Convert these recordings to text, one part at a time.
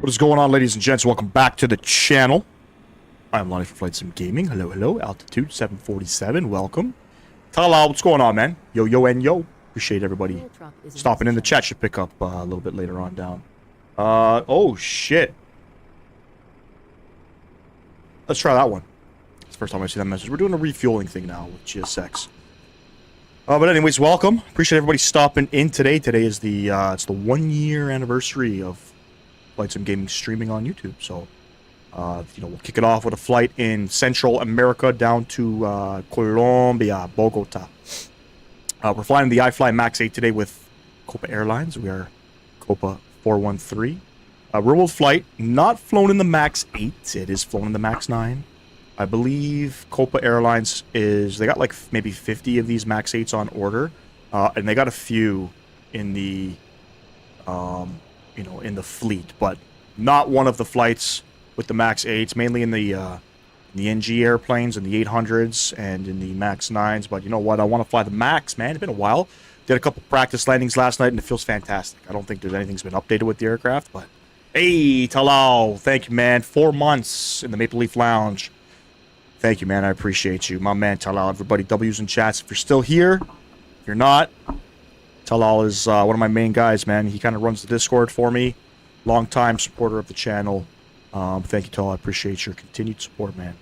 What is going on, ladies and gents? Welcome back to the channel. I'm Lonnie from Flight Sim Gaming. Hello, hello. Altitude 747. Welcome. Talal, what's going on, man? Yo, yo, and yo. Appreciate everybody stopping in. The chat should pick up a little bit later on down. Oh, shit. Let's try that one. It's the first time I see that message. We're doing a refueling thing now with GSX. But anyways, welcome. Appreciate everybody stopping in today. Today is the, it's the 1 year anniversary of Flight Sim Gaming streaming on YouTube. So, you know, we'll kick it off with a flight in Central America down to Colombia, Bogota. We're flying the iFly Max 8 today with Copa Airlines. We are Copa 413. Real-world flight, not flown in the Max 8. It is flown in the Max 9. I believe Copa Airlines is, they got like maybe 50 of these Max 8s on order. And they got a few in the, you know, in the fleet, but not one of the flights with the Max 8s, mainly in the NG airplanes and the 800s and in the Max 9s. But you know what? I want to fly the Max, man. It's been a while. Did a couple practice landings last night, and it feels fantastic. I don't think there's anything's been updated with the aircraft, but hey, Talal, thank you, man. 4 months in the Maple Leaf Lounge. Thank you, man. I appreciate you. My man, Talal. Everybody, W's in chats. If you're still here, if you're not, Talal is one of my main guys, man. He kind of runs the Discord for me. Long-time supporter of the channel. Thank you, Talal. I appreciate your continued support, man.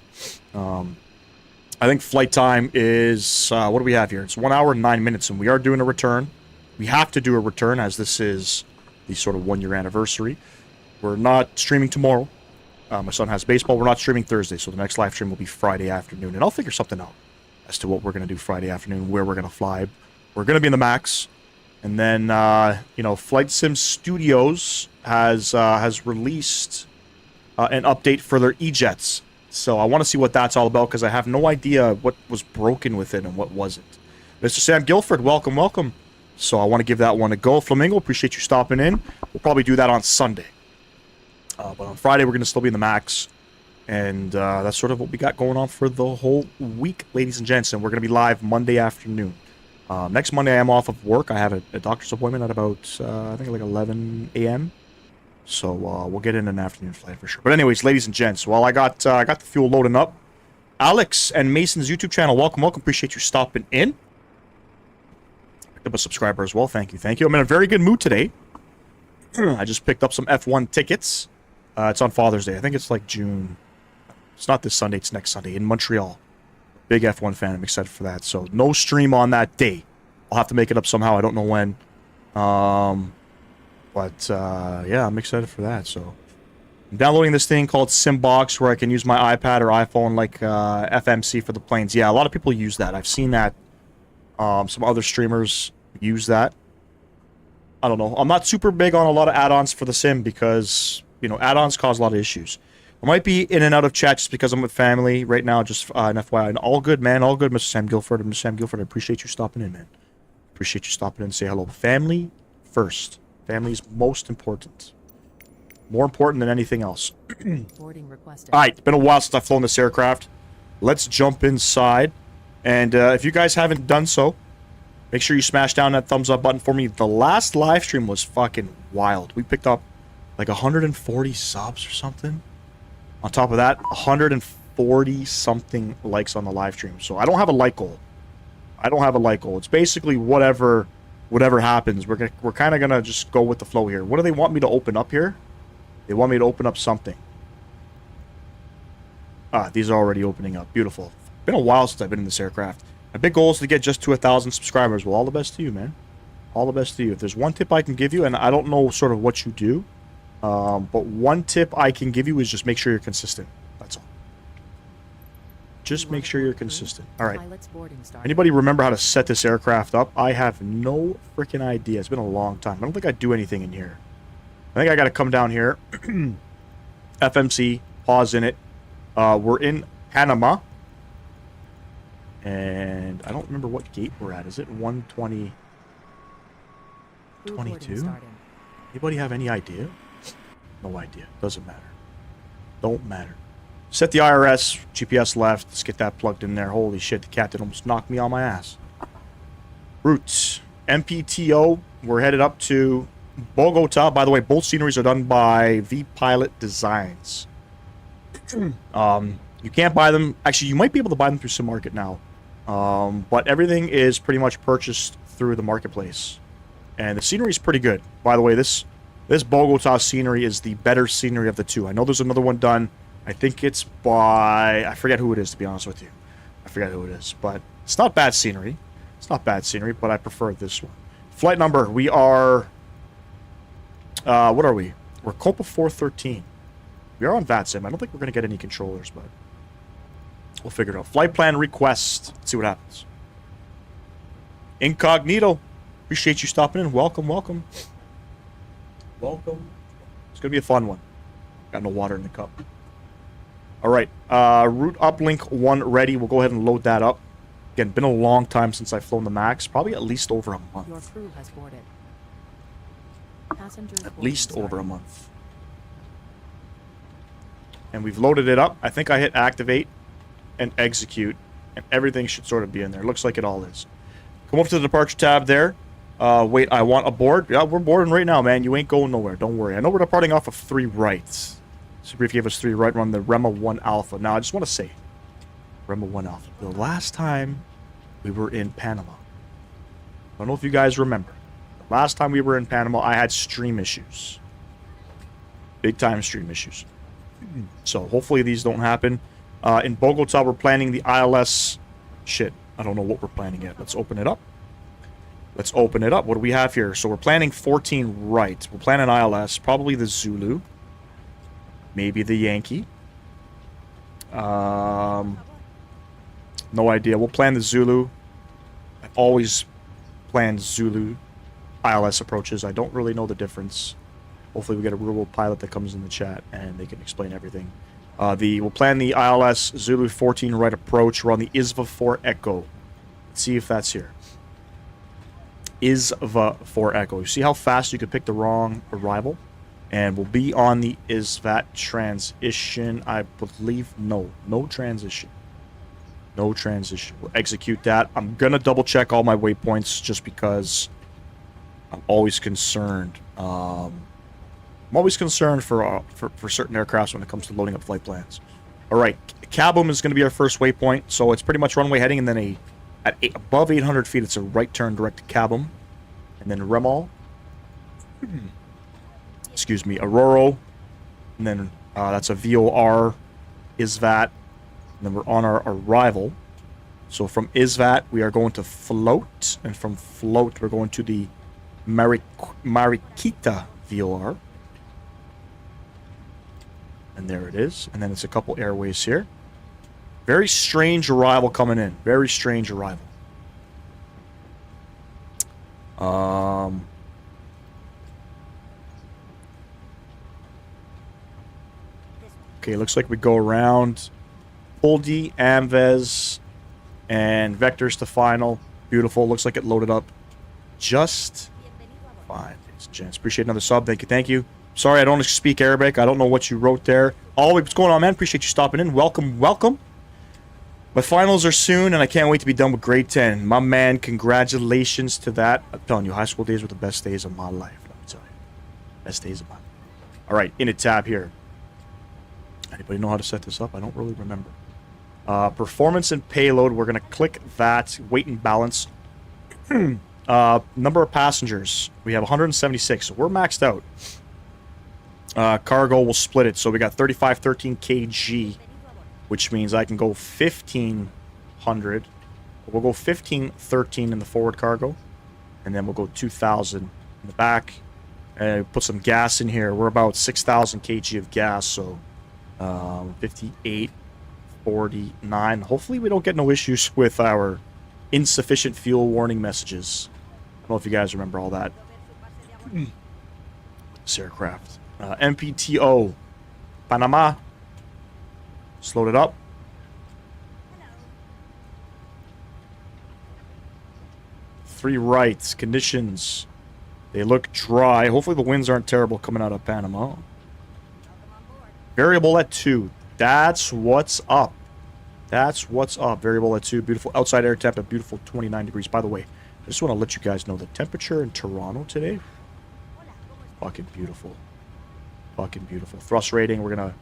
I think flight time is, what do we have here? It's 1 hour and 9 minutes, and we are doing a return. We have to do a return, as this is the sort of 1 year anniversary. We're not streaming tomorrow. My son has baseball. We're not streaming Thursday, so the next live stream will be Friday afternoon, and I'll figure something out as to what we're going to do Friday afternoon, where we're going to fly. We're going to be in the Max. And then, you know, Flight Sim Studios has released an update for their E-Jets. So I want to see what that's all about, because I have no idea what was broken with it and what wasn't. Mr. Sam Guilford, welcome, welcome. So I want to give that one a go. Flamingo, appreciate you stopping in. We'll probably do that on Sunday. But on Friday, we're going to still be in the Max. And that's sort of what we got going on for the whole week, ladies and gents. And we're going to be live Monday afternoon. Next Monday, I am off of work. I have a doctor's appointment at about, I think, like 11 a.m. So we'll get in an afternoon flight for sure. But anyways, ladies and gents, while I got the fuel loading up, Alex and Mason's YouTube channel, welcome, welcome. Appreciate you stopping in. Picked up a subscriber as well. Thank you, thank you. I'm in a very good mood today. I just picked up some F1 tickets. It's on Father's Day. I think it's like June. It's not this Sunday. It's next Sunday in Montreal. Big F1 fan. I'm excited for that. So no stream on that day. I'll have to make it up somehow. I don't know when. But yeah, I'm excited for that. So I'm downloading this thing called Simbox, where I can use my iPad or iPhone like FMC for the planes. Yeah, a lot of people use that. I've seen that. Some other streamers use that. I don't know. I'm not super big on a lot of add-ons for the sim because, you know, add-ons cause a lot of issues. I might be in and out of chat just because I'm with family right now, just an FYI. And all good, man. All good, Mr. Sam Guilford. Mr. Sam Guilford, I appreciate you stopping in, man. Appreciate you stopping in and say hello. Family first. Family is most important. More important than anything else. Boarding requested. Alright, it's been a while since I've flown this aircraft. Let's jump inside. And if you guys haven't done so, make sure you smash down that thumbs up button for me. The last live stream was fucking wild. We picked up like 140 subs or something. On top of that, 140 something likes on the live stream. So I don't have a like goal. I don't have a like goal. It's basically whatever happens. We're kind of gonna just go with the flow here. What do they want me to open up here? They want me to open up something. Ah, these are already opening up. Beautiful. Been a while since I've been in this aircraft. My big goal is to get just to 1,000 subscribers. Well, all the best to you, man. All the best to you. If there's one tip I can give you, and I don't know sort of what you do, but one tip I can give you is just make sure you're consistent. That's all. Just make sure you're consistent. All right. Anybody remember how to set this aircraft up? I have no freaking idea. It's been a long time. I don't think I do anything in here. I think I got to come down here. FMC. Pause in it. We're in Panama. And I don't remember what gate we're at. Is it 120? 22? Anybody have any idea? No idea. Doesn't matter. Don't matter. Set the IRS, GPS left. Let's get that plugged in there. Holy shit, the cat did almost knock me on my ass. Routes. MPTO. We're headed up to Bogota. By the way, both sceneries are done by V-Pilot Designs. You can't buy them. Actually, you might be able to buy them through Sim Market now. But everything is pretty much purchased through the marketplace. And the scenery is pretty good. By the way, this Bogota scenery is the better scenery of the two. I know there's another one done. I think it's by... I forget who it is, to be honest with you. I forget who it is. But it's not bad scenery. It's not bad scenery, but I prefer this one. Flight number, we are... what are we? We're Copa 413. We are on VATSIM. I don't think we're going to get any controllers, but... we'll figure it out. Flight plan request. Let's see what happens. Incognito. Appreciate you stopping in. Welcome, welcome. Welcome. It's going to be a fun one. Got no water in the cup. Alright. Route uplink 1 ready. We'll go ahead and load that up. Again, been a long time since I've flown the MAX. Probably at least over a month. Your crew has boarded. Passengers At least over a month. And we've loaded it up. I think I hit activate and execute, and everything should sort of be in there. Looks like it all is. Come up to the departure tab there. Wait, I want a board. Yeah, we're boarding right now, man. You ain't going nowhere. Don't worry. I know we're departing off of 3 rights. Superbrief gave us 3 right. We're on the Rema 1 Alpha. Now, I just want to say, Rema 1 Alpha. The last time we were in Panama, I don't know if you guys remember. The last time we were in Panama, I had stream issues. Big time stream issues. So hopefully these don't happen. In Bogota, we're planning the ILS. Shit, I don't know what we're planning yet. Let's open it up. Let's open it up. What do we have here? So we're planning 14 right. We're planning ILS. Probably the Zulu. Maybe the Yankee. No idea. We'll plan the Zulu. I've always planned Zulu ILS approaches. I don't really know the difference. Hopefully we get a real pilot that comes in the chat and they can explain everything. We'll plan the ILS Zulu 14 right approach. We're on the ISVA 4 Echo. Let's see if that's here. ISVA 4 Echo. You see how fast you could pick the wrong arrival? And we'll be on the ISVAT transition. I believe no transition. No transition. We'll execute that. I'm gonna double check all my waypoints just because I'm always concerned. I'm always concerned for certain aircrafts when it comes to loading up flight plans. All right, Kaboom is going to be our first waypoint, so it's pretty much runway heading, and then above 800 feet, it's a right turn direct to Kaboom, and then Remal. Excuse me, Aurora, and then that's a VOR, ISVAT, and then we're on our arrival. So from ISVAT, we are going to float, and from float, we're going to the Mariquita VOR. And there it is. And then it's a couple airways here. Very strange arrival coming in. Very strange arrival. Okay, looks like we go around Poldi, Amvez, and Vectors to final. Beautiful. Looks like it loaded up just fine. Gents, appreciate another sub. Thank you. Thank you. Sorry, I don't speak Arabic. I don't know what you wrote there. Ollie, what's going on, man? Appreciate you stopping in. Welcome, welcome. My finals are soon, and I can't wait to be done with grade 10. My man, congratulations to that. I'm telling you, high school days were the best days of my life. Let me tell you. Best days of my life. All right, in a tab here. Anybody know how to set this up? I don't really remember. Performance and payload. We're going to click that. Weight and balance. Number of passengers. We have 176, so we're maxed out. Cargo will split it, so we got 3513 kg, which means I can go 1500. We'll go 1513 in the forward cargo, and then we'll go 2000 in the back. And put some gas in here. We're about 6,000 kg of gas, so 5849. Hopefully we don't get no issues with our insufficient fuel warning messages. I don't know if you guys remember all that. This aircraft. MPTO, Panama. Just load it up. Three rights, conditions. They look dry. Hopefully the winds aren't terrible coming out of Panama. Variable at 2. That's what's up. That's what's up. Variable at 2. Beautiful outside air temp at beautiful 29 degrees. By the way, I just want to let you guys know the temperature in Toronto today. Fucking beautiful. Fucking beautiful. Thrust rating, we're going to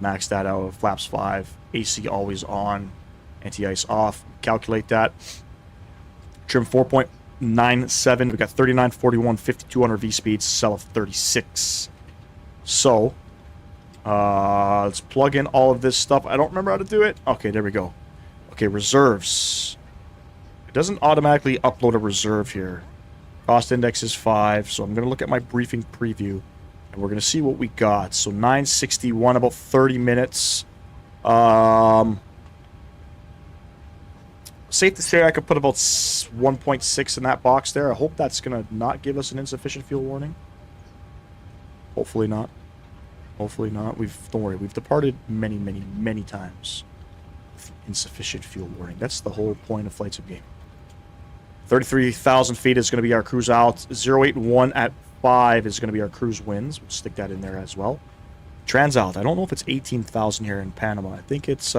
max that out of flaps 5. AC always on. Anti-ice off. Calculate that. Trim 4.97. We got 39, 41, 5200 V-speeds. Sell of 36. So, let's plug in all of this stuff. I don't remember how to do it. Okay, there we go. Okay, reserves. It doesn't automatically upload a reserve here. Cost index is 5, so I'm going to look at my briefing preview, and we're going to see what we got. So 961, about 30 minutes. Safe to say I could put about 1.6 in that box there. I hope that's going to not give us an insufficient fuel warning. Hopefully not. Hopefully not. Don't worry, we've departed many, many, many times with insufficient fuel warning. That's the whole point of Flight Sim game. 33,000 feet is going to be our cruise out. 081 at 5 is going to be our cruise winds. We'll stick that in there as well. Trans out. I don't know if it's 18,000 here in Panama. I think it's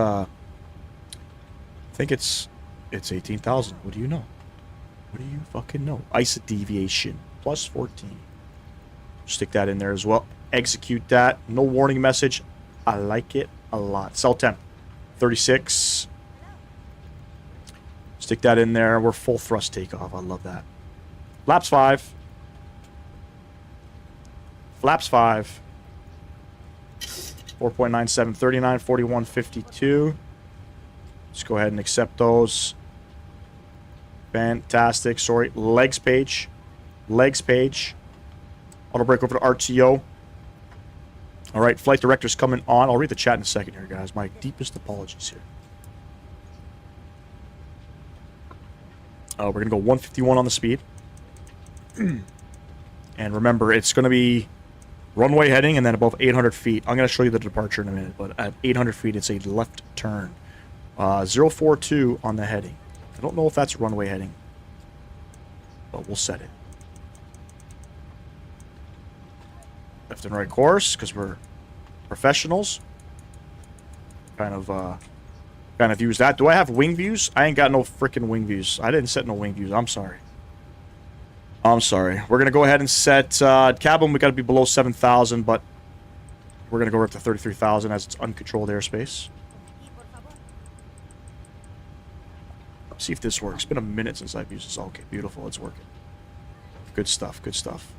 18,000. What do you know? What do you fucking know? ISA deviation plus 14. Stick that in there as well. Execute that. No warning message. I like it a lot. Cell temp 36. Stick that in there. We're full thrust takeoff. I love that. Flaps 5. Flaps 5. 4.97, 39, 41, 52. Let's go ahead and accept those. Fantastic. Sorry. Legs page. Legs page. Auto brake over to RTO. All right. Flight director's coming on. I'll read the chat in a second here, guys. My deepest apologies here. We're going to go 151 on the speed. And remember, it's going to be runway heading and then above 800 feet. I'm going to show you the departure in a minute, but at 800 feet, it's a left turn. 042 on the heading. I don't know if that's runway heading, but we'll set it. Left and right course, because we're professionals. Kind of use that. Do I have wing views? I ain't got no freaking wing views. I didn't set no wing views. I'm sorry. I'm sorry. We're going to go ahead and set cabin. We got to be below 7,000, but we're going to go up to 33,000 as it's uncontrolled airspace. See if this works. It's been a minute since I've used this. Okay, beautiful. It's working. Good stuff. Good stuff.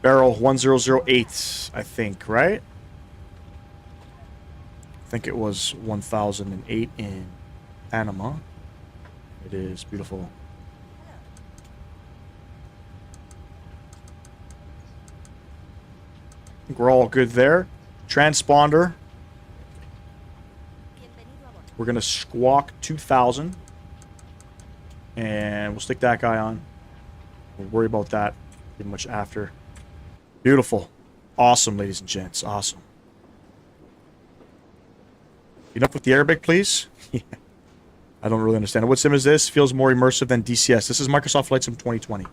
Barrel 1008, I think, right? I think it was 1008 in Panama. It is beautiful. I think we're all good there. Transponder. We're going to squawk 2,000. And we'll stick that guy on. We'll worry about that pretty much after. Beautiful. Awesome, ladies and gents. Awesome. Enough with the Arabic, please? Yeah. I don't really understand. What sim is this? Feels more immersive than DCS. This is Microsoft Flight Sim 2020.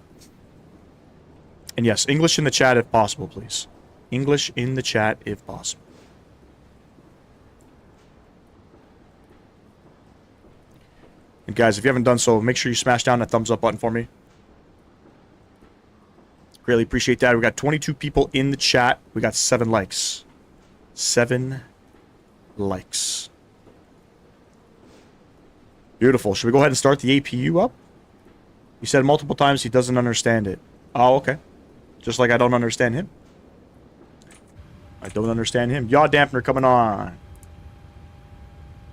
And yes, English in the chat if possible, please. English in the chat if possible. And guys, if you haven't done so, make sure you smash down that thumbs up button for me. Greatly appreciate that. We got 22 people in the chat. We got 7 likes. 7 likes. Beautiful. Should we go ahead and start the APU up? He said multiple times he doesn't understand it. Oh, okay. Just like I don't understand him. I don't understand him. Yaw dampener coming on.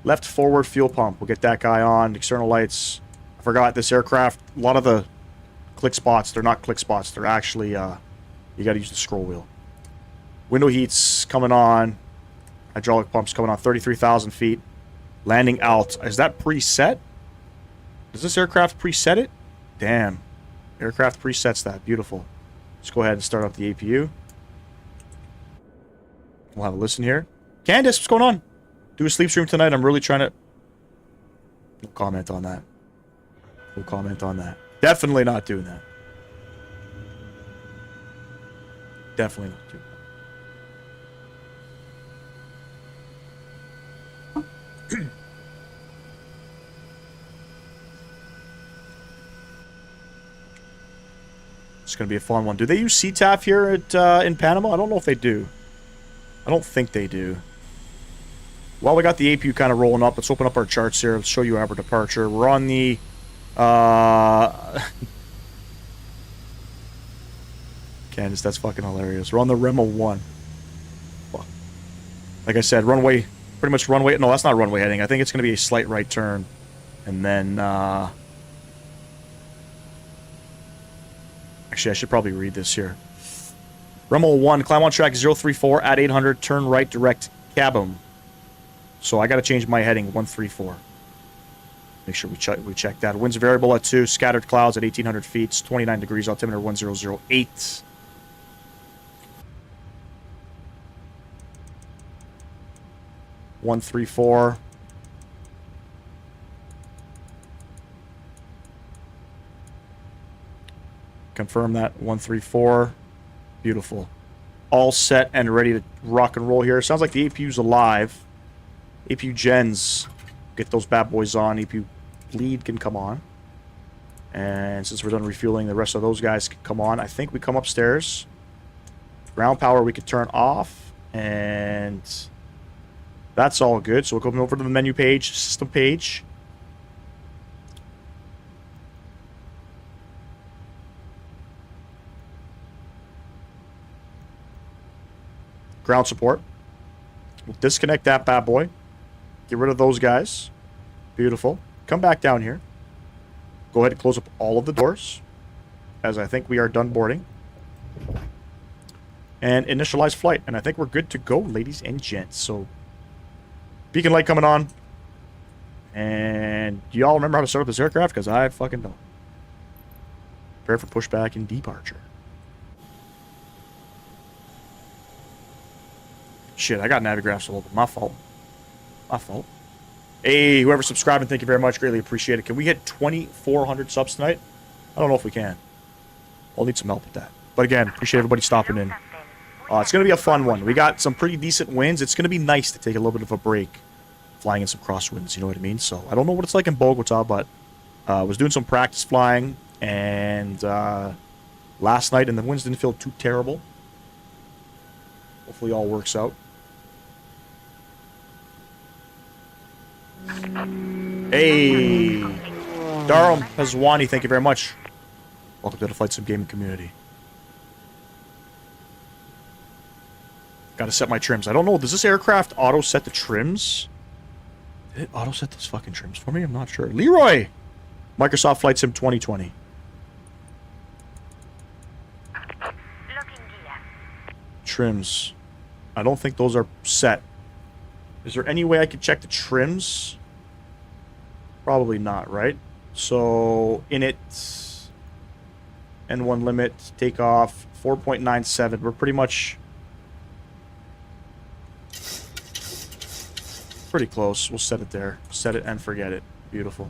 Left forward fuel pump. We'll get that guy on. External lights. I forgot this aircraft. A lot of the click spots, they're not click spots. They're actually, you got to use the scroll wheel. Window heats coming on. Hydraulic pumps coming on. 33,000 feet. Landing out. Is that preset? Does this aircraft preset it? Damn. Aircraft presets that. Beautiful. Let's go ahead and start up the APU. We'll have a listen here. Candace, what's going on? Do a sleep stream tonight. I'm really trying to... No comment on that. No comment on that. Definitely not doing that. Definitely not doing that. Let's It's going to be a fun one. Do they use CTAF here at in Panama? I don't know if they do. I don't think they do. While we got the APU kind of rolling up, let's open up our charts here. Let's show you our departure. We're on the... Candace, that's fucking hilarious. We're on the Remo 1. Like I said, runway... Pretty much runway... No, that's not runway heading. I think it's going to be a slight right turn. And then... Actually, I should probably read this here. Remo 1, climb on track 034 at 800, turn right, direct cabum. So I got to change my heading 134. Make sure we check that. Winds variable at 2, scattered clouds at 1800 feet, it's 29 degrees, altimeter 1008. One, 3, 4. Confirm that. 134. Beautiful. All set and ready to rock and roll here. Sounds like the APU's alive. APU gens. Get those bad boys on. APU bleed can come on. And since we're done refueling, the rest of those guys can come on. I think we come upstairs. Ground power we could turn off. And that's all good. So we'll come over to the menu page, system page. Ground support. We'll disconnect that bad boy. Get rid of those guys. Beautiful. Come back down here. Go ahead and close up all of the doors, as I think we are done boarding. And initialize flight. And I think we're good to go, ladies and gents. So, beacon light coming on. And do y'all remember how to start up this aircraft? Because I fucking don't. Prepare for pushback and departure. Shit, I got navigraphs all over. My fault. My fault. Hey, whoever subscribed, thank you very much. Greatly appreciate it. Can we hit 2,400 subs tonight? I don't know if we can. I'll need some help with that. But again, appreciate everybody stopping in. It's going to be a fun one. We got some pretty decent winds. It's going to be nice to take a little bit of a break flying in some crosswinds, you know what I mean? So, I don't know what it's like in Bogota, but I was doing some practice flying, and last night, and the winds didn't feel too terrible. Hopefully all works out. Hey, Darum Pezwani, thank you very much. Welcome to the Flight Sim Gaming community. Got to set my trims. I don't know. Does this aircraft auto set the trims? Did it auto set those fucking trims for me? I'm not sure. Leroy, Microsoft Flight Sim 2020. Trims. I don't think those are set. Is there any way I could check the trims? Probably not, right? So, init, N1 limit, takeoff, 4.97. We're pretty much pretty close. We'll set it there. Set it and forget it. Beautiful.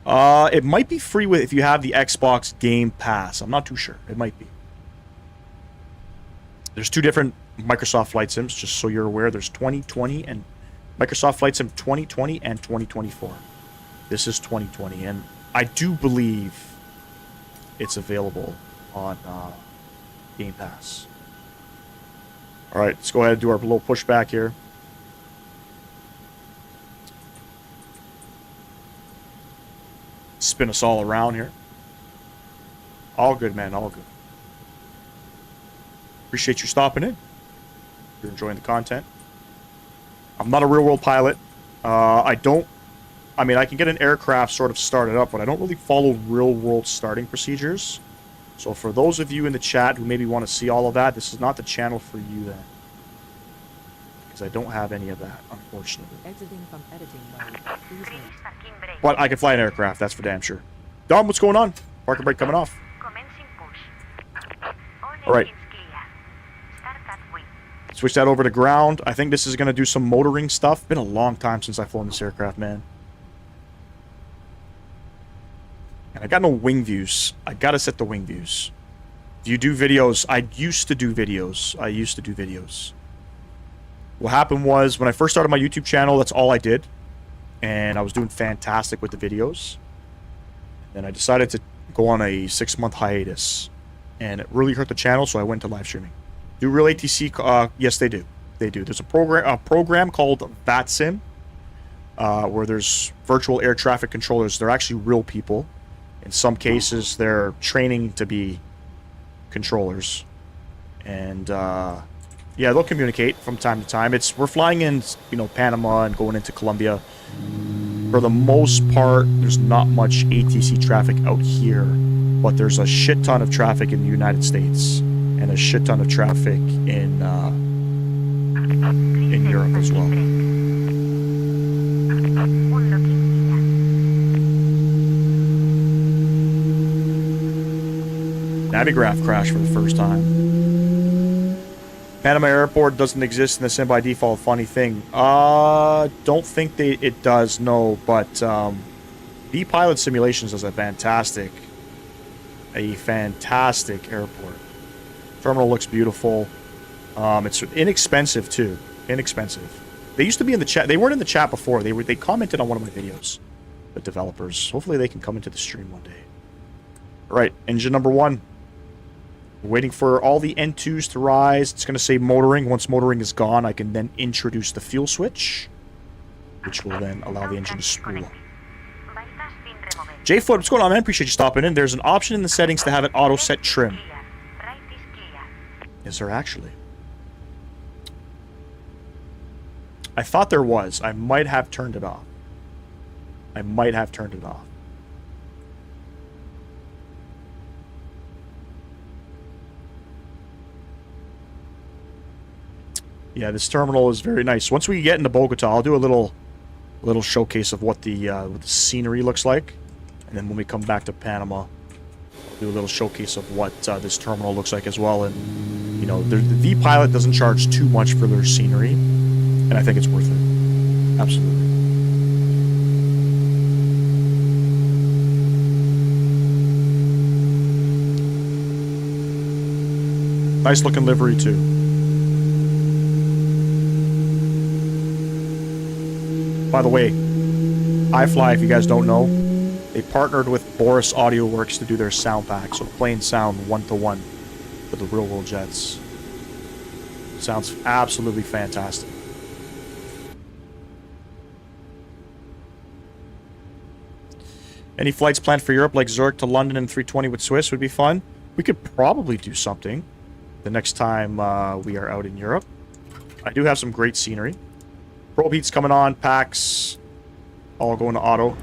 It might be free with if you have the Xbox Game Pass. I'm not too sure. It might be. There's two different Microsoft Flight Sims, just so you're aware. There's 2020 and Microsoft Flight Sim 2020 and 2024. This is 2020, and I do believe it's available on Game Pass. All right, let's go ahead and do our little pushback here. Spin us all around here. All good, man. All good. Appreciate you stopping in. If you're enjoying the content. I'm not a real-world pilot. I mean, I can get an aircraft sort of started up, but I don't really follow real-world starting procedures. So for those of you in the chat who maybe want to see all of that, this is not the channel for you then. Because I don't have any of that, unfortunately. Exiting from editing mode. Please wait. But I can fly an aircraft, that's for damn sure. Dom, what's going on? Parker break coming off. Alright. Switch that over to ground. I think this is going to do some motoring stuff. Been a long time since I've flown this aircraft, man. And I got no wing views. I got to set the wing views. Do you do videos? I used to do videos. What happened was, when I first started my YouTube channel, that's all I did. And I was doing fantastic with the videos. Then I decided to go on a 6-month hiatus, and it really hurt the channel, so I went to live streaming. Do real ATC? Yes, they do. They do. There's a program called VATSIM, where there's virtual air traffic controllers. They're actually real people. In some cases, they're training to be controllers, and yeah, they'll communicate from time to time. We're flying in, you know, Panama and going into Colombia. For the most part, there's not much ATC traffic out here, but there's a shit ton of traffic in the United States and a shit ton of traffic in Europe as well. Navigraph crashed for the first time. Panama Airport doesn't exist in the sim by default. Funny thing. Don't think it does, no, but V-Pilot Simulations is a fantastic airport. Terminal looks beautiful. It's inexpensive too. Inexpensive. They used to be in the chat. They weren't in the chat before. They commented on one of my videos. The developers. Hopefully they can come into the stream one day. All right, engine number 1. We're waiting for all the N2s to rise. It's going to say motoring. Once motoring is gone, I can then introduce the fuel switch, which will then allow the engine to spool up. J-Foot, what's going on, man? Appreciate you stopping in. There's an option in the settings to have it auto-set trim. Is there actually? I thought there was. I might have turned it off. Yeah, this terminal is very nice. Once we get into Bogota, I'll do a little showcase of what the scenery looks like, and then when we come back to Panama, I'll do a little showcase of what this terminal looks like as well. And you know, the V-Pilot doesn't charge too much for their scenery, and I think it's worth it. Absolutely. Nice looking livery too. By the way, iFly, if you guys don't know, they partnered with Boris Audio Works to do their sound pack, so plain sound 1-to-1 for the real world jets. Sounds absolutely fantastic. Any flights planned for Europe, like Zurich to London and 320 with Swiss, would be fun. We could probably do something the next time we are out in Europe. I do have some great scenery. Probe heat's coming on, packs all going to auto.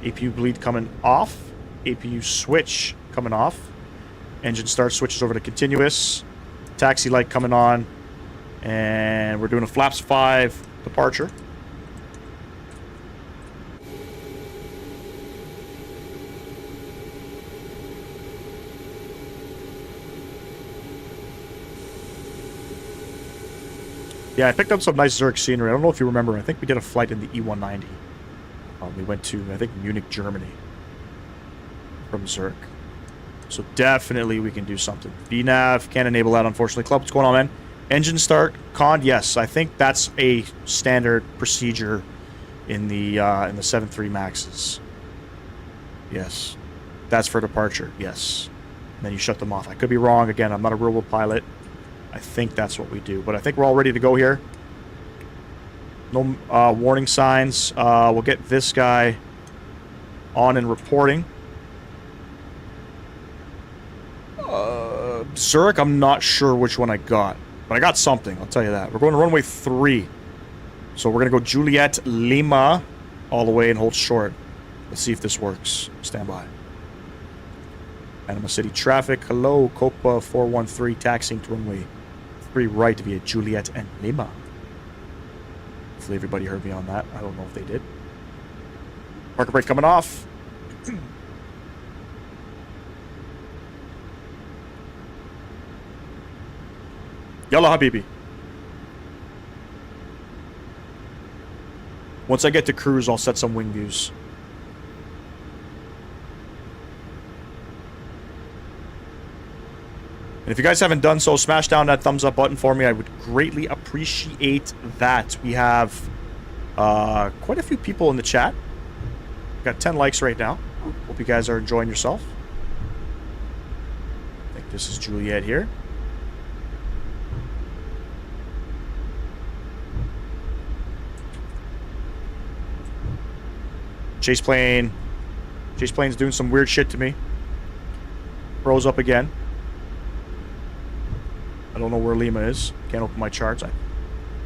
APU bleed coming off. APU switch coming off. Engine start switches over to continuous. Taxi light coming on. And we're doing a flaps 5 departure. Yeah, I picked up some nice Zurich scenery. I don't know if you remember. I think we did a flight in the E190. We went to, I think, Munich, Germany from Zurich. So definitely we can do something. BNAV, can't enable that, unfortunately. Club, what's going on, man? Engine start, con, yes. I think that's a standard procedure in the 7.3 Maxes. Yes. That's for departure, yes. And then you shut them off. I could be wrong. Again, I'm not a real-world pilot. I think that's what we do. But I think we're all ready to go here. No warning signs. We'll get this guy on and reporting. Zurich, I'm not sure which one I got. But I got something, I'll tell you that. We're going to runway 3. So we're going to go Juliet, Lima, all the way and hold short. Let's see if this works. Stand by. Panama City traffic. Hello, Copa 413, taxiing to runway 3 right via Juliet and Lima. Hopefully everybody heard me on that. I don't know if they did. Parker brake coming off. Yalla Habibi. Once I get to cruise, I'll set some wing views. And if you guys haven't done so, smash down that thumbs up button for me. I would greatly appreciate that. We have quite a few people in the chat. Got 10 likes right now. Hope you guys are enjoying yourself. This is Juliet here. Chaseplane. Chaseplane's doing some weird shit to me. Froze up again. I don't know where Lima is. Can't open my charts. I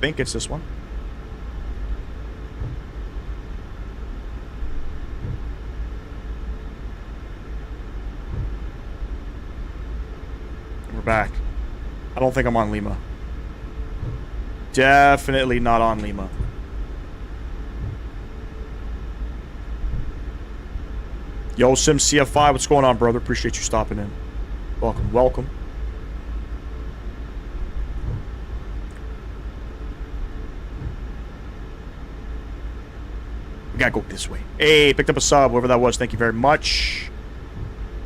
think it's this one. We're back. I don't think I'm on Lima. Definitely not on Lima. Yo, Sim CF5, what's going on, brother? Appreciate you stopping in. Welcome, welcome. We gotta go this way. Hey, picked up a sub, whoever that was. Thank you very much.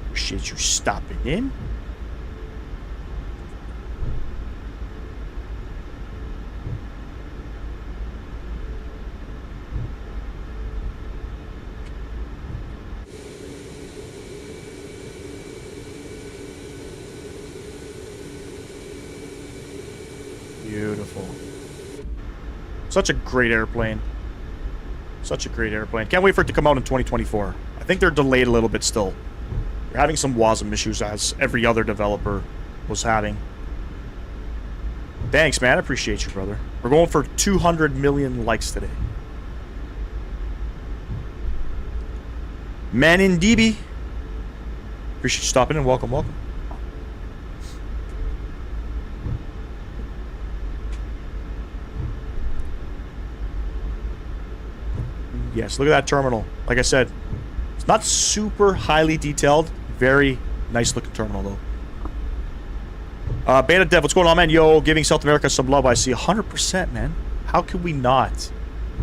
Appreciate you stopping in. Beautiful. Such a great airplane. Such a great airplane. Can't wait for it to come out in 2024. I think they're delayed a little bit still. They're having some WASM issues, as every other developer was having. Thanks, man. I appreciate you, brother. We're going for 200 million likes today. Man in DB. Appreciate you stopping in. Welcome, welcome. Yes, look at that terminal. Like I said, it's not super highly detailed. Very nice looking terminal, though. Beta Dev, what's going on, man? Yo, giving South America some love. I see 100%, man. How could we not?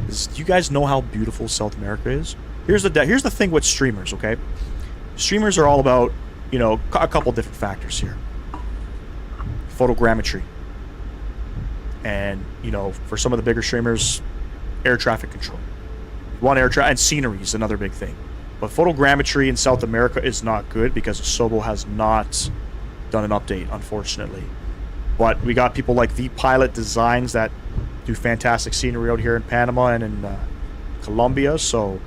Do you guys know how beautiful South America is? Here's the thing with streamers, okay? Streamers are all about, you know, a couple different factors here. Photogrammetry. And, you know, for some of the bigger streamers, air traffic control. One air traffic, and scenery is another big thing. But photogrammetry in South America is not good because Sobo has not done an update, unfortunately. But we got people like The Pilot Designs that do fantastic scenery out here in Panama and in Colombia, so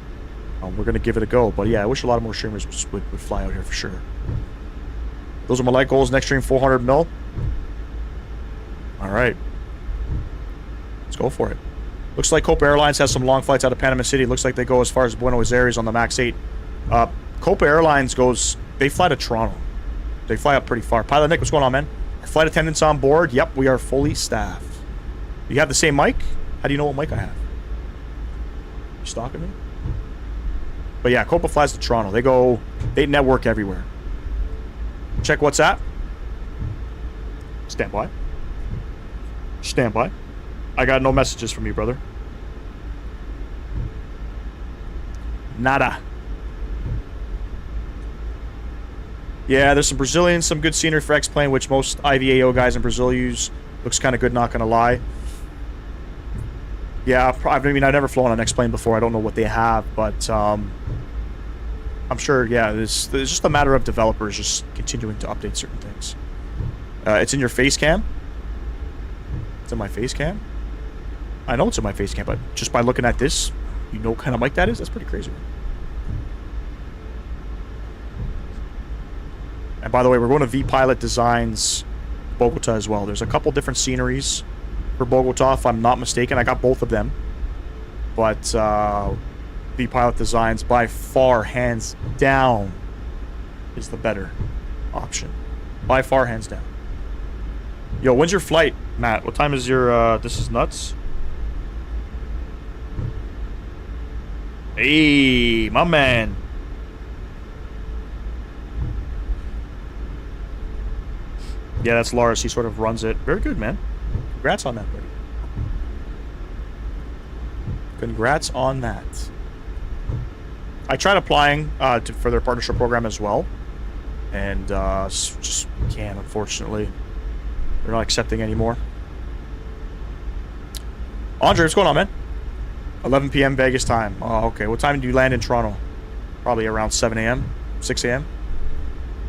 we're going to give it a go. But yeah, I wish a lot more streamers would fly out here for sure. Those are my light goals. Next stream, 400 mil. All right. Let's go for it. Looks like Copa Airlines has some long flights out of Panama City. Looks like they go as far as Buenos Aires on the MAX 8. Copa Airlines goes... They fly to Toronto. They fly up pretty far. Pilot Nick, what's going on, man? Our flight attendants on board. Yep, we are fully staffed. You have the same mic? How do you know what mic I have? You stalking me? But yeah, Copa flies to Toronto. They network everywhere. Check WhatsApp. Stand by. Stand by. I got no messages from you, brother. Nada. Yeah, there's some Brazilians, some good scenery for X-Plane, which most IVAO guys in Brazil use. Looks kind of good, not gonna lie. Yeah, I mean, I've never flown on X-Plane before. I don't know what they have, but I'm sure, yeah, it's just a matter of developers just continuing to update certain things. It's in your face cam. It's in my face cam. I know it's in my face cam, but just by looking at this, you know what kind of mic that is? That's pretty crazy. And by the way, we're going to V Pilot Designs Bogota as well. There's a couple different sceneries for Bogota, if I'm not mistaken. I got both of them. But V Pilot Designs, by far, hands down, is the better option. By far, hands down. Yo, when's your flight, Matt? What time is your, this is nuts? Hey, my man. Yeah, that's Lars. He sort of runs it. Very good, man. Congrats on that, buddy. Congrats on that. I tried applying for their partnership program as well. And just can't, unfortunately. They're not accepting anymore. Andre, what's going on, man? 11 p.m. Vegas time. Oh, okay. What time do you land in Toronto? Probably around 7 a.m., 6 a.m.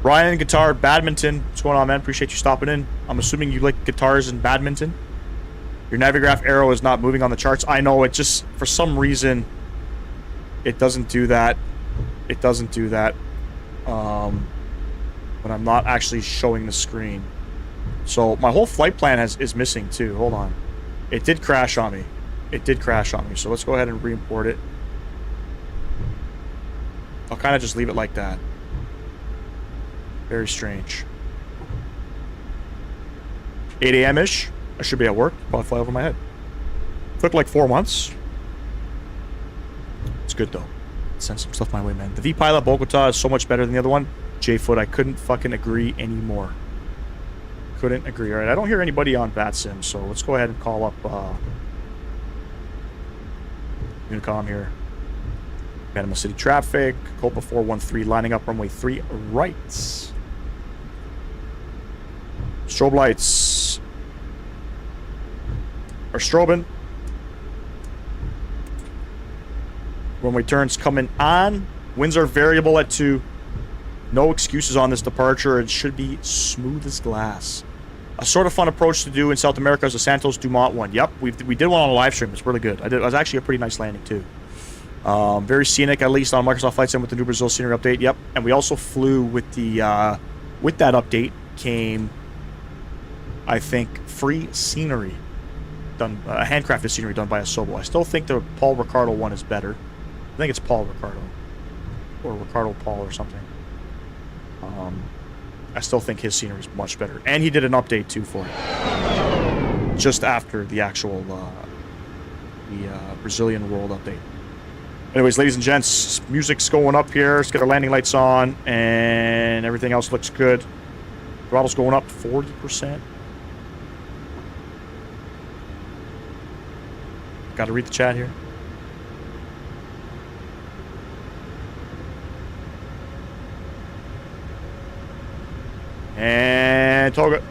Ryan, guitar, badminton. What's going on, man? Appreciate you stopping in. I'm assuming you like guitars and badminton. Your Navigraph arrow is not moving on the charts. I know, it just, for some reason, it doesn't do that. It doesn't do that. But I'm not actually showing the screen. So my whole flight plan is missing too. Hold on. It did crash on me. It did crash on me. So let's go ahead and re-import it. I'll kind of just leave it like that. Very strange. 8 a.m.-ish. I should be at work. Probably fly over my head. Took like 4 months. It's good though. Send some stuff my way, man. The V-Pilot Bogota is so much better than the other one. J-Foot, I couldn't fucking agree anymore. Couldn't agree. Alright, I don't hear anybody on VATSIM, so let's go ahead and call up Unicom here. Panama City traffic. Copa 413 lining up runway 3 right. Strobe lights are strobing. Runway turns coming on. Winds are variable at 2. No excuses on this departure. It should be smooth as glass. A sort of fun approach to do in South America is the Santos Dumont one. Yep, we did one on a live stream. It's really good. It was actually a pretty nice landing too. Very scenic, at least on Microsoft Flight Sim with the new Brazil scenery update. Yep, and we also flew with the with that update came, I think, free scenery done, handcrafted scenery done by a Sobo. I still think the Paul Ricardo one is better. I think it's Paul Ricardo or Ricardo Paul or something. I still think his scenery is much better. And he did an update, too, for it. Just after the actual Brazilian World update. Anyways, ladies and gents, music's going up here. Let's get our landing lights on. And everything else looks good. Throttle's going up 40%. Got to read the chat here. And Toga.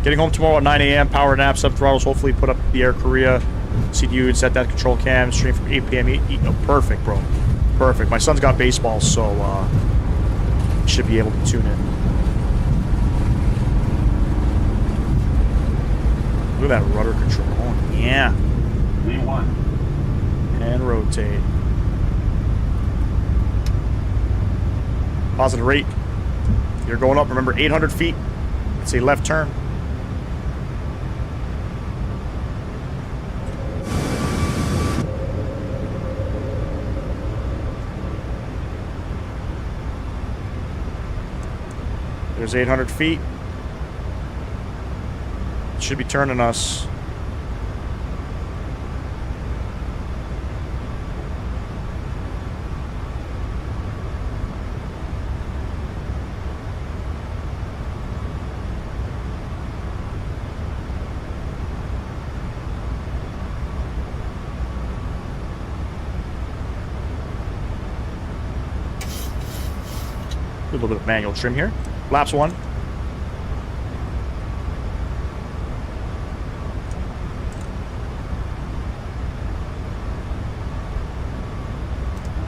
Getting home tomorrow at 9 a.m. Power nap, sub throttles. Hopefully put up the Air Korea CDU and set that control cam. Stream from 8 p.m. Oh, perfect, bro. Perfect. My son's got baseball, so should be able to tune in. Look at that rudder control. Oh, yeah. V1. And rotate. Positive rate. You're going up. Remember, 800 feet. It's a left turn. There's 800 feet. It should be turning us. A little bit of manual trim here. Flaps 1.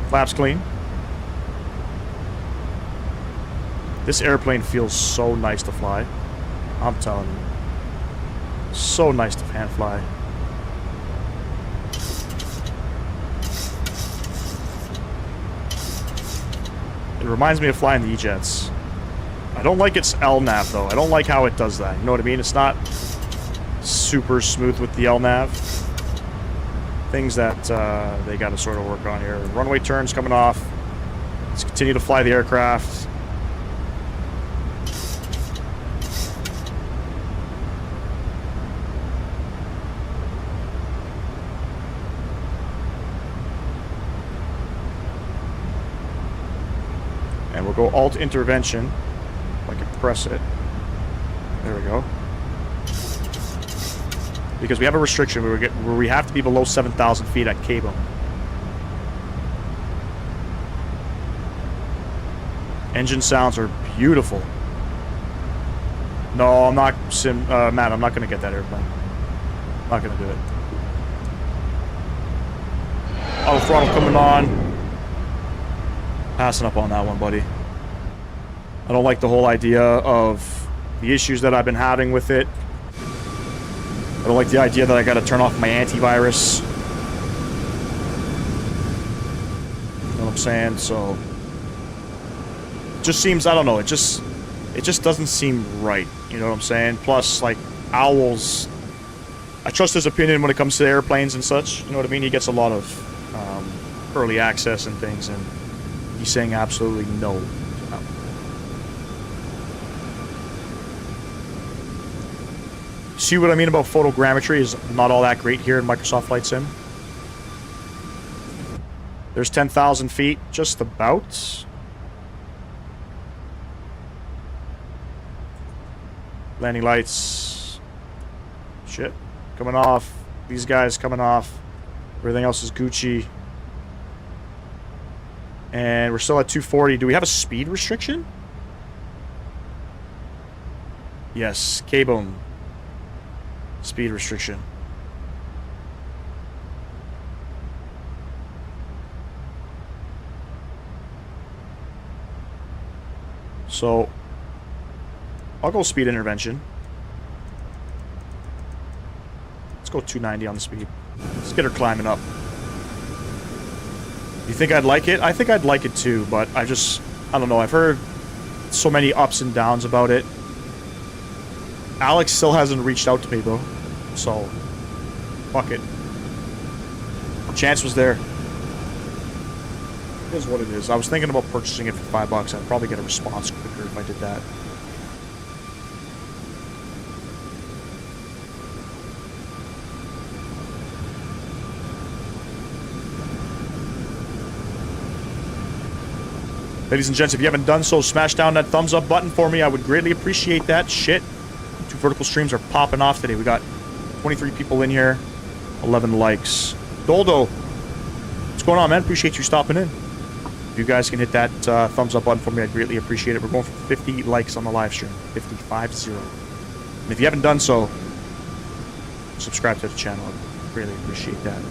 Flaps clean. This airplane feels so nice to fly. I'm telling you. So nice to hand fly. It reminds me of flying the E-Jets. I don't like its LNAV though. I don't like how it does that. You know what I mean? It's not super smooth with the LNAV. Things that they got to sort of work on here. Runway turns coming off. Let's continue to fly the aircraft. And we'll go Alt Intervention. If I can press it. There we go. Because we have a restriction where we have to be below 7,000 feet at cable. Engine sounds are beautiful. No, I'm not, Matt, I'm not going to get that airplane. I'm not going to do it. Auto throttle coming on. Passing up on that one, buddy. I don't like the whole idea of the issues that I've been having with it. I don't like the idea that I gotta turn off my antivirus. You know what I'm saying? So it just seems, I don't know, it just doesn't seem right. You know what I'm saying? Plus, like, Owl's, I trust his opinion when it comes to airplanes and such. You know what I mean? He gets a lot of early access and things, and he's saying absolutely no. See what I mean about photogrammetry is not all that great here in Microsoft Flight Sim. There's 10,000 feet, just about. Landing lights. Shit. Coming off. These guys coming off. Everything else is Gucci. And we're still at 240. Do we have a speed restriction? Yes. K-Boom. Speed restriction. So, I'll go speed intervention. Let's go 290 on the speed. Let's get her climbing up. You think I'd like it? I think I'd like it too, but I don't know. I've heard so many ups and downs about it. Alex still hasn't reached out to me, bro. So, fuck it. Chance was there. It is what it is. I was thinking about purchasing it for $5. I'd probably get a response quicker if I did that. Ladies and gents, if you haven't done so, smash down that thumbs up button for me. I would greatly appreciate that. Shit. 2 vertical streams are popping off today. We got 23 people in here. 11 likes. Doldo. What's going on, man? Appreciate you stopping in. If you guys can hit that thumbs up button for me, I'd greatly appreciate it. We're going for 50 likes on the live stream. 50. And if you haven't done so, subscribe to the channel. I'd greatly appreciate that.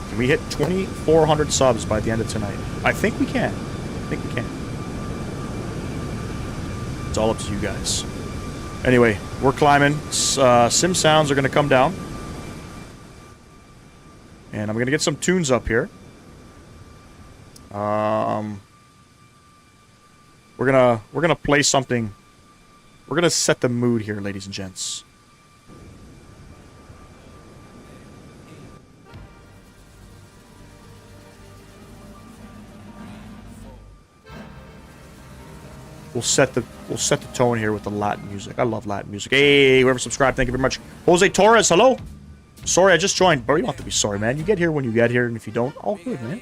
Can we hit 2,400 subs by the end of tonight? I think we can. It's all up to you guys. Anyway, we're climbing. Sim sounds are going to come down. And I'm going to get some tunes up here. We're gonna play something. We're going to set the mood here, ladies and gents. We'll set the tone here with the Latin music. I love Latin music. Hey, whoever subscribed, thank you very much. Jose Torres, hello. Sorry, I just joined. Bro, you don't have to be sorry, man. You get here when you get here, and if you don't, all good, man.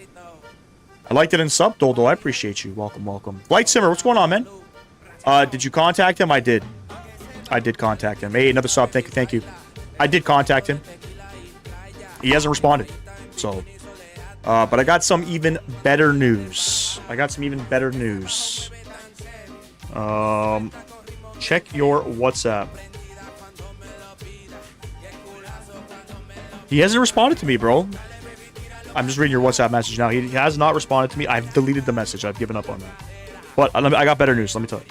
I liked it in sub, Doldo. I appreciate you. Welcome, welcome. Flight Simmer, what's going on, man? Did you contact him? I did. I did contact him. Hey, another sub. Thank you. I did contact him. He hasn't responded. So, but I got some even better news. Check your WhatsApp. He hasn't responded to me, bro. I'm just reading your WhatsApp message now. He has not responded to me. I've deleted the message. I've given up on that. But I got better news. Let me tell you.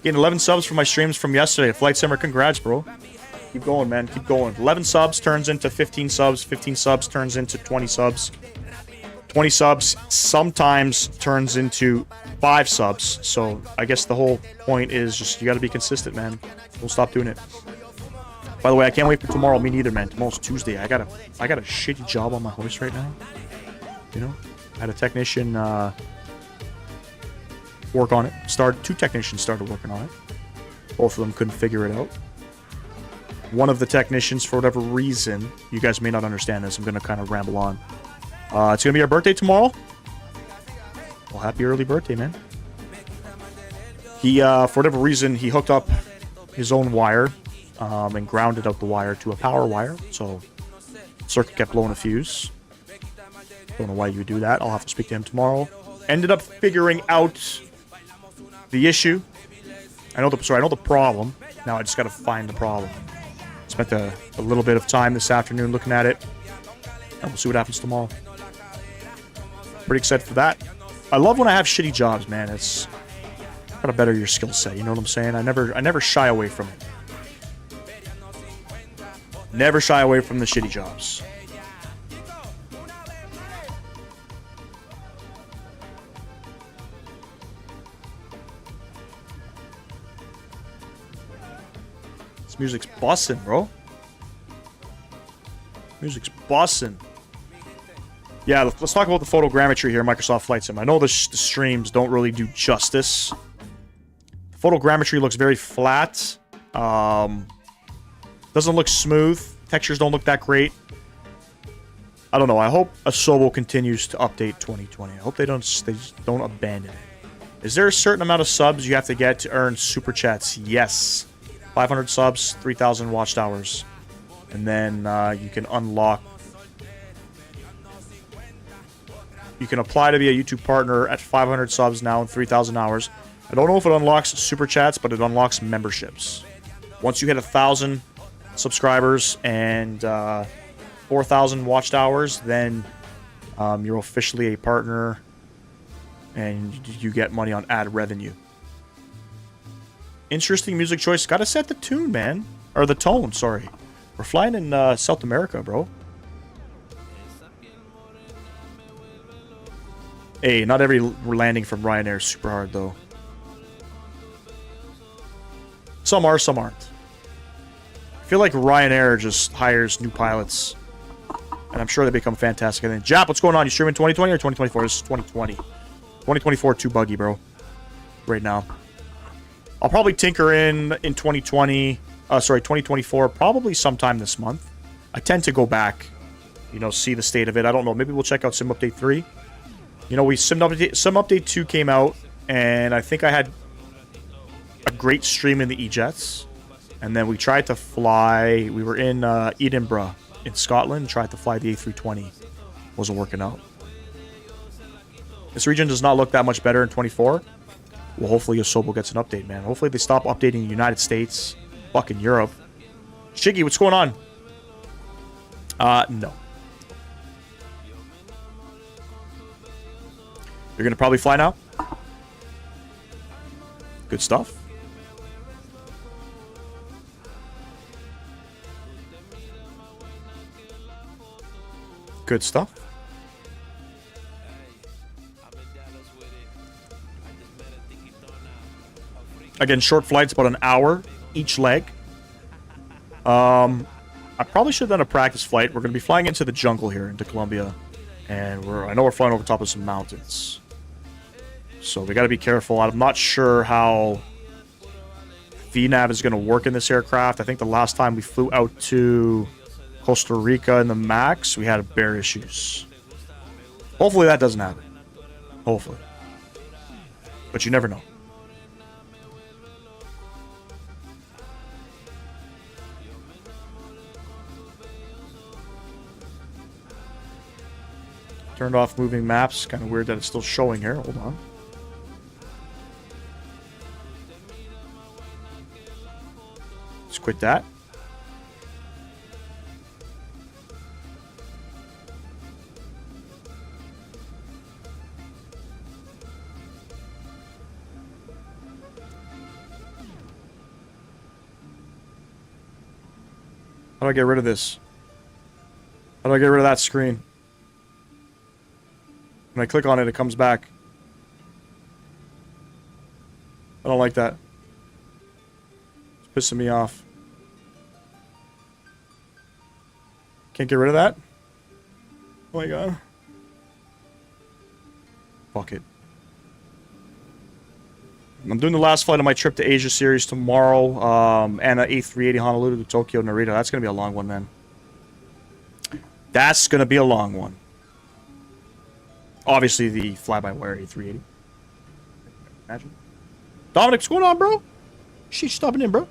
Getting 11 subs for my streams from yesterday. Flight Simmer, congrats, bro. Keep going, man. Keep going. 11 subs turns into 15 subs. 15 subs turns into 20 subs. 20 subs sometimes turns into 5 subs. So I guess the whole point is just you got to be consistent, man. We'll stop doing it. By the way, I can't wait for tomorrow. Me neither, man. Tomorrow's Tuesday. I got a shitty job on my hoist right now. You know, I had a technician work on it. 2 technicians started working on it. Both of them couldn't figure it out. One of the technicians, for whatever reason, you guys may not understand this. I'm going to kind of ramble on. It's going to be our birthday tomorrow. Well, happy early birthday, man. He, for whatever reason, he hooked up his own wire and grounded out the wire to a power wire. So circuit kept blowing a fuse. Don't know why you would do that. I'll have to speak to him tomorrow. Ended up figuring out the issue. I know the problem. Now I just got to find the problem. Spent a little bit of time this afternoon looking at it. And we'll see what happens tomorrow. Pretty excited for that. I love when I have shitty jobs, man. It's gotta better your skill set. You know what I'm saying? I never shy away from it. Never shy away from the shitty jobs. This music's bussin', bro. Music's bussin'. Yeah, let's talk about the photogrammetry here, Microsoft Flight Sim. I know the streams don't really do justice. The photogrammetry looks very flat. Doesn't look smooth. Textures don't look that great. I don't know. I hope Asobo continues to update 2020. I hope they just don't abandon it. Is there a certain amount of subs you have to get to earn super chats? Yes. 500 subs, 3,000 watched hours. And then you can unlock... You can apply to be a YouTube partner at 500 subs now and 3,000 hours. I don't know if it unlocks super chats, but it unlocks memberships. Once you hit 1,000 subscribers and 4,000 watched hours, then you're officially a partner and you get money on ad revenue. Interesting music choice. Gotta set the tune, man. Or the tone, sorry. We're flying in South America, bro. Hey, not every landing from Ryanair is super hard, though. Some are, some aren't. I feel like Ryanair just hires new pilots. And I'm sure they become fantastic. And then, Jap, what's going on? You streaming 2020 or 2024? This is 2020. 2024 too buggy, bro. Right now. I'll probably tinker in 2024, probably sometime this month. I tend to go back, you know, see the state of it. I don't know. Maybe we'll check out Sim Update 3. You know, Sim Update 2 came out, and I think I had a great stream in the E-Jets. And then we tried to fly. We were in Edinburgh in Scotland, tried to fly the A320. Wasn't working out. This region does not look that much better in 24. Well, hopefully Yosobo gets an update, man. Hopefully they stop updating the United States. Fucking Europe. Shiggy, what's going on? No. You're gonna probably fly now? Good stuff. Good stuff. Again, short flights, about an hour each leg. I probably should have done a practice flight. We're going to be flying into the jungle here, into Colombia. And I know we're flying over top of some mountains. So we got to be careful. I'm not sure how VNAV is going to work in this aircraft. I think the last time we flew out to Costa Rica in the MAX, we had bear issues. Hopefully that doesn't happen. Hopefully. But you never know. Turned off moving maps. Kind of weird that it's still showing here. Hold on. Let's quit that. How do I get rid of this? How do I get rid of that screen? When I click on it, it comes back. I don't like that. It's pissing me off. Can't get rid of that? Oh my god. Fuck it. I'm doing the last flight of my trip to Asia series tomorrow. And an A380 Honolulu to Tokyo Narita. That's going to be a long one, man. That's going to be a long one. Obviously, the fly-by-wire A380. Imagine. Dominic, what's going on, bro? She's stopping in, bro.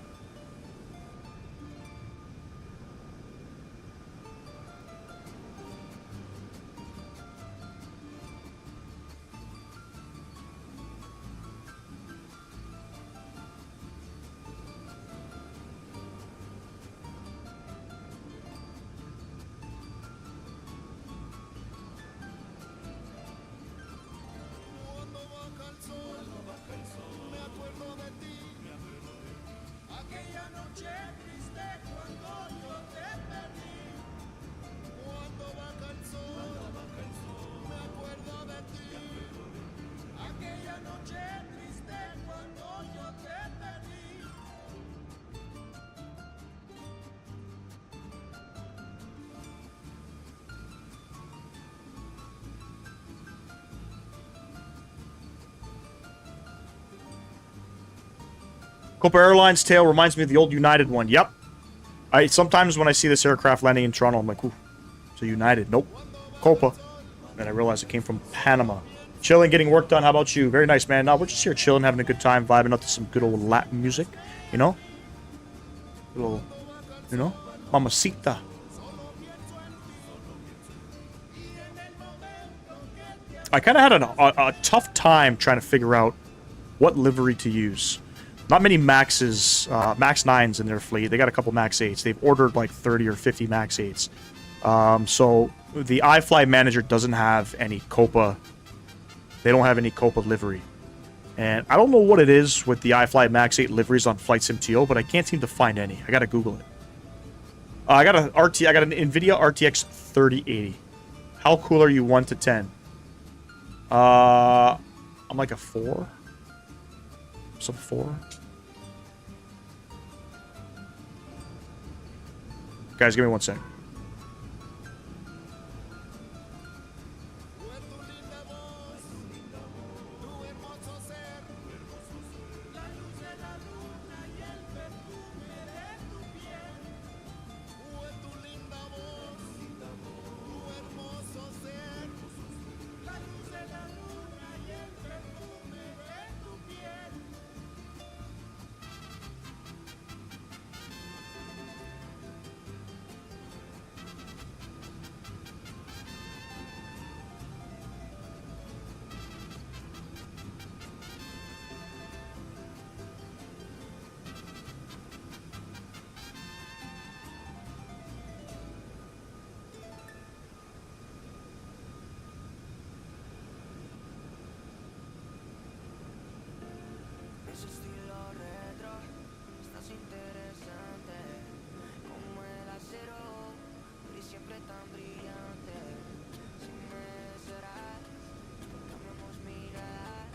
Copa Airlines tail reminds me of the old United one. Yep. Sometimes when I see this aircraft landing in Toronto, I'm like, ooh, it's a United. Nope. Copa. And I realized it came from Panama. Chilling, getting work done. How about you? Very nice, man. No, we're just here chilling, having a good time, vibing up to some good old Latin music. You know? Little, you know? Mamacita. I kind of had a tough time trying to figure out what livery to use. Not many Maxes, Max 9s in their fleet. They got a couple Max 8s. They've ordered like 30 or 50 Max 8s. So the iFly manager doesn't have any Copa. They don't have any Copa livery. And I don't know what it is with the iFly Max 8 liveries on Flight Sim TO, but I can't seem to find any. I gotta Google it. I got an NVIDIA RTX 3080. How cool are you 1 to 10? I'm like a 4. Some 4. Guys, give me 1 sec.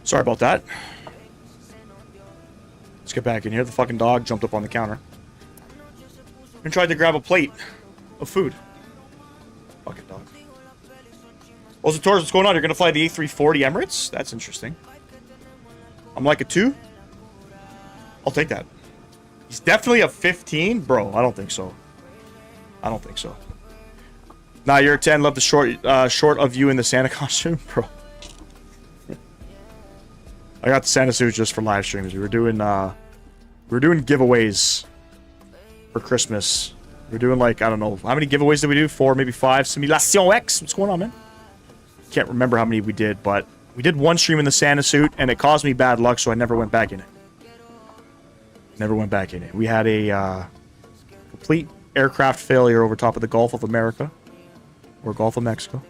Sorry about that. Let's get back in here. The fucking dog jumped up on the counter and tried to grab a plate of food. Fucking dog. Well, Torres, what's going on? You're gonna fly the A340 Emirates? That's interesting. I'm like a 2. I'll take that. He's definitely a 15, bro. I don't think so. I don't think so. Nah, you're a 10. Love the short of you in the Santa costume, bro. I got the Santa suit just for live streams. We were doing giveaways for Christmas. We're doing like, I don't know, how many giveaways did we do? 4, maybe 5. Simulation X. What's going on, man? Can't remember how many we did, but we did one stream in the Santa suit, and it caused me bad luck, so I never went back in it. Never went back in it. We had a complete aircraft failure over top of the Gulf of America, or Gulf of Mexico,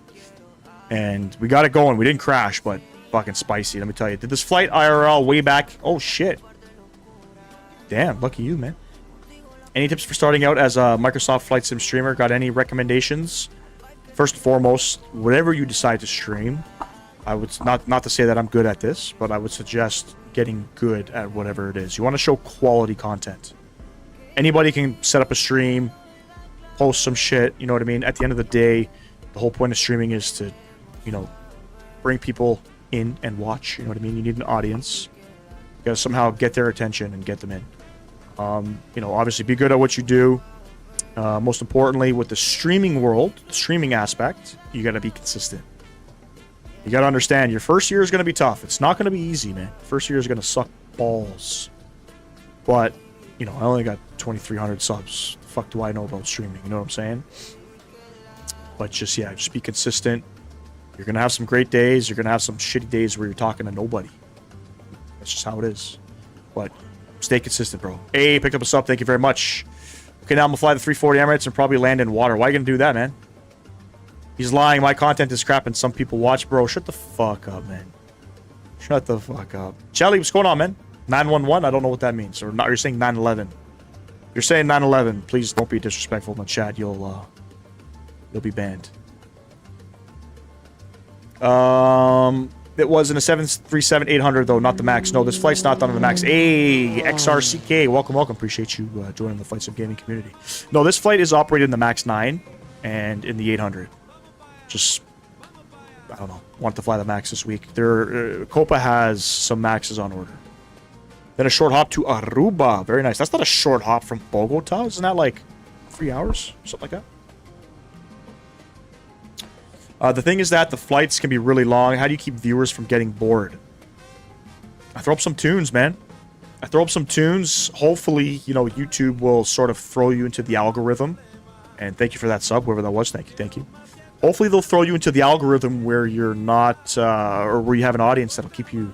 and we got it going. We didn't crash, but fucking spicy, let me tell you. Did this flight IRL way back? Oh, shit. Damn, lucky you, man. Any tips for starting out as a Microsoft Flight Sim streamer? Got any recommendations? First and foremost, whatever you decide to stream, I would not to say that I'm good at this, but I would suggest getting good at whatever it is. You want to show quality content. Anybody can set up a stream, post some shit, you know what I mean? At the end of the day, the whole point of streaming is to, you know, bring people in and watch, you know what I mean? You need an audience. You gotta somehow get their attention and get them in. You know, obviously be good at what you do. Most importantly, with the streaming world, the streaming aspect, you gotta be consistent. You gotta understand, your first year is gonna be tough. It's not gonna be easy, man. First year is gonna suck balls. But, you know, I only got 2,300 subs. The fuck do I know about streaming? You know what I'm saying? But just, yeah, just be consistent. You're going to have some great days. You're going to have some shitty days where you're talking to nobody. That's just how it is. But stay consistent, bro. Hey, picked up a sub. Thank you very much. Okay, now I'm going to fly the 340 Emirates and probably land in water. Why are you going to do that, man? He's lying. My content is crap and some people watch. Bro, shut the fuck up, man. Shut the fuck up. Charlie, what's going on, man? 911? I don't know what that means. Or not, you're saying 911. You're saying 911. Please don't be disrespectful in the chat. You'll be banned. It was in a 737-800 though, not the Max. No, this flight's not done on the Max. Hey, XRCK, welcome. Appreciate you joining the Flight Sim gaming community. No, this flight is operated in the Max 9 and in the 800. Just, I don't know. Want to fly the Max this week. Copa has some Maxes on order. Then a short hop to Aruba. Very nice. That's not a short hop from Bogota. Isn't that like 3 hours? Something like that. The thing is that the flights can be really long. How do you keep viewers from getting bored? I throw up some tunes, man. I throw up some tunes. Hopefully, you know, YouTube will sort of throw you into the algorithm. And thank you for that sub, whoever that was. Thank you, thank you. Hopefully they'll throw you into the algorithm where you're not, or where you have an audience that'll keep you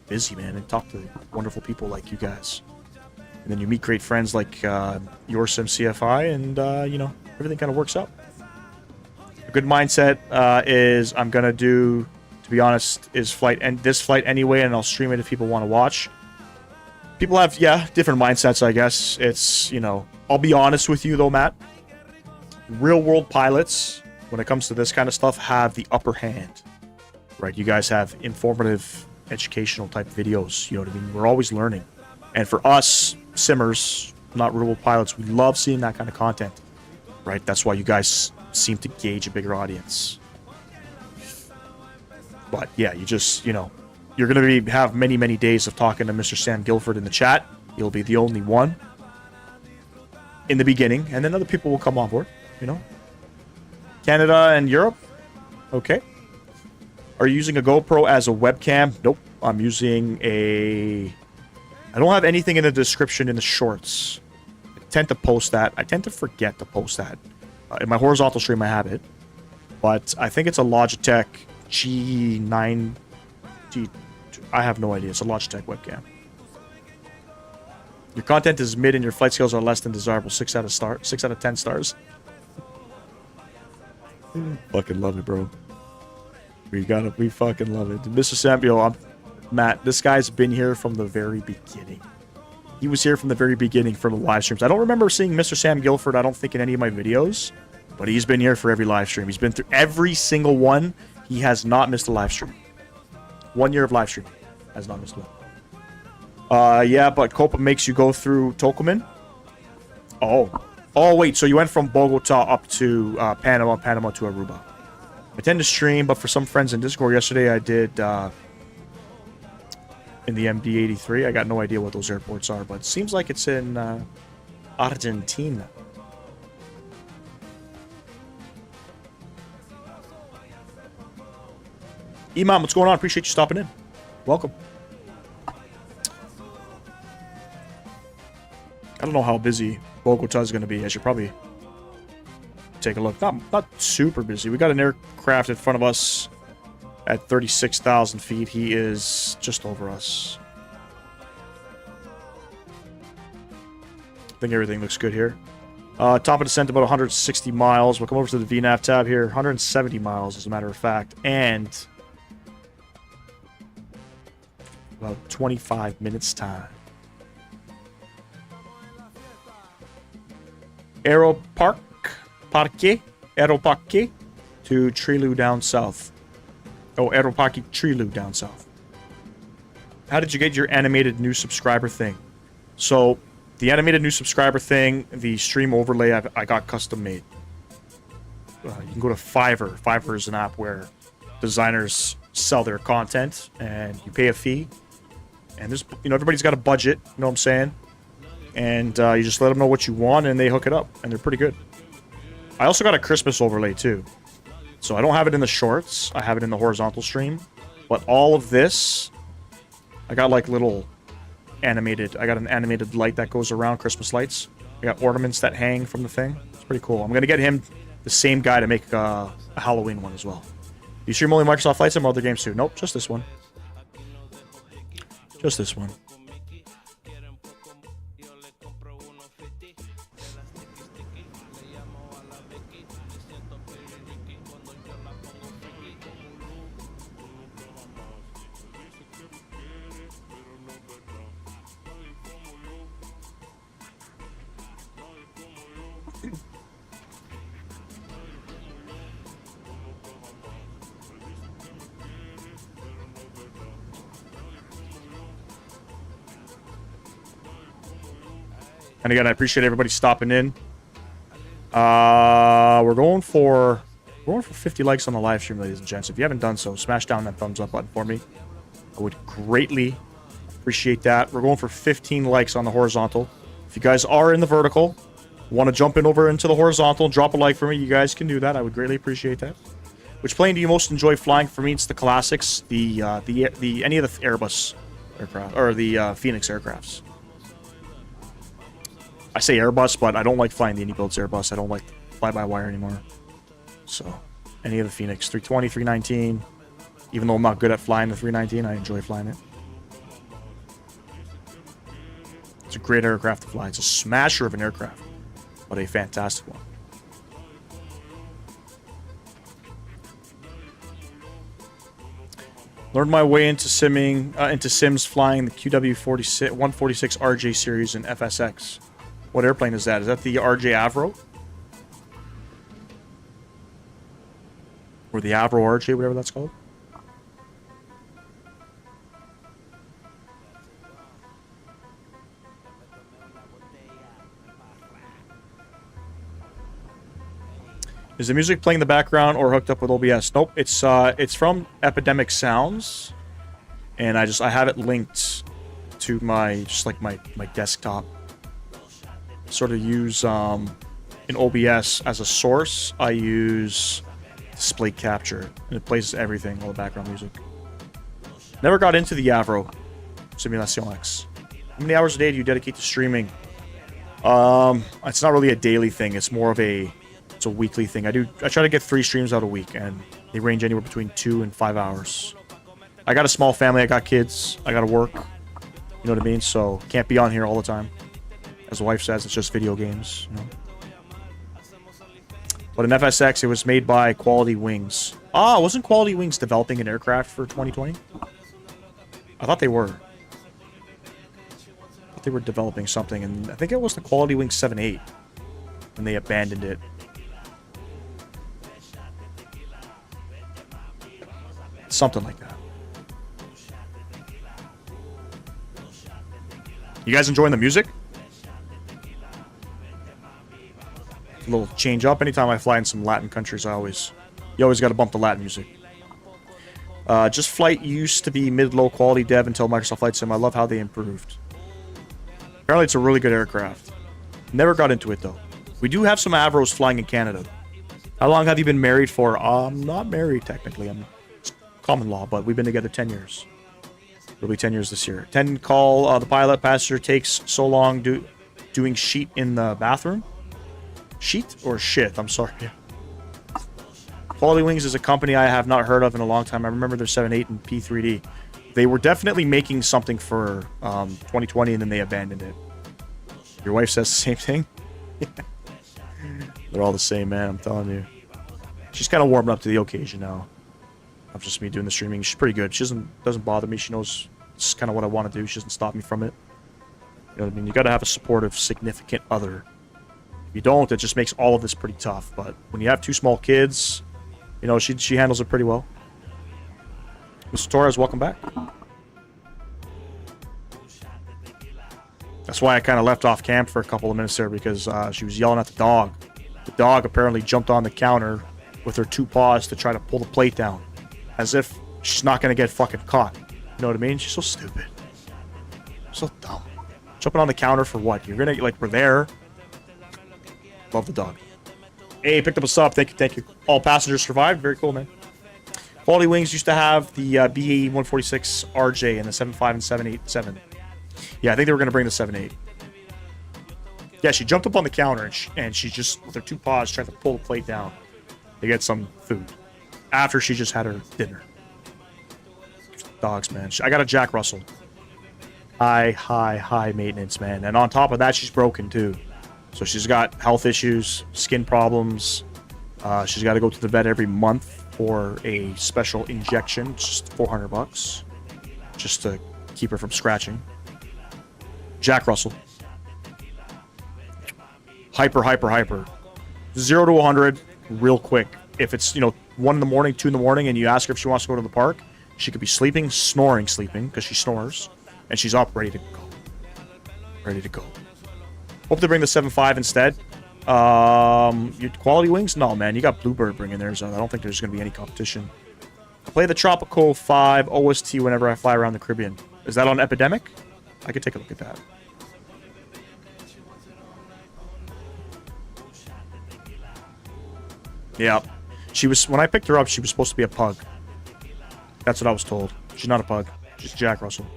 busy, man, and talk to wonderful people like you guys. And then you meet great friends like your Sim CFI, and, you know, everything kind of works out. A good mindset is I'm going to do, to be honest, is this flight anyway, and I'll stream it if people want to watch. People have, yeah, different mindsets, I guess. It's, you know, I'll be honest with you, though, Matt. Real-world pilots, when it comes to this kind of stuff, have the upper hand, right? You guys have informative, educational type videos, you know what I mean? We're always learning. And for us, simmers, not real-world pilots, we love seeing that kind of content, right? That's why you guys seem to gauge a bigger audience. But, yeah, you just, you know, you're going to have many, many days of talking to Mr. Sam Guilford in the chat. You'll be the only one in the beginning, and then other people will come on board, you know? Canada and Europe? Okay. Are you using a GoPro as a webcam? Nope. I'm using a... I don't have anything in the description in the shorts. I tend to post that. I tend to forget to post that. In my horizontal stream, I have it. But I think it's a Logitech G9... I have no idea. It's a Logitech webcam. Your content is mid and your flight skills are less than desirable. 6 out of 10 stars. Fucking love it, bro. We fucking love it. Mr. Samuel, Matt, this guy's been here from the very beginning. He was here from the very beginning for the live streams. I don't remember seeing Mr. Sam Guilford, I don't think, in any of my videos. But he's been here for every live stream. He's been through every single one. He has not missed a live stream. 1 year of live streaming. Has not missed one. Yeah, but Copa makes you go through Tocumen. Oh, wait, so you went from Bogota up to Panama to Aruba. I tend to stream, but for some friends in Discord yesterday, I did in the MD-83. I got no idea what those airports are, but it seems like it's in Argentina. Imam, what's going on? Appreciate you stopping in. Welcome. I don't know how busy Bogota is going to be. I should probably take a look. Not super busy. We got an aircraft in front of us at 36,000 feet. He is just over us. I think everything looks good here. Top of descent about 160 miles. We'll come over to the VNAV tab here. 170 miles, as a matter of fact. And about 25 minutes time. Aeroparque to Trilu down south. Oh, Aeroparque Trilu down south. How did you get your animated new subscriber thing? So, the animated new subscriber thing, the stream overlay, I got custom made. You can go to Fiverr. Fiverr is an app where designers sell their content, and you pay a fee. And there's, you know, everybody's got a budget, you know what I'm saying? And you just let them know what you want, and they hook it up. And they're pretty good. I also got a Christmas overlay, too. So I don't have it in the shorts. I have it in the horizontal stream. But all of this, I got like little animated... I got an animated light that goes around, Christmas lights. I got ornaments that hang from the thing. It's pretty cool. I'm going to get him, the same guy, to make a Halloween one as well. You stream only Microsoft Flight Sim or other games too? Nope, just this one. Just this one. And again, I appreciate everybody stopping in. We're going for 50 likes on the live stream, ladies and gents. If you haven't done so, smash down that thumbs up button for me. I would greatly Appreciate that. We're going for 15 likes on the horizontal. If you guys are in the vertical, want to jump in over into the horizontal and drop a like for me, you guys can do that. I would greatly appreciate that. Which plane do you most enjoy flying? For me, it's the classics, any of the Airbus aircraft or the Phoenix aircrafts. I say Airbus, but I don't like flying the Indy builds Airbus. I don't like fly-by-wire anymore. So, any of the Phoenix 320, 319. Even though I'm not good at flying the 319, I enjoy flying it. It's a great aircraft to fly. It's a smasher of an aircraft, but a fantastic one. Learned my way into sims flying the QW 146 RJ series in FSX. What airplane is that? Is that the RJ Avro? Or the Avro RJ, whatever that's called? Is the music playing in the background or hooked up with OBS? Nope, it's from Epidemic Sounds, and I have it linked to my my desktop. Sort of use in OBS as a source. I use display capture, and it plays everything, all the background music. Never got into the Avro Simulation X. How many hours a day do you dedicate to streaming? It's not really a daily thing. It's more of a weekly thing. I try to get 3 streams out a week, and they range anywhere between 2 and 5 hours. I got a small family. I got kids. I got to work. You know what I mean? So can't be on here all the time. As the wife says, it's just video games. You know? But in FSX, it was made by Quality Wings. Ah, wasn't Quality Wings developing an aircraft for 2020? I thought they were. I thought they were developing something, and I think it was the Quality Wings 7.8 when they abandoned it. Something like that. You guys enjoying the music? A little change up. Anytime I fly in some Latin countries, you always got to bump the Latin music. Just Flight used to be mid-low quality dev until Microsoft Flight Sim. I love how they improved. Apparently it's a really good aircraft. Never got into it though. We do have some Avros flying in Canada. How long have you been married for? I'm not married technically. It's common law, but we've been together 10 years. It'll be 10 years this year. 10 call the pilot passenger takes so long doing sheet in the bathroom. Sheet or shit? I'm sorry. Quality Wings is a company I have not heard of in a long time. I remember their 7.8 and P3D. They were definitely making something for 2020, and then they abandoned it. Your wife says the same thing? They're all the same, man. I'm telling you. She's kind of warming up to the occasion now. Of just me doing the streaming. She's pretty good. She doesn't bother me. She knows it's kind of what I want to do. She doesn't stop me from it. You know what I mean? You got to have a supportive, significant other. If you don't, it just makes all of this pretty tough. But when you have 2 small kids, you know, she handles it pretty well. Mr. Torres, welcome back. That's why I kind of left off camp for a couple of minutes there, because she was yelling at the dog. The dog apparently jumped on the counter with her 2 paws to try to pull the plate down. As if she's not going to get fucking caught. You know what I mean? She's so stupid. So dumb. Jumping on the counter for what? You're going to, like, we're there. Love the dog. Hey, picked up a sub. Thank you. All passengers survived. Very cool, man. Quality Wings used to have the BAE 146 RJ and the 7.5 and 7.87. Yeah, I think they were going to bring the 7.8. Yeah, she jumped up on the counter and she just, with her 2 paws, tried to pull the plate down to get some food. After she just had her dinner. Dogs, man. I got a Jack Russell. High maintenance, man. And on top of that, she's broken, too. So she's got health issues, skin problems. She's got to go to the vet every month for a special injection. It's just $400. Just to keep her from scratching. Jack Russell. Hyper. 0 to 100 real quick. If it's, 1 in the morning, 2 in the morning, and you ask her if she wants to go to the park, she could be sleeping, sleeping, because she snores, and she's up, ready to go. Hope they bring the 7.5 instead. Your Quality Wings? No, man, you got Bluebird bringing theirs. I don't think there's going to be any competition. I play the Tropico 5 OST whenever I fly around the Caribbean. Is that on Epidemic? I could take a look at that. Yeah. She was, when I picked her up, she was supposed to be a pug. That's what I was told. She's not a pug. She's a Jack Russell.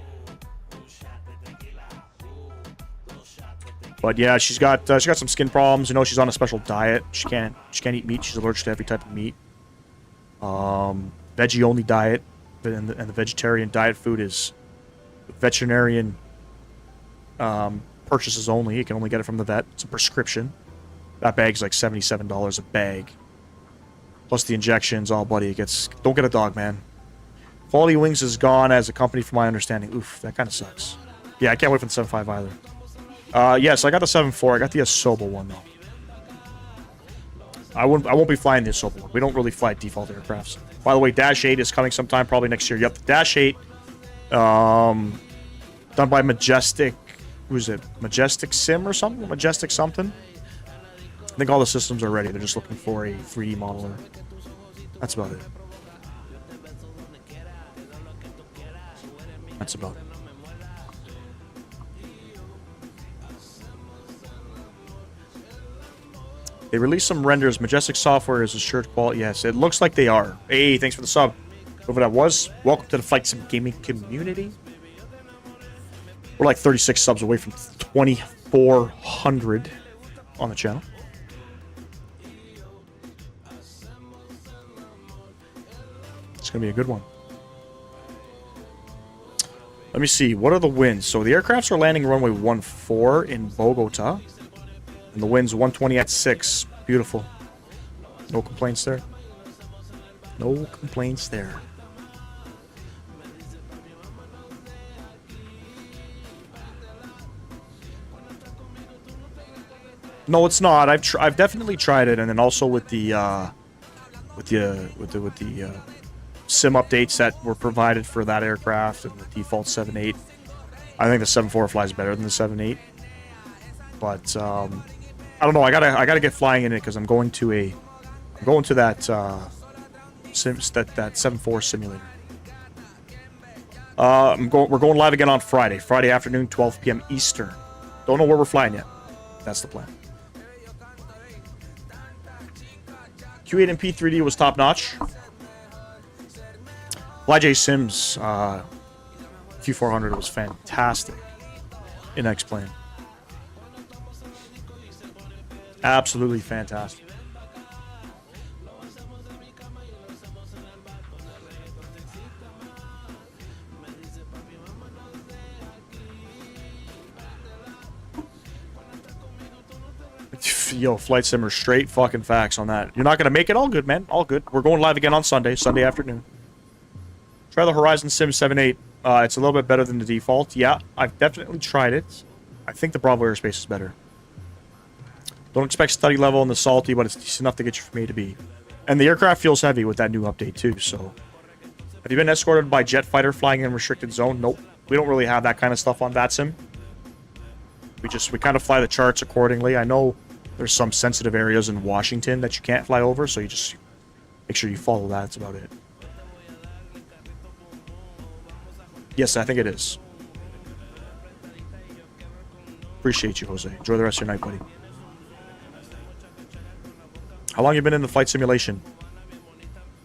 But yeah, she's got some skin problems. You know, she's on a special diet. She can't eat meat. She's allergic to every type of meat. Veggie only diet, and the vegetarian diet food is veterinarian purchases only. You can only get it from the vet. It's a prescription. That bag's like $77 a bag. Plus the injections. Oh, buddy, it gets... Don't get a dog, man. Quality Wings is gone as a company, from my understanding. Oof, that kind of sucks. Yeah, I can't wait for the 7.5 either. Yes, I got the 7.4. I got the Asoba one, though. I won't be flying the Asoba one. We don't really fly default aircrafts. By the way, Dash 8 is coming sometime, probably next year. Yep, the Dash 8, done by Majestic... Who is it? Majestic Sim or something? Majestic something? I think all the systems are ready. They're just looking for a 3D modeler. That's about it. That's about it. They released some renders. Majestic software is assured quality. Yes, it looks like they are. Hey, thanks for the sub. Whoever that was, welcome to the Flight Sim gaming community. We're like 36 subs away from 2,400 on the channel. It's going to be a good one. Let me see. What are the winds? So the aircrafts are landing runway 14 in Bogota. And the wind's 120 at 6. Beautiful. No complaints there. No complaints there. No, it's not. I've definitely tried it, and then also with the sim updates that were provided for that aircraft and the default 7.8. I think the 7.4 flies better than the 7.8. But I don't know. I gotta get flying in it because I'm going to that that 7.4 simulator. We're going live again on Friday afternoon, 12 p.m. Eastern. Don't know where we're flying yet. That's the plan. Q8 and P3D was top notch. YJ Sims Q400 was fantastic in X-Plane. Absolutely fantastic. Yo, Flight Simmer, straight fucking facts on that. You're not going to make it? All good, man. All good. We're going live again on Sunday afternoon. Try the Horizon Sim 7.8. It's a little bit better than the default. Yeah, I've definitely tried it. I think the Bravo Airspace is better. Don't expect study level on the Salty, but it's decent enough to get you from A to B. And the aircraft feels heavy with that new update, too, so... Have you been escorted by jet fighter flying in restricted zone? Nope. We don't really have that kind of stuff on VATSIM. We kind of fly the charts accordingly. I know there's some sensitive areas in Washington that you can't fly over, so you just make sure you follow that. That's about it. Yes, I think it is. Appreciate you, Jose. Enjoy the rest of your night, buddy. How long have you been in the flight simulation?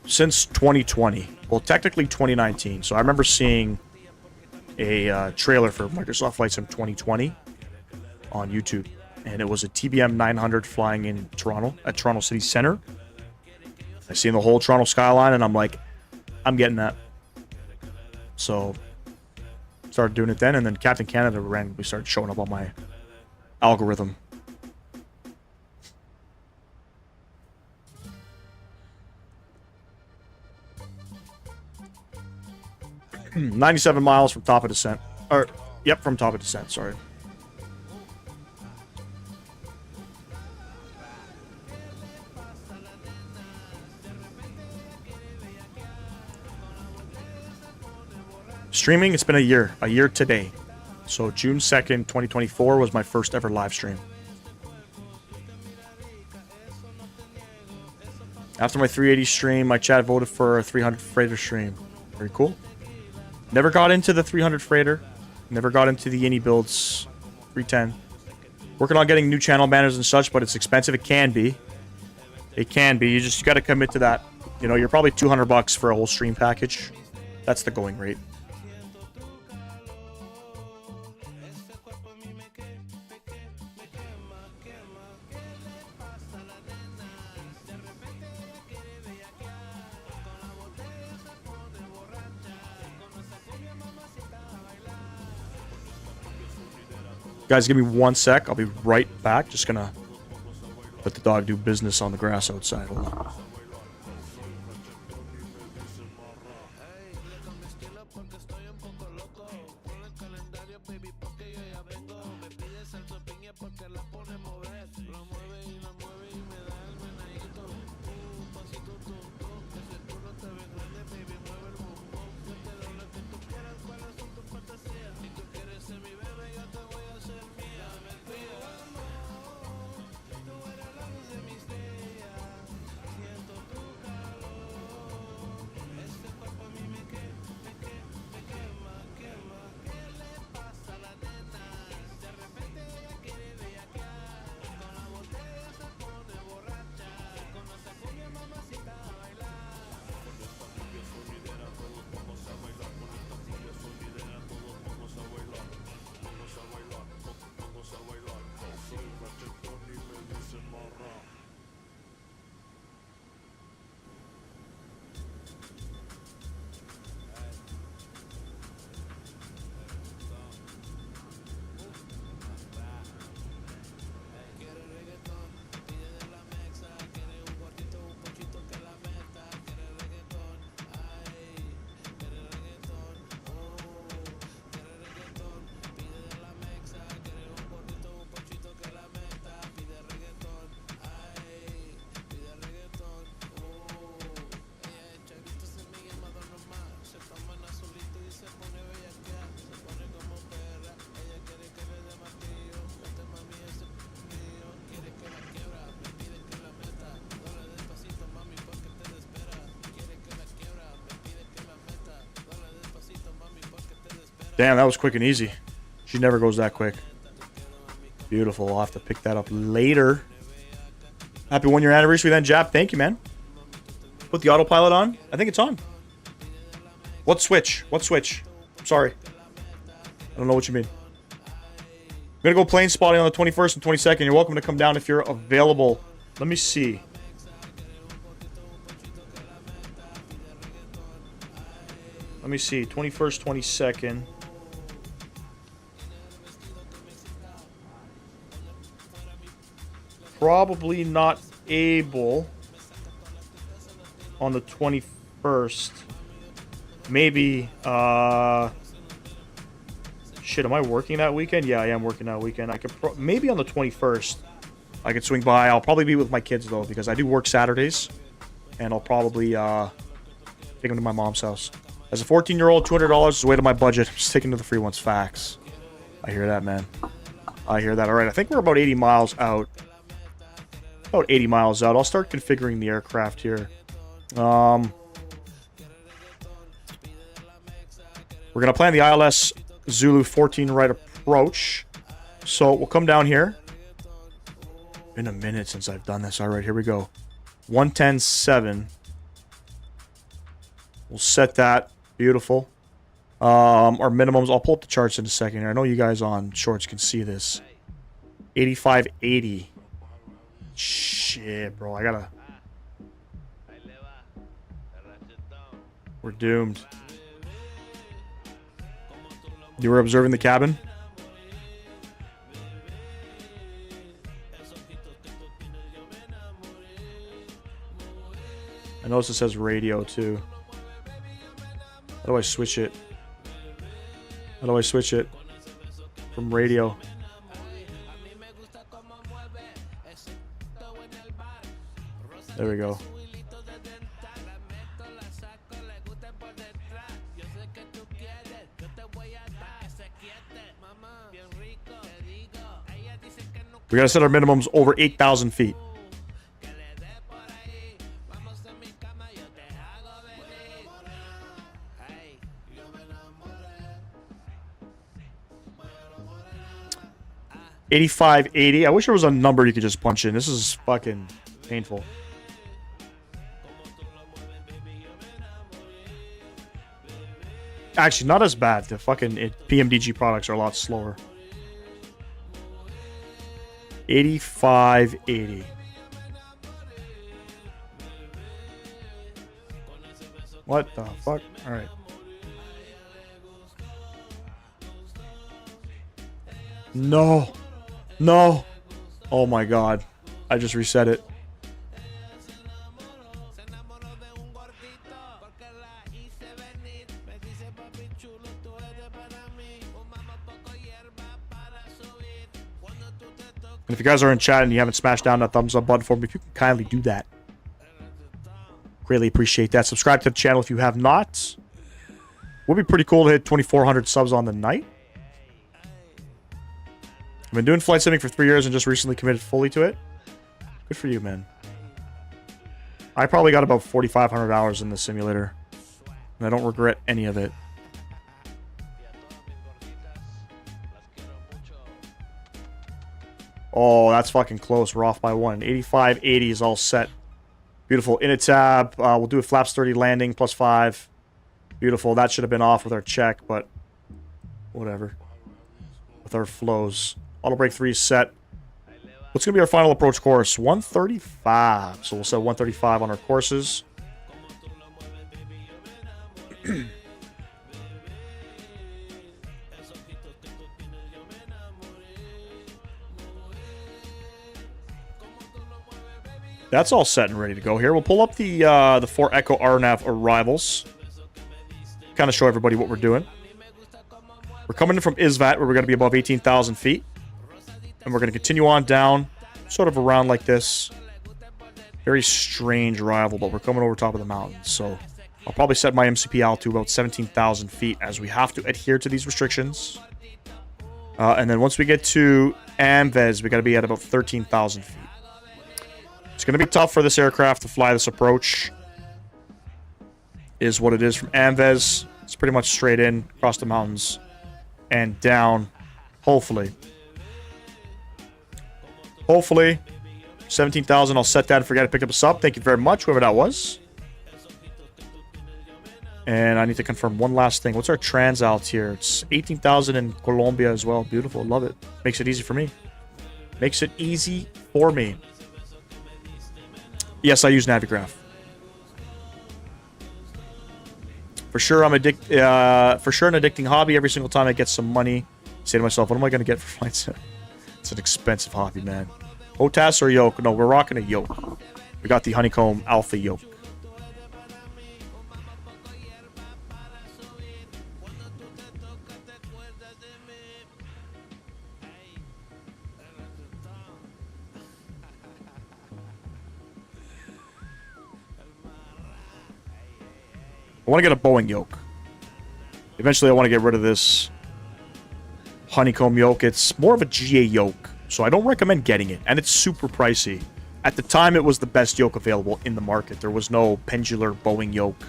Since 2020. Well, technically 2019. So I remember seeing a trailer for Microsoft Flight Sim 2020 on YouTube. And it was a TBM 900 flying in Toronto, at Toronto City Center. I seen the whole Toronto skyline, and I'm like, I'm getting that. So, started doing it then, and then Captain Canada randomly started showing up on my algorithm. $97 miles from top of descent. Or, yep, from top of descent, sorry. Streaming, it's been a year today. So June 2nd, 2024 was my first ever live stream. After my 380 stream, my chat voted for a 300 freighter stream. Very cool. Never got into the 300 freighter. Never got into the Innie builds. 310. Working on getting new channel banners and such, but it's expensive. It can be. It can be. You got to commit to that. You know, you're probably $200 for a whole stream package. That's the going rate. Guys, give me 1 sec. I'll be right back. Just gonna let the dog do business on the grass outside. Hold on. Damn, that was quick and easy. She never goes that quick. Beautiful. I'll have to pick that up later. Happy 1 year anniversary then, Jap. Thank you, man. Put the autopilot on. I think it's on. What switch? What switch? I'm sorry. I don't know what you mean. I'm going to go plane spotting on the 21st and 22nd. You're welcome to come down if you're available. Let me see. Let me see. 21st, 22nd. Probably not able on the 21st. Maybe, shit, am I working that weekend? Yeah, I am working that weekend. I could maybe on the 21st I could swing by. I'll probably be with my kids though, because I do work Saturdays, and I'll probably take them to my mom's house. As a 14-year-old, $200 is way to my budget. I'm sticking to the free ones. Facts. I hear that, man. I hear that. All right, I think we're about 80 miles out. About 80 miles out. I'll start configuring the aircraft here. We're going to plan the ILS Zulu 14 right approach. So we'll come down here. Been a minute since I've done this. All right, here we go. 110.7. We'll set that. Beautiful. Our minimums. I'll pull up the charts in a second here. I know you guys on shorts can see this. 85.80. Shit, bro. I gotta... We're doomed. You were observing the cabin? I notice it says radio too. How do I switch it? How do I switch it from radio? There we go. We gotta set our minimums over 8,000 feet. 8580. I wish there was a number you could just punch in. This is fucking painful. Actually, not as bad. The fucking PMDG products are a lot slower. 8580. What the fuck? Alright. No. No. Oh my god. I just reset it. And if you guys are in chat and you haven't smashed down that thumbs up button for me, if you can kindly do that. Greatly appreciate that. Subscribe to the channel if you have not. Would be pretty cool to hit 2,400 subs on the night. I've been doing flight simming for 3 years and just recently committed fully to it. Good for you, man. I probably got about 4,500 hours in the simulator. And I don't regret any of it. Oh, that's fucking close. We're off by one. 8580 is all set. Beautiful. In a tab. We'll do a flaps 30 landing plus 5. Beautiful. That should have been off with our check, but whatever. With our flows. Auto brake 3 is set. What's going to be our final approach course? 135. So we'll set 135 on our courses. That's all set and ready to go here. We'll pull up the 4 Echo RNAV arrivals. Kind of show everybody what we're doing. We're coming in from ISVAT, where we're going to be above 18,000 feet. And we're going to continue on down, sort of around like this. Very strange arrival, but we're coming over top of the mountains. So I'll probably set my MCP altitude to about 17,000 feet, as we have to adhere to these restrictions. And then once we get to AMVES, we got to be at about 13,000 feet. It's going to be tough for this aircraft to fly this approach. Is what it is from AMVES. It's pretty much straight in, across the mountains, and down. Hopefully. Hopefully. 17,000. I'll set that and forget to pick up a sub. Thank you very much, whoever that was. And I need to confirm one last thing. What's our trans alt here? It's 18,000 in Colombia as well. Beautiful. Love it. Makes it easy for me. Makes it easy for me. Yes, I use Navigraph. For sure, I'm for sure an addicting hobby. Every single time I get some money, I say to myself, what am I going to get for flights? It's an expensive hobby, man. OTAS or Yoke? No, we're rocking a Yoke. We got the Honeycomb Alpha Yoke. I want to get a Boeing yoke. Eventually, I want to get rid of this Honeycomb yoke. It's more of a GA yoke, so I don't recommend getting it, and it's super pricey. At the time, it was the best yoke available in the market. There was no pendular Boeing yoke.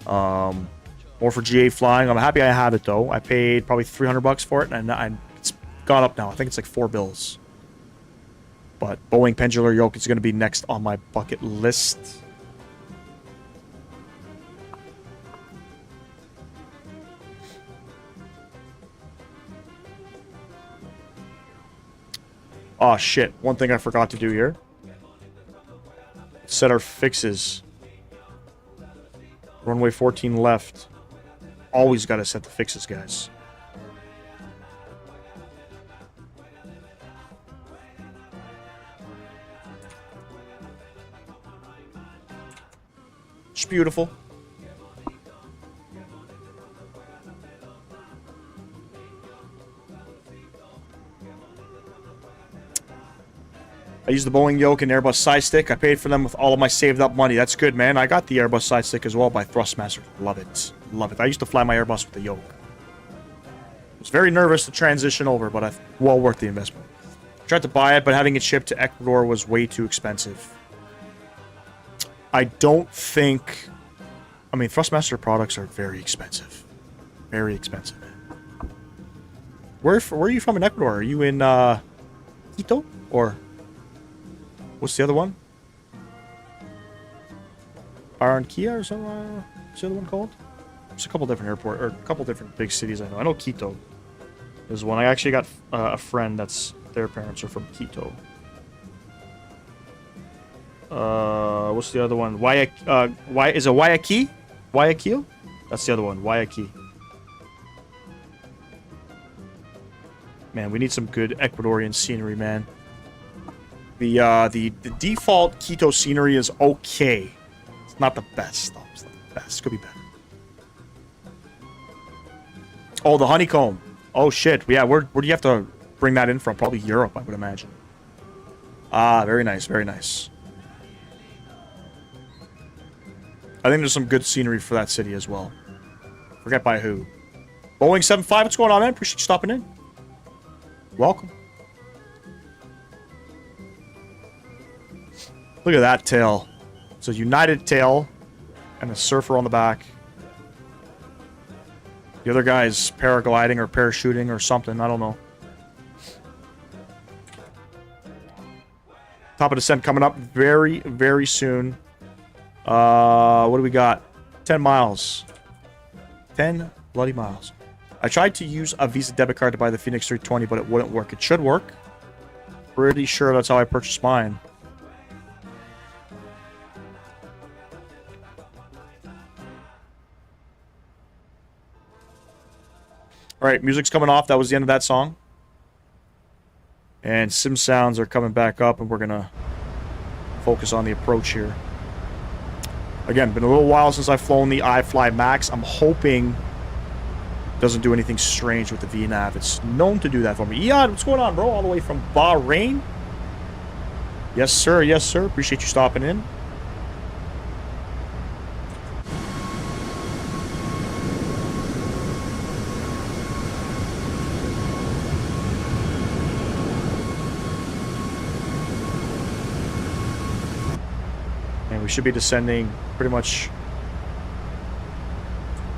More for GA flying. I'm happy I have it, though. I paid probably $300 for it, and it's gone up now. I think it's like $4. But Boeing pendular yoke is going to be next on my bucket list. Oh, shit. One thing I forgot to do here. Set our fixes. Runway 14 left. Always got to set the fixes, guys. It's beautiful. I use the Boeing Yoke and Airbus Saitek. I paid for them with all of my saved up money. That's good, man. I got the Airbus Saitek as well by Thrustmaster. Love it. Love it. I used to fly my Airbus with the Yoke. I was very nervous to transition over, but well worth the investment. I tried to buy it, but having it shipped to Ecuador was way too expensive. I don't think... I mean, Thrustmaster products are very expensive. Very expensive, man. Where are you from in Ecuador? Are you in Quito? Or what's the other one? Barranquilla or something? What's the other one called? There's a couple different airports, or a couple different big cities I know. I know Quito is one. I actually got a friend that's, their parents are from Quito. What's the other one? Is it Guayaquil? Guayaquil? That's the other one. Guayaquil. Man, we need some good Ecuadorian scenery, man. The default Quito scenery is okay. It's not the best, though. It's not the best. It could be better. Oh, the Honeycomb. Oh, shit. Yeah, where do you have to bring that in from? Probably Europe, I would imagine. Ah, very nice, very nice. I think there's some good scenery for that city as well. Forget by who. Boeing 75, what's going on, man? Appreciate you stopping in. Welcome. Look at that tail. It's a United tail and a surfer on the back. The other guy's paragliding or parachuting or something. I don't know. Top of descent coming up very, very soon. What do we got? 10 miles. 10 bloody miles. I tried to use a Visa debit card to buy the Phoenix 320, but it wouldn't work. It should work. Pretty sure that's how I purchased mine. Alright, music's coming off. That was the end of that song. And sim sounds are coming back up, and we're gonna focus on the approach here. Again, been a little while since I've flown the iFly Max. I'm hoping it doesn't do anything strange with the VNAV. It's known to do that for me. Ian, what's going on, bro? All the way from Bahrain? Yes, sir. Yes, sir. Appreciate you stopping in. We should be descending pretty much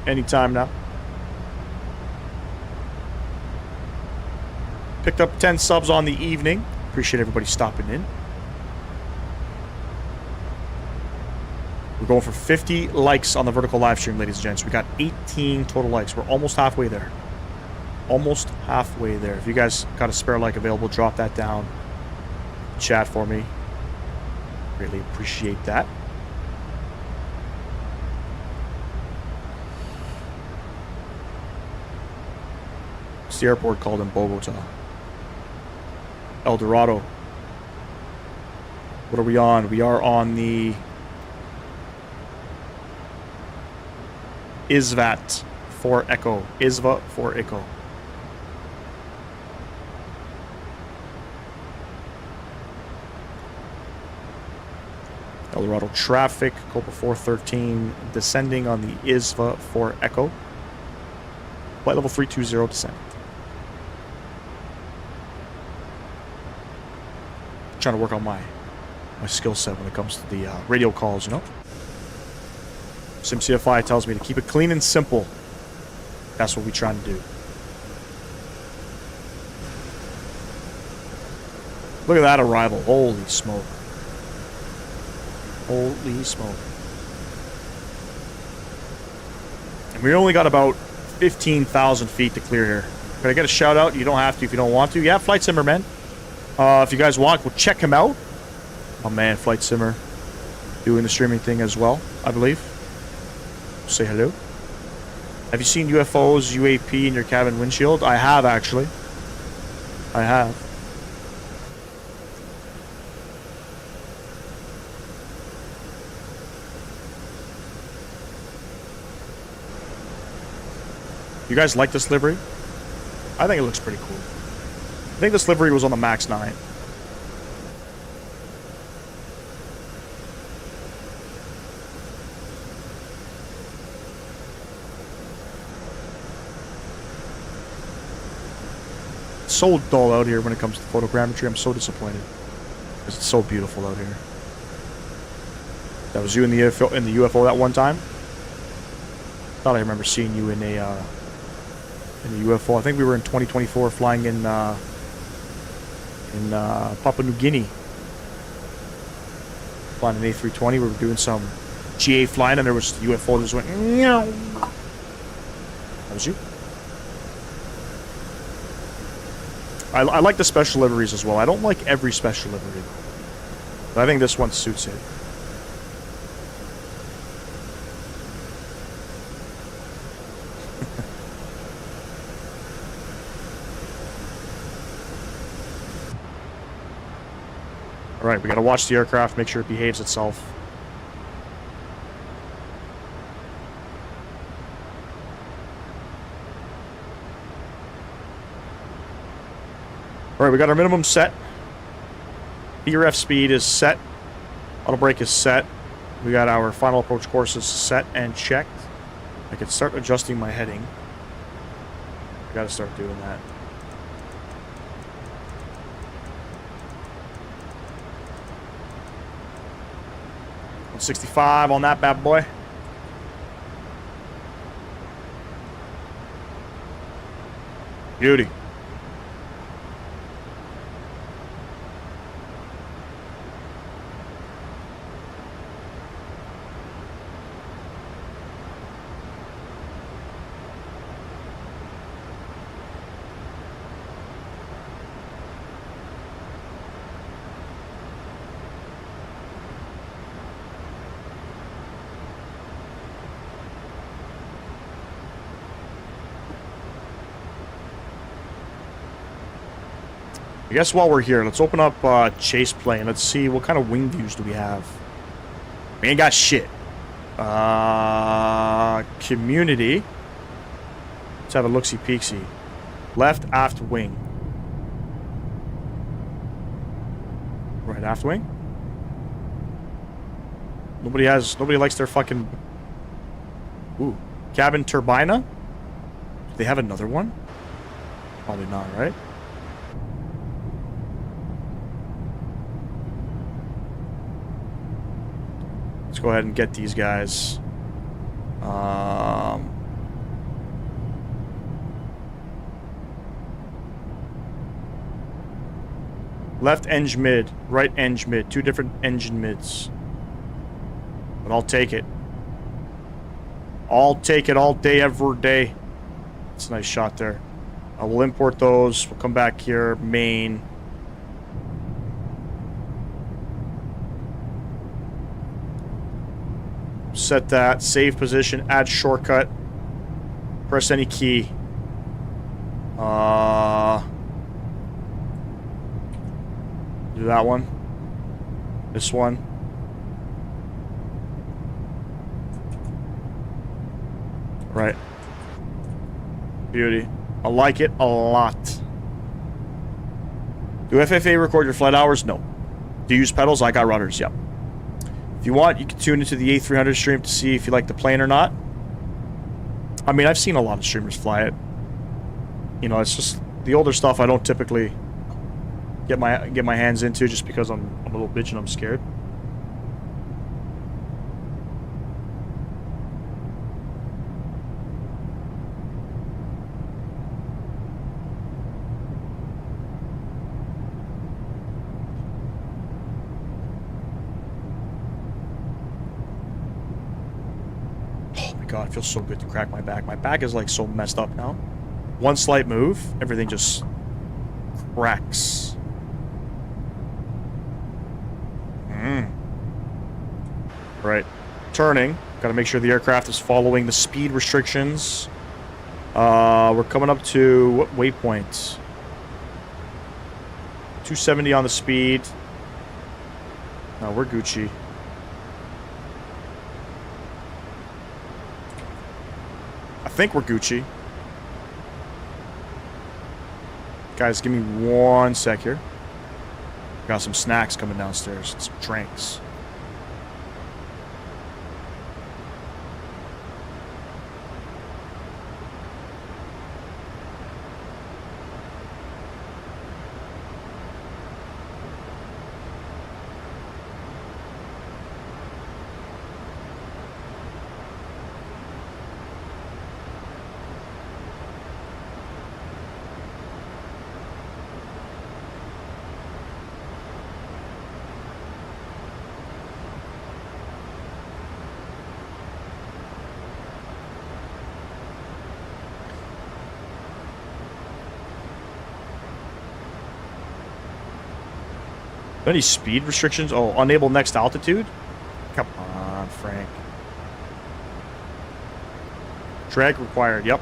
anytime now. Picked up 10 subs on the evening. Appreciate everybody stopping in. We're going for 50 likes on the vertical live stream, ladies and gents. We got 18 total likes. We're almost halfway there. Almost halfway there. If you guys got a spare like available, drop that down. Chat for me. Greatly appreciate that. It's the airport called in Bogota. El Dorado. What are we on? We are on the ISVAT for Echo. ISVA for Echo. El Dorado traffic, Copa 413, descending on the ISVA for Echo. Flight level 320 descent. Trying to work on my skill set when it comes to the radio calls, you know? SimCFI tells me to keep it clean and simple. That's what we're trying to do. Look at that arrival. Holy smoke. Holy smoke. And we only got about 15,000 feet to clear here. Can I get a shout out? You don't have to if you don't want to. Yeah, Flight Simmer, man. If you guys want, we'll check him out. Oh man, Flight Simmer doing the streaming thing as well, I believe. Say hello. Have you seen UFOs, UAP in your cabin windshield? I have, actually. I have. You guys like this livery? I think it looks pretty cool. I think this livery was on the Max 9. It's so dull out here when it comes to photogrammetry. I'm so disappointed. Because it's so beautiful out here. That was you in the UFO that one time? Thought I remember seeing you in a UFO. I think we were in 2024 flying in in Papua New Guinea. Flying an A320, we were doing some GA flying, and there was the UFO that just went. Meow. That was you. I like the special liveries as well. I don't like every special livery, but I think this one suits it. Alright, we gotta watch the aircraft, make sure it behaves itself. Alright, we got our minimum set. BRF speed is set. Auto brake is set. We got our final approach courses set and checked. I can start adjusting my heading. I gotta start doing that. .65 on that bad boy. Beauty. I guess while we're here, let's open up Chaseplane. Let's see what kind of wing views do we have. We ain't got shit. Community. Let's have a look-see-peek-see. Left aft wing. Right aft wing. Nobody likes their fucking... Ooh. Cabin turbina? Do they have another one? Probably not, right? Let's go ahead and get these guys. Left eng mid, right eng mid. Two different engine mids. But I'll take it. I'll take it all day, every day. That's a nice shot there. We'll import those. We'll come back here. Main. Set that. Save position. Add shortcut. Press any key. Do that one. This one. Right. Beauty. I like it a lot. Do FFA record your flight hours? No. Do you use pedals? I got rudders, yep. If you want, you can tune into the A300 stream to see if you like the plane or not. I mean, I've seen a lot of streamers fly it. You know, it's just the older stuff I don't typically get my hands into just because I'm a little bitch and I'm scared. God, it feels so good to crack my back. My back is like so messed up now. One slight move, everything just cracks. Right. Turning. Gotta make sure the aircraft is following the speed restrictions. We're coming up to what waypoint? 270 on the speed. No, we're Gucci. I think we're Gucci. Guys, give me 1 sec here. Got some snacks coming downstairs. Some drinks. Any speed restrictions? Oh, unable next altitude? Come on, Frank. Drag required, yep.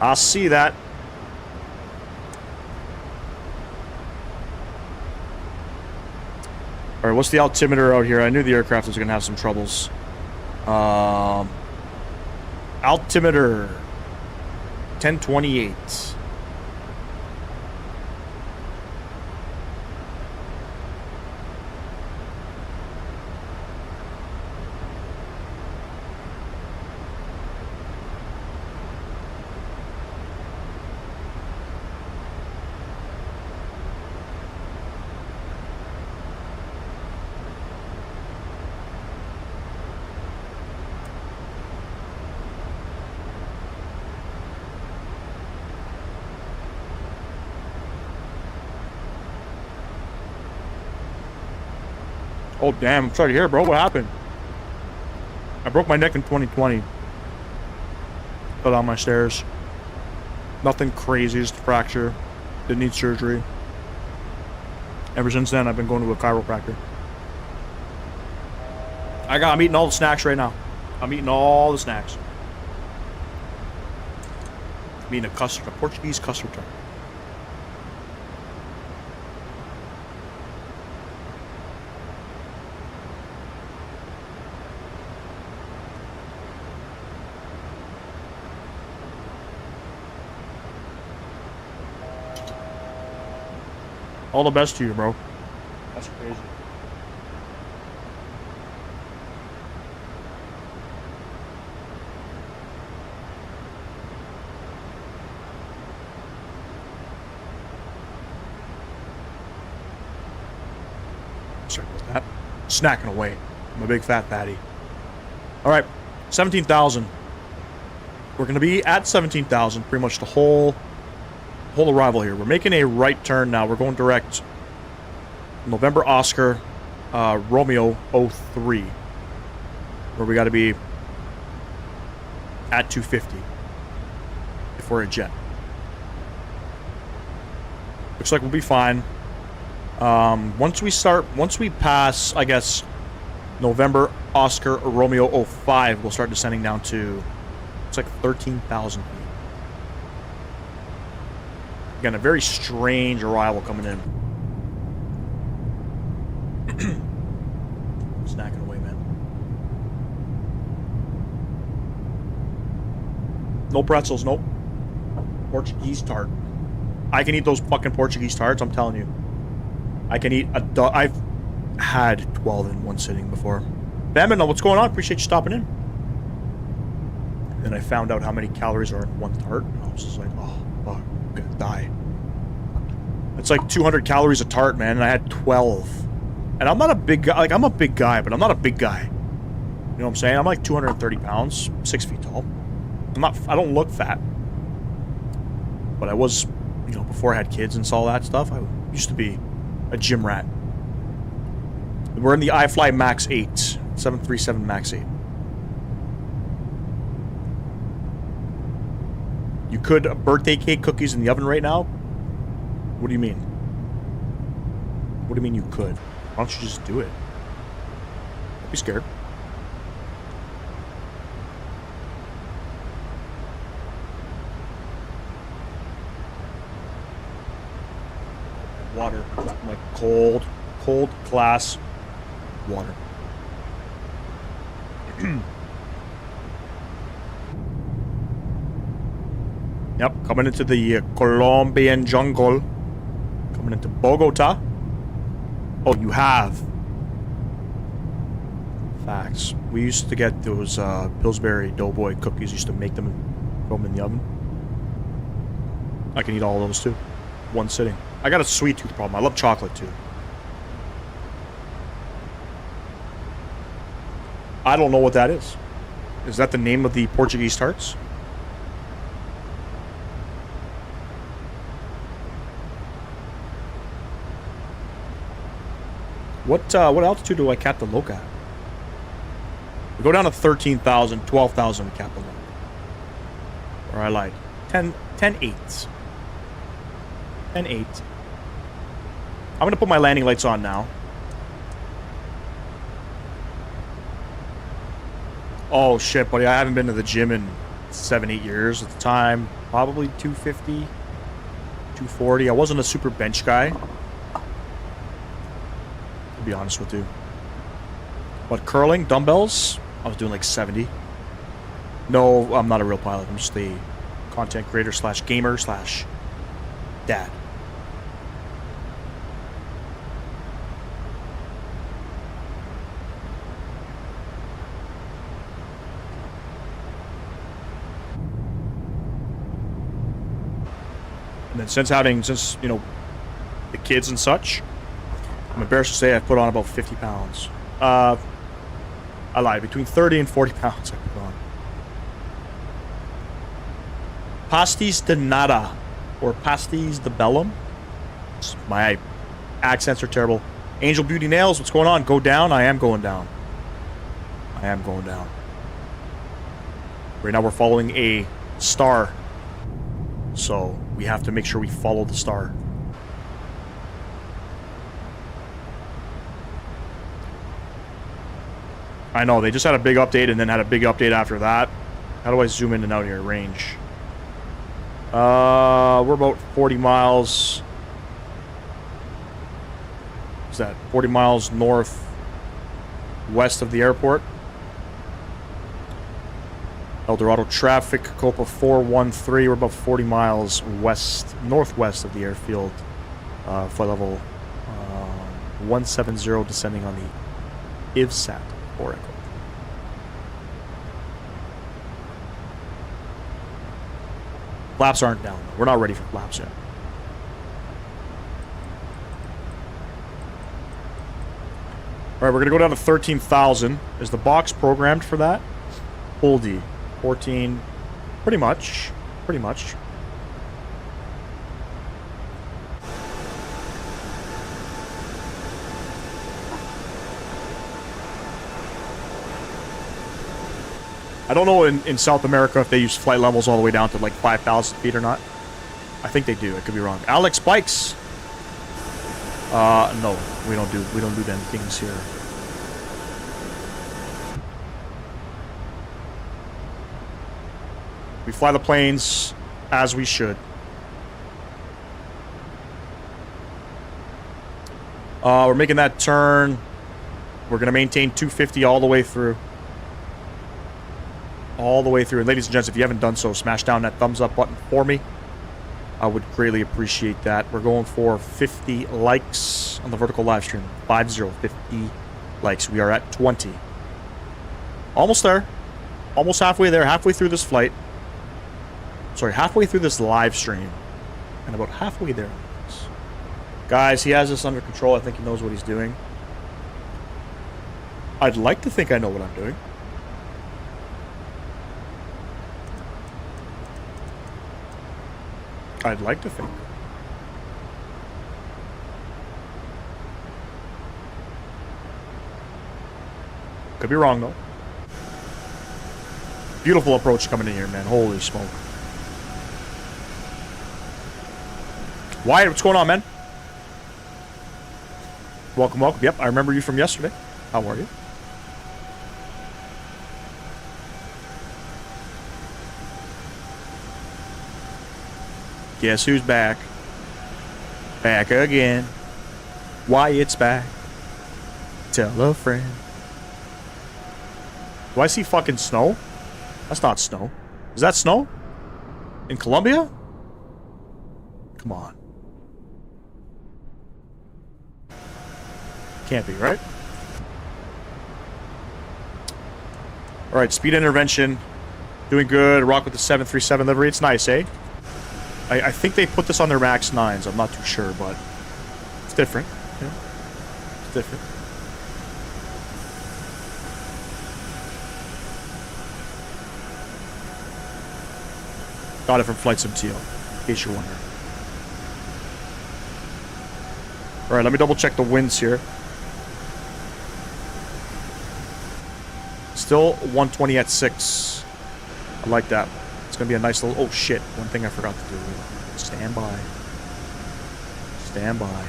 I see that. Alright, what's the altimeter out here? I knew the aircraft was going to have some troubles. Altimeter 1028. Oh, damn. I'm sorry to hear, bro. What happened? I broke my neck in 2020. Fell down my stairs. Nothing crazy, just a fracture. Didn't need surgery. Ever since then, I've been going to a chiropractor. I'm eating all the snacks right now. I'm eating all the snacks. I'm eating a custard, a Portuguese custard tart. All the best to you, bro. That's crazy. Sorry about that. Snacking away. I'm a big fat fatty. All right, 17,000. We're going to be at 17,000 pretty much the whole arrival here. We're making a right turn now. We're going direct November Oscar Romeo 03, where we got to be at 250 if we're a jet. Looks like we'll be fine. Once we pass, I guess, November Oscar Romeo 05, we'll start descending down to, it's like 13,000 feet. Again, a very strange arrival coming in. Snacking away, man. No pretzels, nope. Portuguese tart. I can eat those fucking Portuguese tarts, I'm telling you. I can eat I've had 12 in one sitting before. Bamman, what's going on? Appreciate you stopping in. And I found out how many calories are in one tart, and I was just like, oh, fuck. I'm gonna die. It's like 200 calories a tart, man, and I had 12. And I'm not a big guy. Like, I'm a big guy, but I'm not a big guy. You know what I'm saying? I'm like 230 pounds, 6 feet tall. I don't look fat. But I was, you know, before I had kids and all that stuff, I used to be a gym rat. We're in the iFly Max 8, 737 Max 8. You could birthday cake cookies in the oven right now? What do you mean? What do you mean you could? Why don't you just do it? Don't be scared. Water. Like cold glass water. Yep, coming into the Colombian jungle. Coming into Bogota. Oh, you have. Facts. We used to get those Pillsbury Doughboy cookies. Used to make them and throw them in the oven. I can eat all of those too. One sitting. I got a sweet tooth problem. I love chocolate too. I don't know what that is. Is that the name of the Portuguese tarts? What altitude do I cap the Loke at? We go down to 13,000, 12,000 we cap the Loke. Or I lied. 10 8s. 10 8. I'm gonna put my landing lights on now. Oh shit, buddy, I haven't been to the gym in 7-8 years. At the time, probably 250, 240. I wasn't a super bench guy, to be honest with you. But curling, dumbbells, I was doing like 70. No, I'm not a real pilot. I'm just a content creator slash gamer slash dad. And then since you know, the kids and such, I'm embarrassed to say I've put on about 50 pounds. I lied, between 30 and 40 pounds I put on. Pastis de nada, or pastis de bellum. My accents are terrible. Angel Beauty Nails, what's going on? Go down? I am going down. I am going down. Right now we're following a star. So we have to make sure we follow the star. I know, they just had a big update and then had a big update after that. How do I zoom in and out here? Range. We're about 40 miles. What's that? 40 miles north west of the airport. El Dorado traffic, Copa 413. We're about 40 miles northwest of the airfield. Flight level 170, descending on the IVSAT Oracle. Flaps aren't down, though. We're not ready for flaps yet. Alright, we're going to go down to 13,000. Is the box programmed for that? Full D. 14. Pretty much. Pretty much. I don't know in South America if they use flight levels all the way down to like 5,000 feet or not. I think they do. I could be wrong. Alex Bikes. No, we don't do them things here. We fly the planes as we should. We're making that turn. We're going to maintain 250 all the way through. All the way through. And ladies and gents, if you haven't done so, smash down that thumbs up button for me. I would greatly appreciate that. We're going for 50 likes on the vertical live stream. 50 likes. We are at 20. Almost there. Almost halfway there. Halfway through this flight. Sorry, halfway through this live stream. And about halfway there. Guys, he has this under control. I think he knows what he's doing. I'd like to think I know what I'm doing. I'd like to think. Could be wrong, though. Beautiful approach coming in here, man. Holy smoke. Wyatt, what's going on, man? Welcome, welcome. Yep, I remember you from yesterday. How are you? Guess who's back? Back again. Wyatt's back. Tell a friend. Do I see fucking snow? That's not snow. Is that snow? In Colombia? Come on. Can't be, right? Alright, speed intervention. Doing good. Rock with the 737 livery. It's nice, eh? I think they put this on their MAX 9s. I'm not too sure, but it's different. Yeah. It's different. Got it from Flight Sim Teal, in case you're wondering. Alright, let me double check the winds here. Still 120 at 6. I like that. It's going to be a nice little... Oh, shit. One thing I forgot to do. Stand by. Stand by.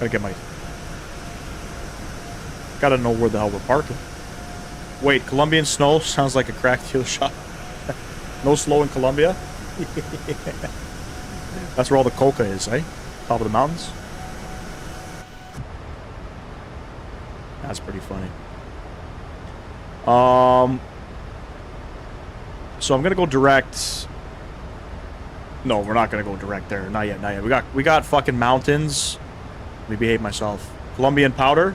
Gotta get my... Gotta know where the hell we're parking. Wait, Colombian snow sounds like a crack deal shop. No slow in Colombia? That's where all the coca is, eh? Top of the mountains? That's pretty funny. So I'm gonna go direct. No, we're not gonna go direct there. Not yet, not yet. We got fucking mountains. Let me behave myself. Colombian powder.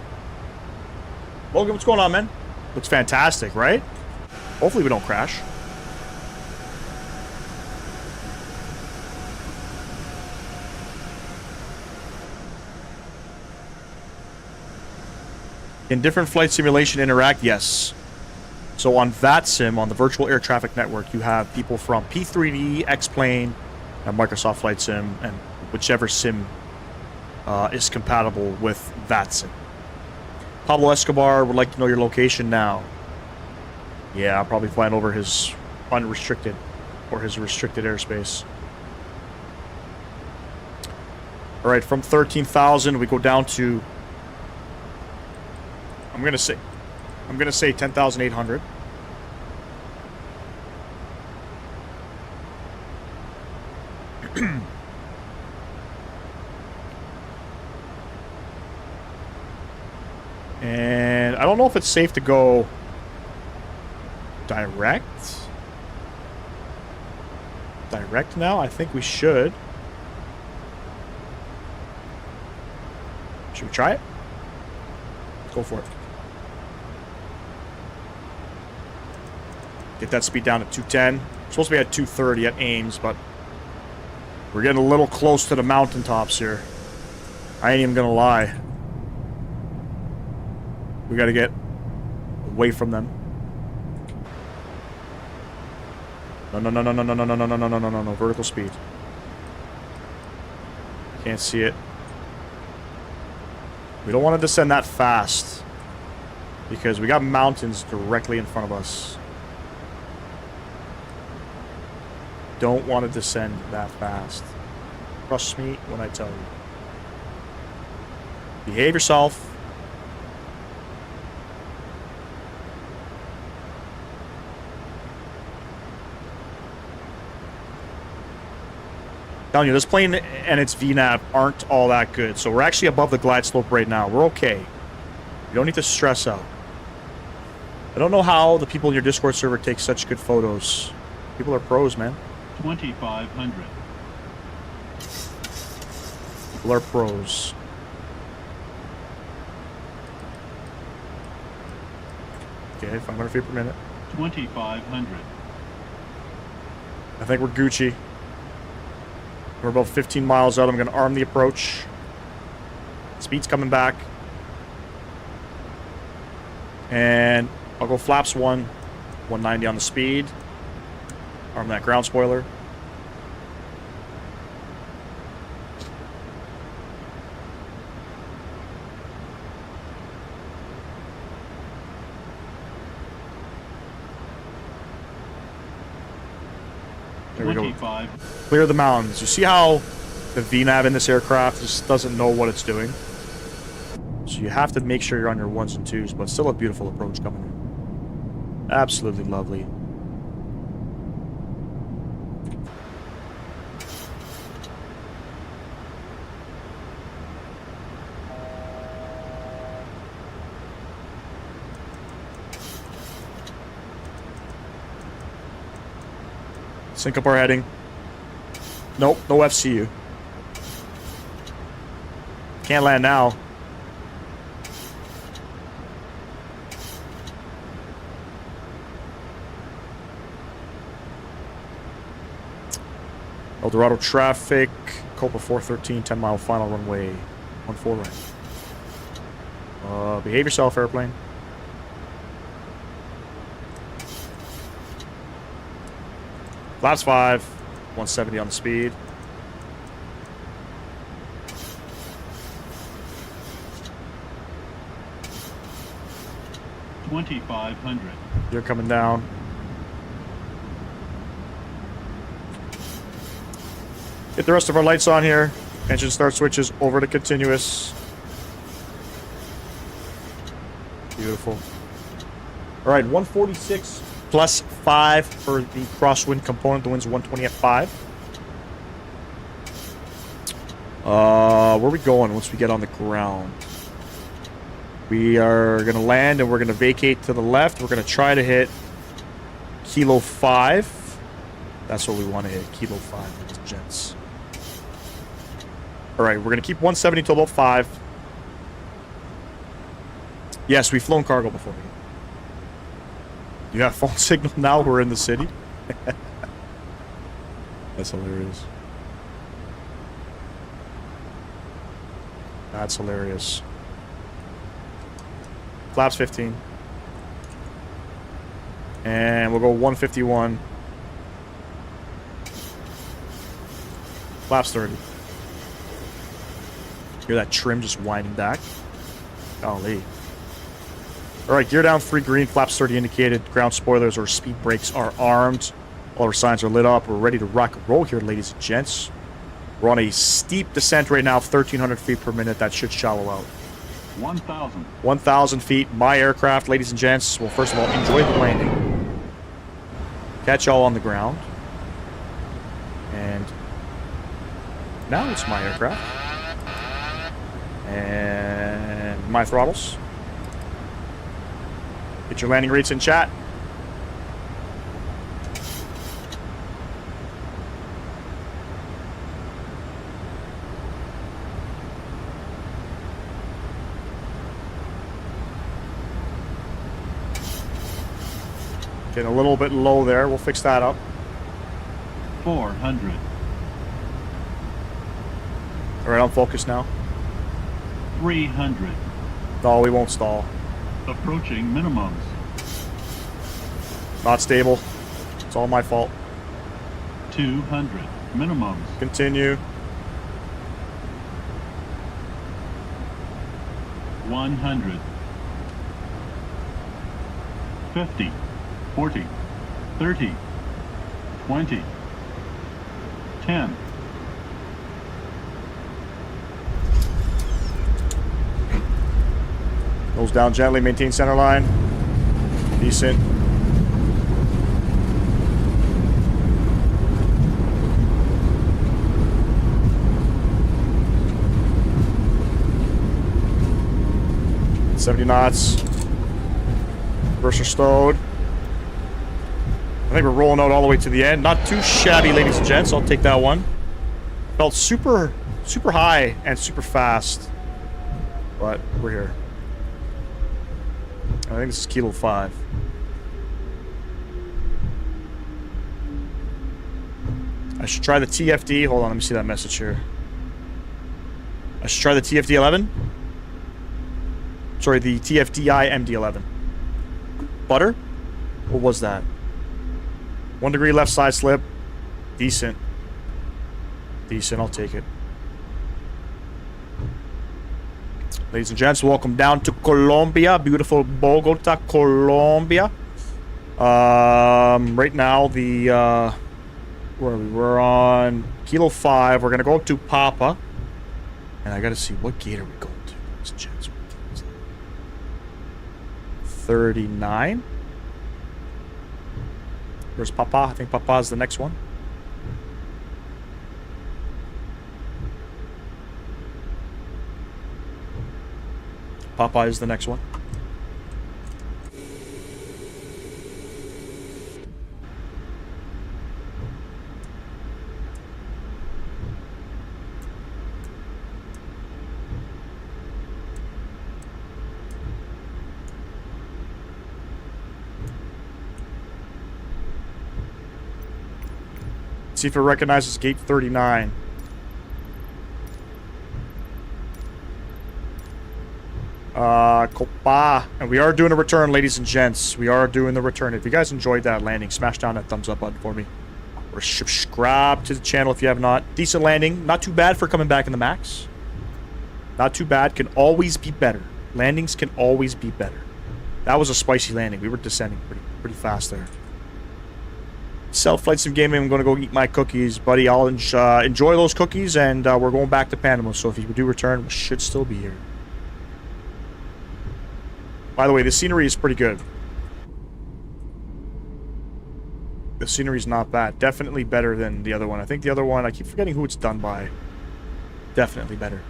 Logan, what's going on, man? Looks fantastic, right? Hopefully we don't crash. Can different flight simulation interact? Yes. So on VATSIM, on the Virtual Air Traffic Network, you have people from P3D, X-Plane, and Microsoft Flight Sim, and whichever sim is compatible with VATSIM. Pablo Escobar would like to know your location now. Yeah, I'll probably flying over his unrestricted or his restricted airspace. All right, from 13,000, we go down to... I'm gonna say 10,800. And I don't know if it's safe to go direct. Direct now? I think we should. Should we try it? Let's go for it. Get that speed down to 210. We're supposed to be at 230 at Ames, but we're getting a little close to the mountaintops here. I ain't even gonna lie. We gotta get away from them. No, no, no, no, no, no, no, no, no, no, no, no, no, no, no. Vertical speed. Can't see it. We don't want to descend that fast because we got mountains directly in front of us. Don't want to descend that fast. Trust me when I tell you. Behave yourself. Telling you, this plane and its VNAV aren't all that good. So we're actually above the glide slope right now. We're okay. You don't need to stress out. I don't know how the people in your Discord server take such good photos. People are pros, man. 2,500. People are pros. Okay, 500 feet per minute. 2,500. I think we're Gucci. We're about 15 miles out. I'm going to arm the approach. Speed's coming back. And I'll go flaps 190 on the speed. Arm that ground spoiler. There we go. Clear the mountains. You see how the VNAV in this aircraft just doesn't know what it's doing? So you have to make sure you're on your ones and twos, but still a beautiful approach coming in. Absolutely lovely. Sync up our heading. Nope, no FCU. Can't land now. El Dorado traffic. Copa 413, 10-mile final runway. 14 right. Behave yourself, airplane. Flaps 5, 170 on the speed. $2,500. You're coming down. Get the rest of our lights on here. Engine start switches over to continuous. Beautiful. All right, 146 plus 5 for the crosswind component. The wind's 120 at 5. Where are we going once we get on the ground? We are going to land and we're going to vacate to the left. We're going to try to hit Kilo 5. That's what we want to hit, Kilo 5, ladies and gents. All right, we're going to keep 170 till about 5. Yes, we've flown cargo before. You have phone signal now? We're in the city? That's hilarious. That's hilarious. Flaps 15. And we'll go 151. Flaps 30. Hear that trim just winding back? Golly. Alright, gear down 3 green, flaps 30 indicated. Ground spoilers or speed brakes are armed. All our signs are lit up. We're ready to rock and roll here, ladies and gents. We're on a steep descent right now, 1,300 feet per minute. That should shallow out. 1,000. 1,000 feet. My aircraft, ladies and gents. Well, first of all, enjoy the landing. Catch y'all on the ground. And now it's my aircraft. And my throttles. Get your landing rates in chat. Getting a little bit low there. We'll fix that up. 400. All right, I'm focused now. 300. No, we won't stall. Approaching minimums. Not stable. It's all my fault. 200. Minimums. Continue. 100. 50. 40. 30. 20. 10. Nose down gently, maintain center line. Decent. $70 knots. Reverser stowed. I think we're rolling out all the way to the end. Not too shabby, ladies and gents. I'll take that one. Felt super high and super fast. But we're here. I think this is Kilo 5. I should try the TFD. Hold on, let me see that message here. I should try the TFD 11. Sorry, the TFDI MD11. Butter? What was that? 1 degree left side slip. Decent. Decent, I'll take it. Ladies and gents, welcome down to Colombia. Beautiful Bogota, Colombia. Right now, the... where are we? We're on Kilo 5. We're going to go up to Papa. And I got to see, what gate are we going to? Ladies and gents. 39. Where's Papa? I think Papa is the next one. Papa is the next one. See if it recognizes gate 39. Copa. And we are doing a return, ladies and gents. We are doing the return. If you guys enjoyed that landing, smash down that thumbs up button for me. Or subscribe to the channel if you have not. Decent landing. Not too bad for coming back in the max. Not too bad. Can always be better. Landings can always be better. That was a spicy landing. We were descending pretty fast there. Self-flight sim gaming. I'm going to go eat my cookies, buddy. I'll enjoy those cookies, and we're going back to Panama. So if you do return, we should still be here. By the way, the scenery is pretty good. The scenery's not bad. Definitely better than the other one. I think the other one, I keep forgetting who it's done by. Definitely better.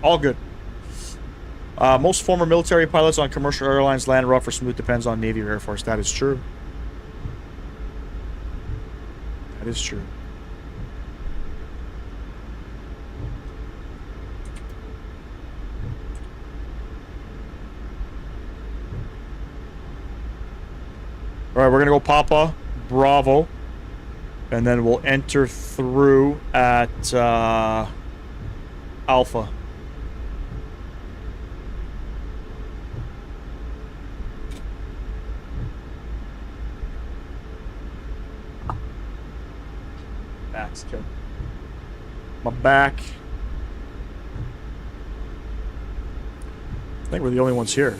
All good. Most former military pilots on commercial airlines land rough or smooth, depends on Navy or Air Force. That is true. That is true. All right, we're gonna go Papa, Bravo, and then we'll enter through at Alpha. Back's killed. My back. I think we're the only ones here.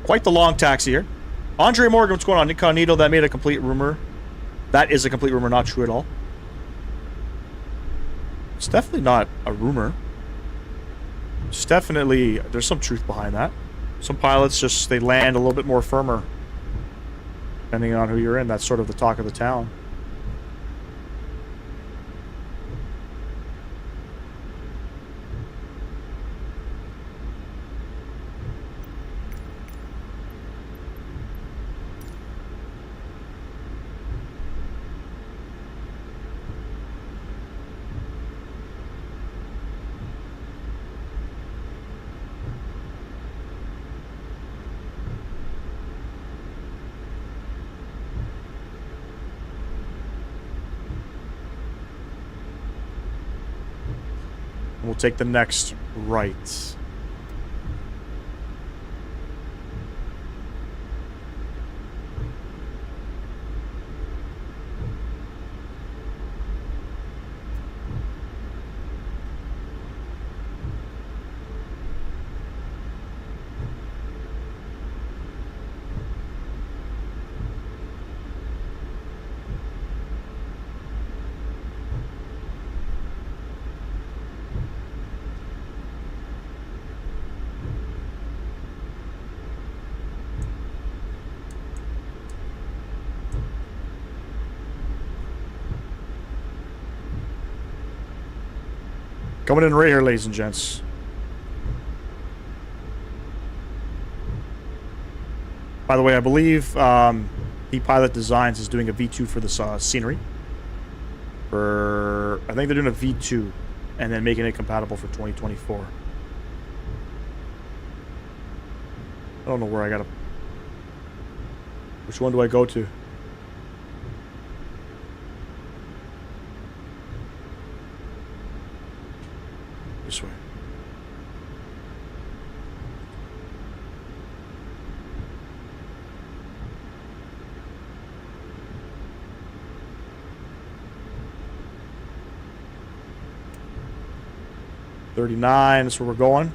Quite the long taxi here. Andre Morgan, what's going on? Incognito, that made a complete rumor. That is a complete rumor, not true at all. It's definitely not a rumor. It's definitely, there's some truth behind that. Some pilots just, they land a little bit more firmer. Depending on who you're in, that's sort of the talk of the town. We'll take the next right. Coming in right here, ladies and gents. By the way, I believe Pilot Designs is doing a V2 for this scenery. I think they're doing a V2 and then making it compatible for 2024. I don't know where I gotta... Which one do I go to? This way. $39, that's where we're going.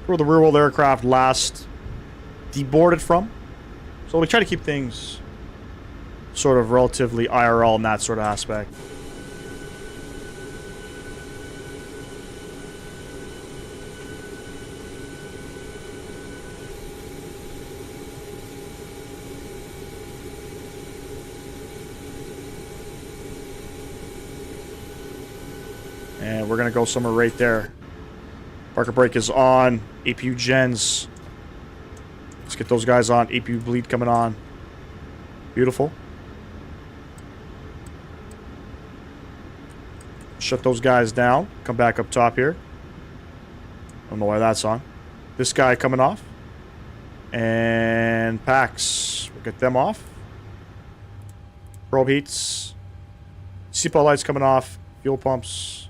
Where the rear-wheel aircraft last deboarded from. So we try to keep things sort of relatively IRL in that sort of aspect. And we're going to go somewhere right there. Parker brake is on. APU gens. Let's get those guys on. APU bleed coming on. Beautiful. Shut those guys down. Come back up top here. Don't know why that's on. This guy coming off. And packs. We'll get them off. Probe heats. Seatbelt lights coming off. Fuel pumps.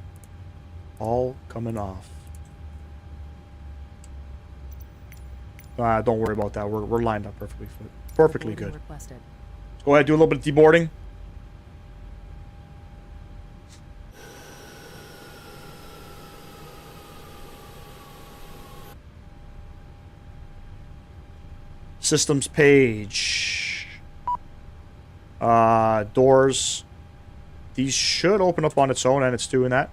All coming off. Don't worry about that. We're lined up perfectly good. Requested. Let's go ahead and do a little bit of deboarding. Systems page. Doors. These should open up on its own, and it's doing that.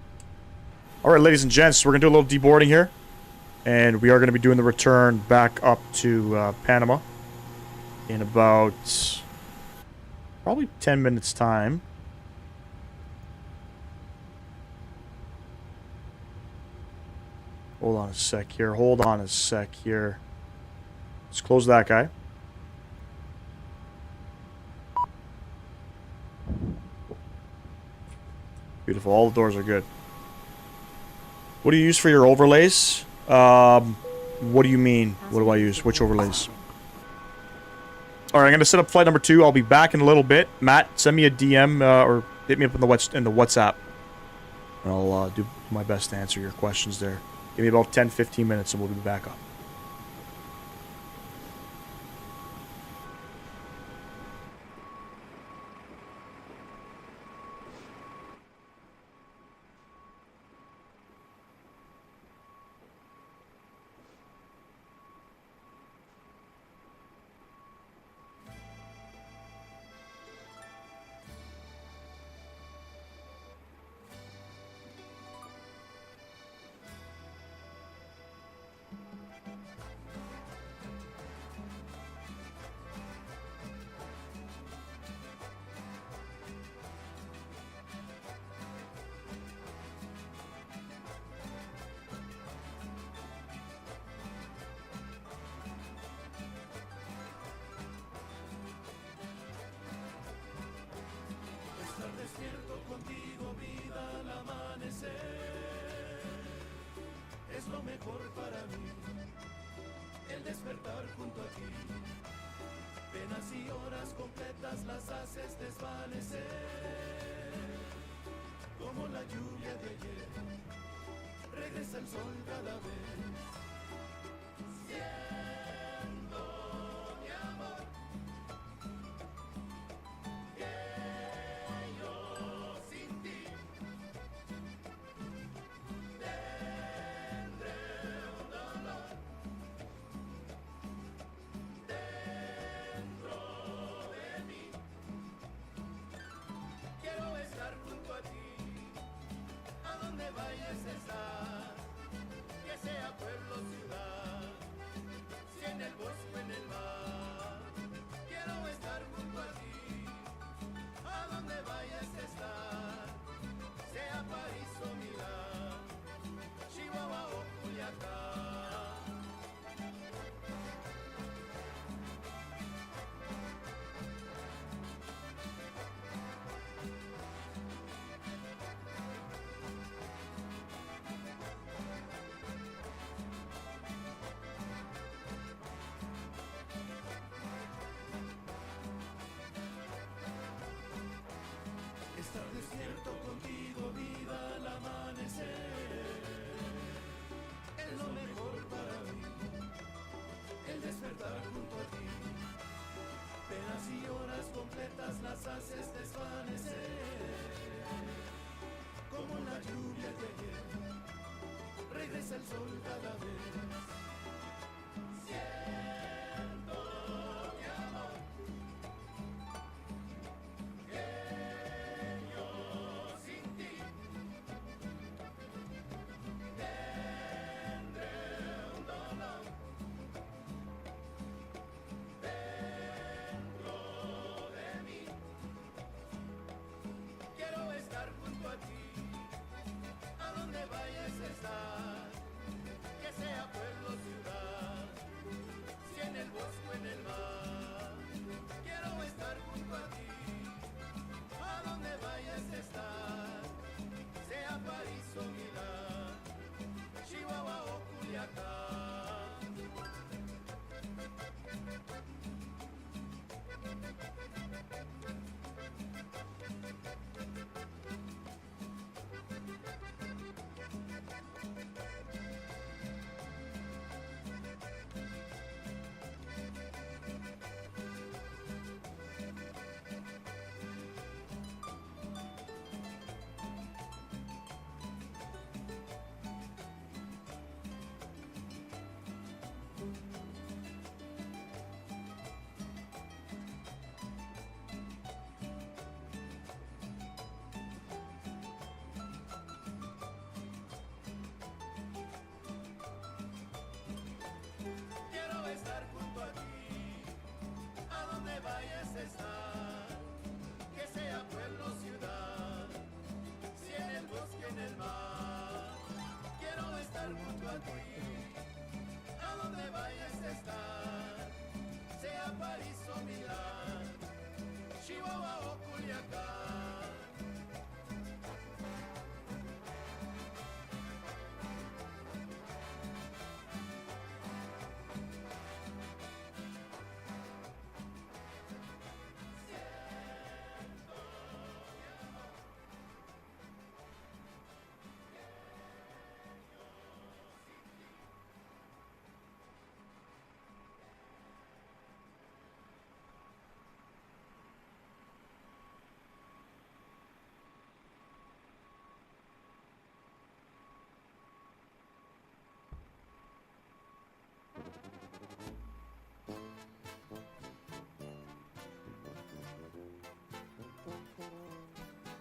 Alright, ladies and gents, we're going to do a little deboarding here. And we are going to be doing the return back up to Panama in about probably 10 minutes time. Hold on a sec here. Hold on a sec here. Let's close that guy. Beautiful. All the doors are good. What do you use for your overlays? What do you mean? What do I use? Which overlays? Alright, I'm going to set up flight number 2. I'll be back in a little bit. Matt, send me a DM or hit me up in the WhatsApp. And I'll do my best to answer your questions there. Give me about 10-15 minutes and we'll be back up.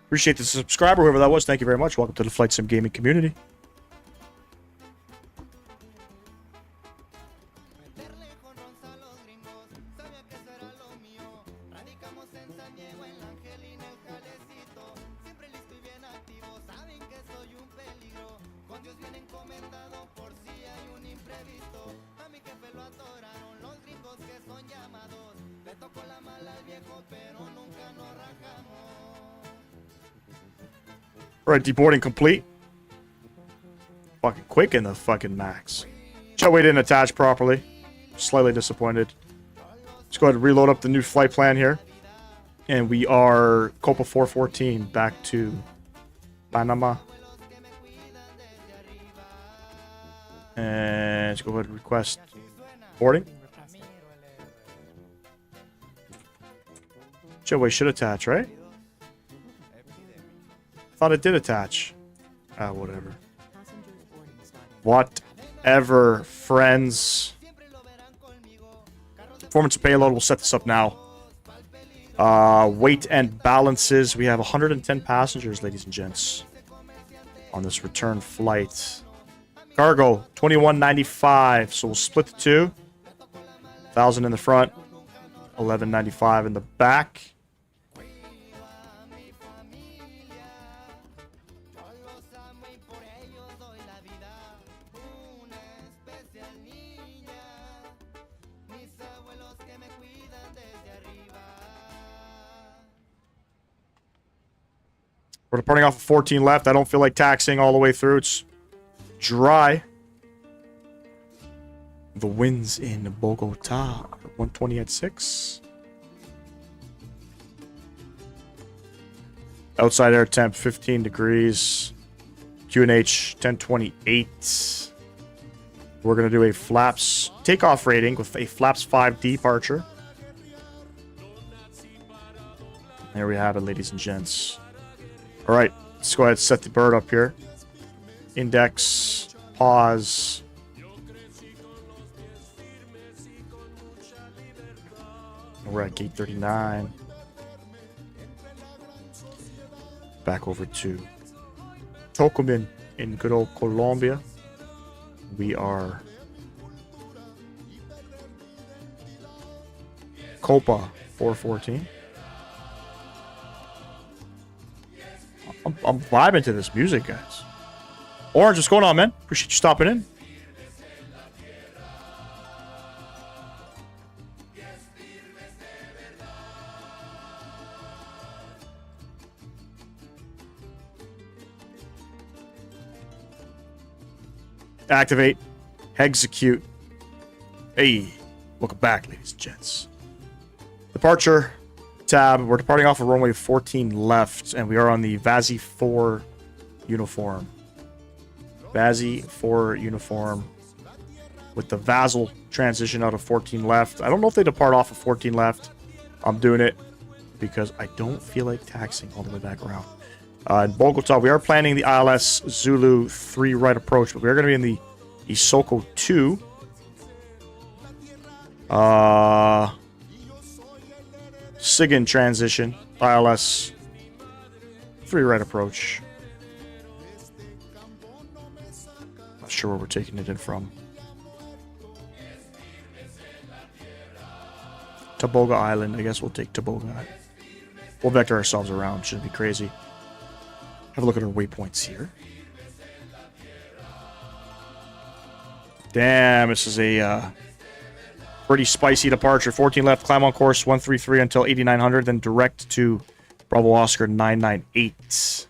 Appreciate the subscriber, whoever that was. Thank you very much. Welcome to the Flight Sim Gaming community. Alright, deboarding complete. Fucking quick in the fucking max. Jetway didn't attach properly. Slightly disappointed. Let's go ahead and reload up the new flight plan here. And we are Copa 414 back to Panama. And let's go ahead and request boarding. Jetway should attach, right? Thought it did attach. Ah, whatever. Whatever, friends. Performance of payload. We'll set this up now. Weight and balances. We have 110 passengers, ladies and gents, on this return flight. Cargo, 2195. So we'll split the two. 1,000 in the front. 1195 in the back. We're departing off of 14 left. I don't feel like taxiing all the way through. It's dry. The winds in Bogota. 120 at 6. Outside air temp 15 degrees. QNH 1028. We're going to do a flaps takeoff rating with a flaps 5 departure. There we have it, ladies and gents. All right, let's go ahead and set the bird up here. Index, pause. We're at gate 39. Back over to Tocumen in good old Colombia. We are Copa 414. I'm vibing to this music, guys. Orange, what's going on, man? Appreciate you stopping in. Activate. Execute. Hey, welcome back, ladies and gents. Departure tab. We're departing off of runway 14 left, and we are on the VASI 4 uniform. VASI 4 uniform with the VASL transition out of 14 left. I don't know if they depart off of 14 left. I'm doing it because I don't feel like taxiing all the way back around. In Bogota, we are planning the ILS Zulu 3 right approach, but we're going to be in the Isoko 2. SIGIN transition, ILS 3 right approach. Not sure where we're taking it in from. Taboga Island. I guess we'll take Taboga Island. We'll vector ourselves around. Shouldn't be crazy. Have a look at our waypoints here. Damn, this is a pretty spicy departure. 14 left, climb on course 133 until 8900, then direct to Bravo Oscar 998.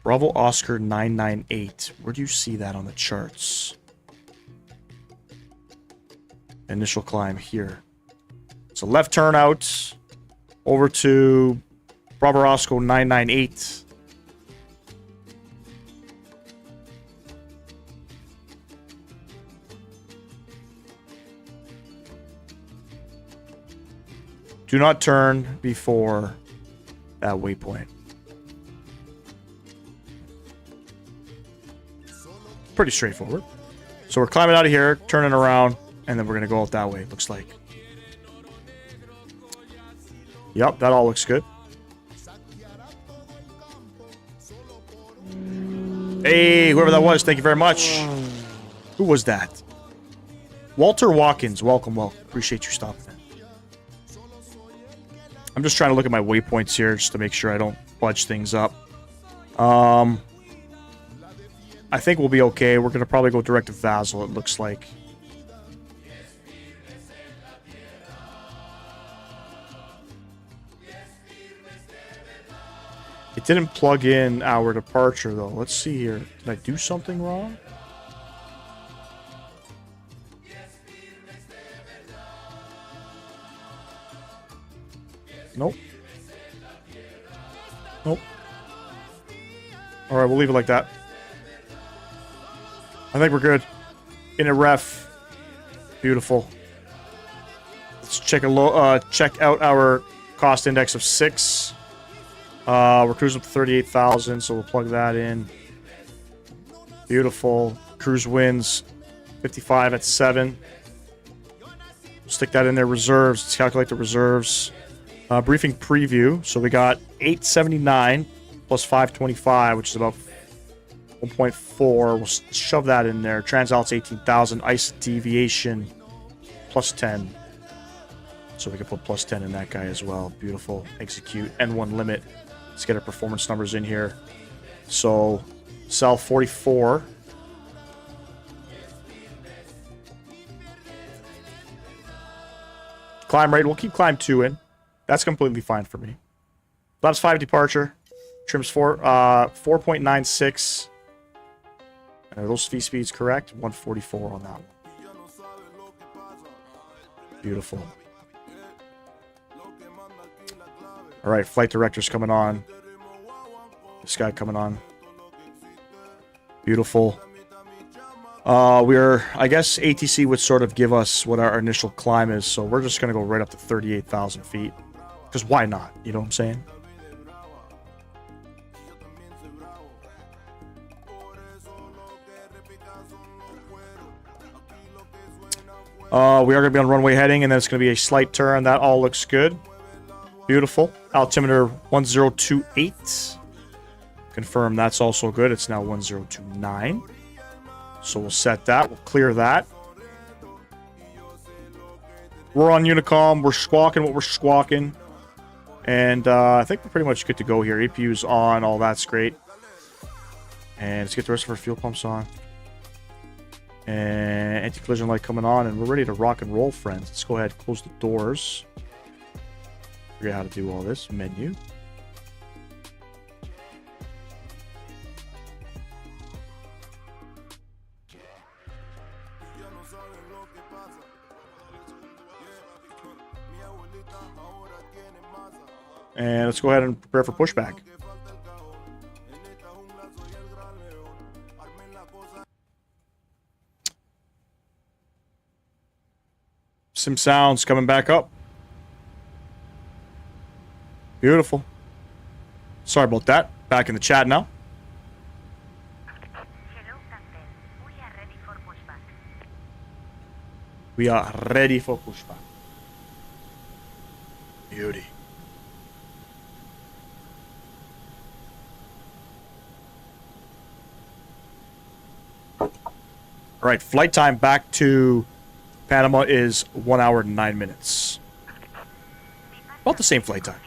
Bravo Oscar 998. Where do you see that on the charts? Initial climb here. So left turn out over to Bravo Oscar 998. Do not turn before that waypoint. Pretty straightforward. So we're climbing out of here, turning around, and then we're going to go out that way, it looks like. Hey, whoever that was, thank you very much. Who was that? Walter Watkins, welcome, welcome. Appreciate you stopping in. I'm just trying to look at my waypoints here just to make sure I don't fudge things up. I think we'll be okay. We're going to probably go direct to Vassal, it looks like. It didn't plug in our departure, though. Let's see here. Did I do something wrong? Nope. Nope. Alright, we'll leave it like that. I think we're good. In a ref. Beautiful. Let's check out our cost index of 6. We're cruising up to 38,000, so we'll plug that in. Beautiful. Cruise wins 55 at 7. Stick that in there. Reserves. Let's calculate the reserves. Briefing preview. So we got 879 plus 525, which is about 1.4. We'll shove that in there. Transalt's 18,000. Ice deviation plus 10. So we can put plus 10 in that guy as well. Beautiful. Execute. N1 limit. Let's get our performance numbers in here. So, cell 44. Climb rate, we'll keep climb 2 in. That's completely fine for me. Flaps 5 departure. Trims 4.96. Are those speeds correct? 144 on that one. Beautiful. Alright, flight director's coming on. This guy coming on. Beautiful. I guess ATC would sort of give us what our initial climb is, so we're just going to go right up to 38,000 feet. Because why not? You know what I'm saying? We are going to be on runway heading, and then it's going to be a slight turn. That all looks good. Beautiful. Altimeter 1028. Confirm that's also good. It's now 1029. So we'll set that. We'll clear that. We're on Unicom. We're squawking what we're squawking. And I think we're pretty much good to go here. APU's on. All that's great. And let's get the rest of our fuel pumps on. And anti-collision light coming on. And we're ready to rock and roll, friends. Let's go ahead and close the doors. Figure out how to do all this. Menu. And let's go ahead and prepare for pushback. Some sounds coming back up. Beautiful. Sorry about that. Back in the chat now. Hello, Captain. We are ready for pushback. We are ready for pushback. Beauty. All right, flight time back to Panama is 1 hour and 9 minutes. About the same flight time.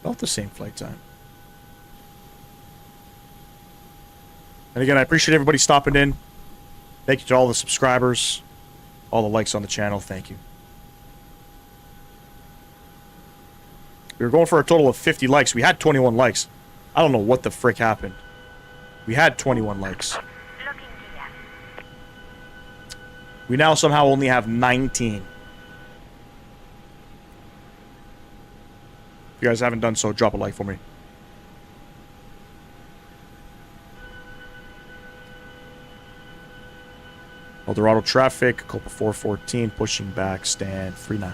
About the same flight time. And again, I appreciate everybody stopping in. Thank you to all the subscribers, all the likes on the channel. Thank you. We were going for a total of 50 likes. We had 21 likes. I don't know what the frick happened. We had 21 likes. We now somehow only have 19. If you guys haven't done so, drop a like for me. Dorado traffic, Copa 414, pushing back, stand 39.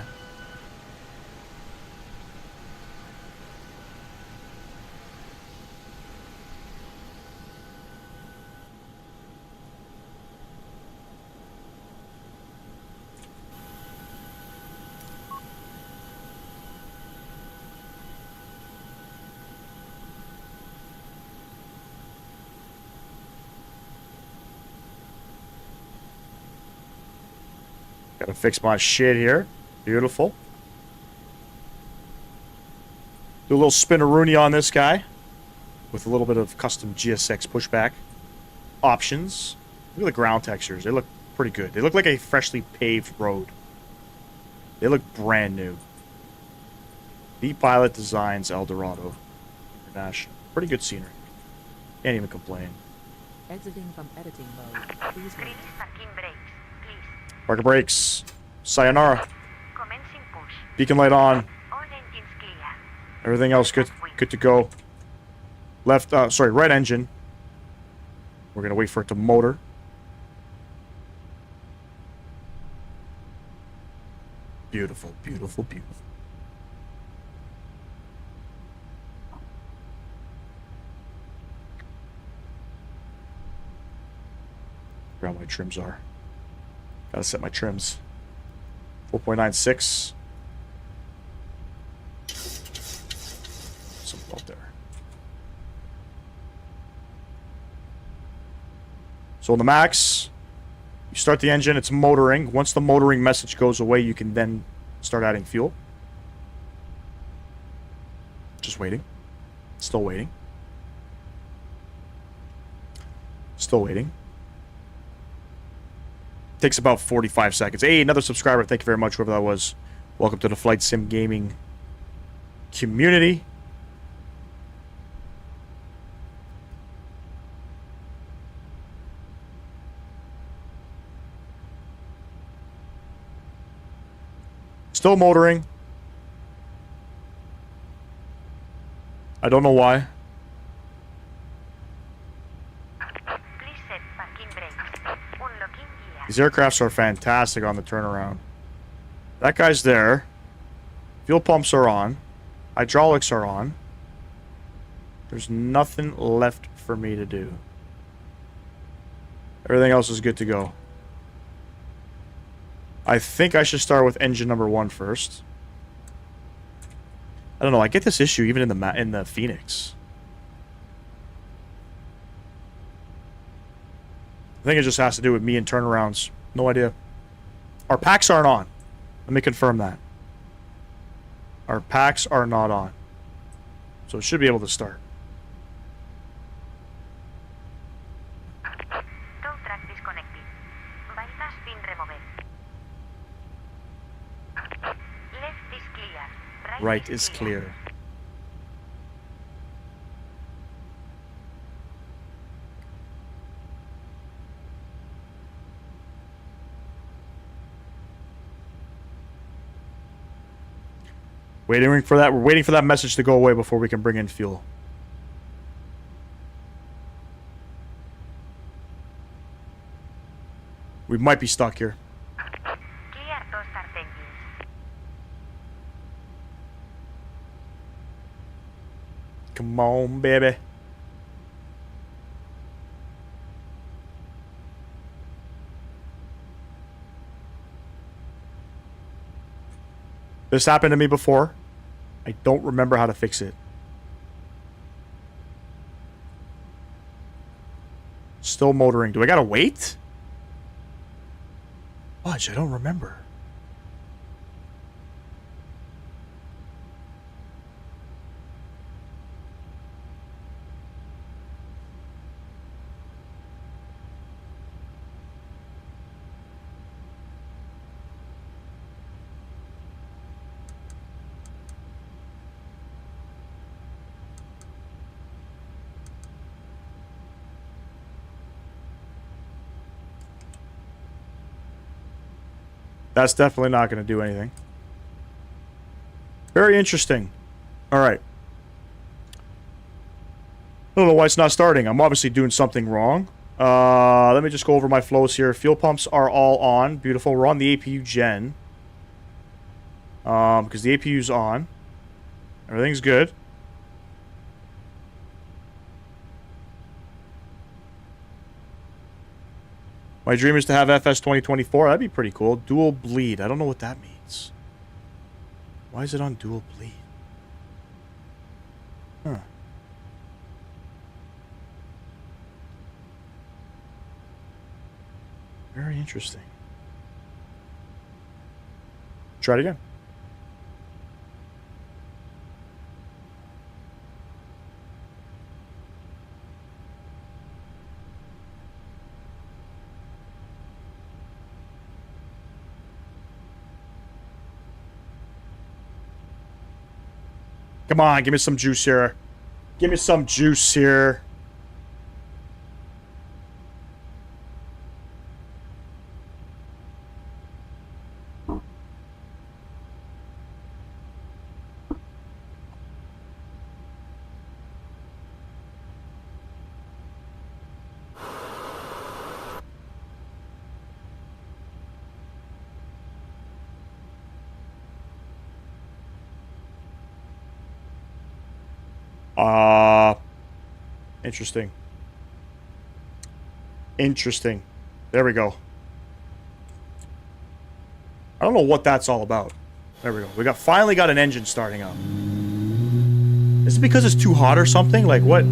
Gotta fix my shit here. Beautiful. Do a little spinneroonie on this guy. With a little bit of custom GSX pushback options. Look at the ground textures. They look pretty good. They look like a freshly paved road. They look brand new. The Pilot Designs El Dorado International. Pretty good scenery. Can't even complain. Exiting from editing mode. Please wait. Release parking brakes, please. Parker brakes. Sayonara. Commencing push. Beacon light on. All engines clear. Everything else good to go. Left, sorry, right engine. We're gonna wait for it to motor. Beautiful, beautiful, beautiful. Where all my trims are. Gotta set my trims. 4.96. Something out there. So on the Max, you start the engine, it's motoring. Once the motoring message goes away, you can then start adding fuel. Just waiting. Still waiting. Still waiting. Takes about 45 seconds. Hey, another subscriber. Thank you very much, whoever that was. Welcome to the Flight Sim Gaming community. Still motoring. I don't know why. Please set parking brakes. Unlocking gear. These aircrafts are fantastic on the turnaround. That guy's there. Fuel pumps are on. Hydraulics are on. There's nothing left for me to do. Everything else is good to go. I think I should start with engine number 1 first. I don't know. I get this issue even in the Phoenix. I think it just has to do with me and turnarounds. No idea. Our packs aren't on. Let me confirm that. Our packs are not on. So it should be able to start. Tow track disconnected. Bypass pin removed. Left is clear. Right is clear. Waiting for that. We're waiting for that message to go away before we can bring in fuel. We might be stuck here. Clear to start engines. Come on, baby. This happened to me before. I don't remember how to fix it. Still motoring. Do I gotta wait? Fudge, I don't remember. That's definitely not going to do anything. Very interesting. All right. I don't know why it's not starting. I'm obviously doing something wrong. Let me just go over my flows here. Fuel pumps are all on. Beautiful. We're on the APU gen. Because the APU's on. Everything's good. My dream is to have FS 2024. That'd be pretty cool. Dual bleed. I don't know what that means. Why is it on dual bleed? Huh. Very interesting. Try it again. Come on, give me some juice here. Give me some juice here. Interesting. Interesting. There we go. I don't know what that's all about. There we go. We finally got an engine starting up. Is it because it's too hot or something? Like what?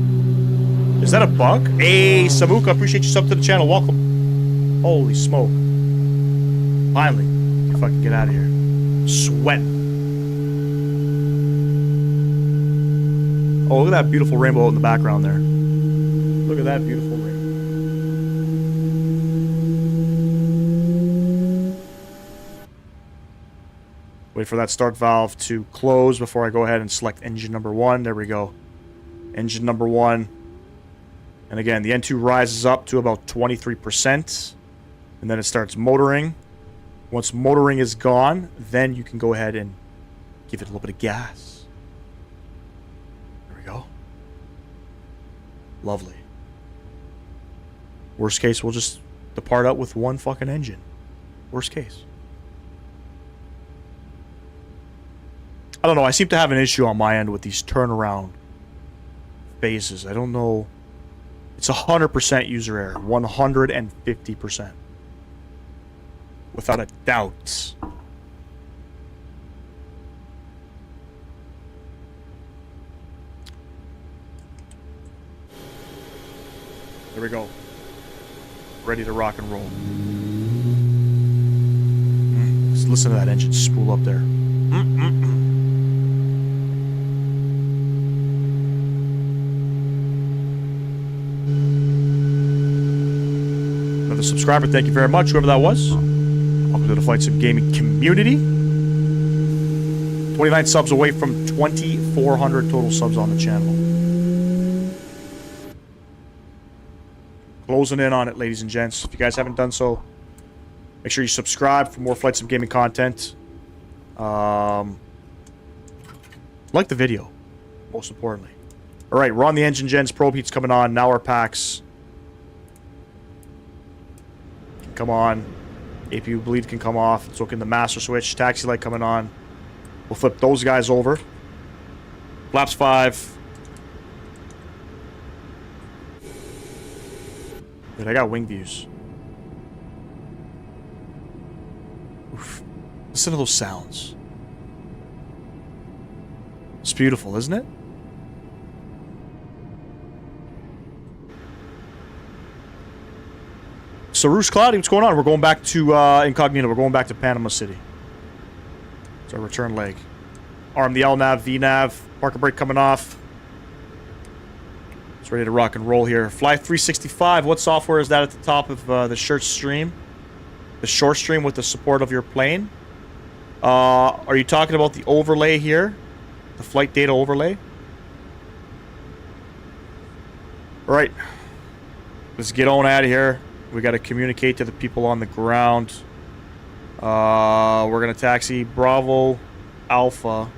Is that a bug? Hey, Samuka, appreciate you sub to the channel. Welcome. Holy smoke. Finally. Fucking get out of here. Sweating. Oh, look at that beautiful rainbow in the background there. Look at that beautiful rainbow. Wait for that start valve to close before I go ahead and select engine number 1. There we go. Engine number 1. And again, the N2 rises up to about 23%. And then it starts motoring. Once motoring is gone, then you can go ahead and give it a little bit of gas. There we go. Lovely. Worst case, we'll just depart out with one fucking engine. Worst case. I don't know. I seem to have an issue on my end with these turnaround phases. I don't know. It's 100% user error. 150%. Without a doubt. There we go. Ready to rock and roll. Just listen to that engine spool up there. Another subscriber, thank you very much, whoever that was. Welcome to the Flight Sim Gaming community. 29 subs away from 2,400 total subs on the channel. Closing in on it, ladies and gents. If you guys haven't done so, make sure you subscribe for more Flight Sim Gaming content. Like the video, most importantly. Alright, we're on the engine gens. Probe heat's coming on. Now our packs. Come on. APU bleed can come off. So can the master switch. Taxi light coming on. We'll flip those guys over. Flaps 5. Dude, I got wing views. Oof. Listen to those sounds. It's beautiful, isn't it? So, Roosh Cloudy, what's going on? We're going back to Incognito. We're going back to Panama City. It's our return leg. Arm the LNAV, VNAV. Parker brake coming off. It's ready to rock and roll here. Fly 365. What software is that at the top of the short stream? The short stream with the support of your plane? Are you talking about the overlay here? The flight data overlay? Alright. Let's get on out of here. We got to communicate to the people on the ground. We're going to taxi Bravo Alpha.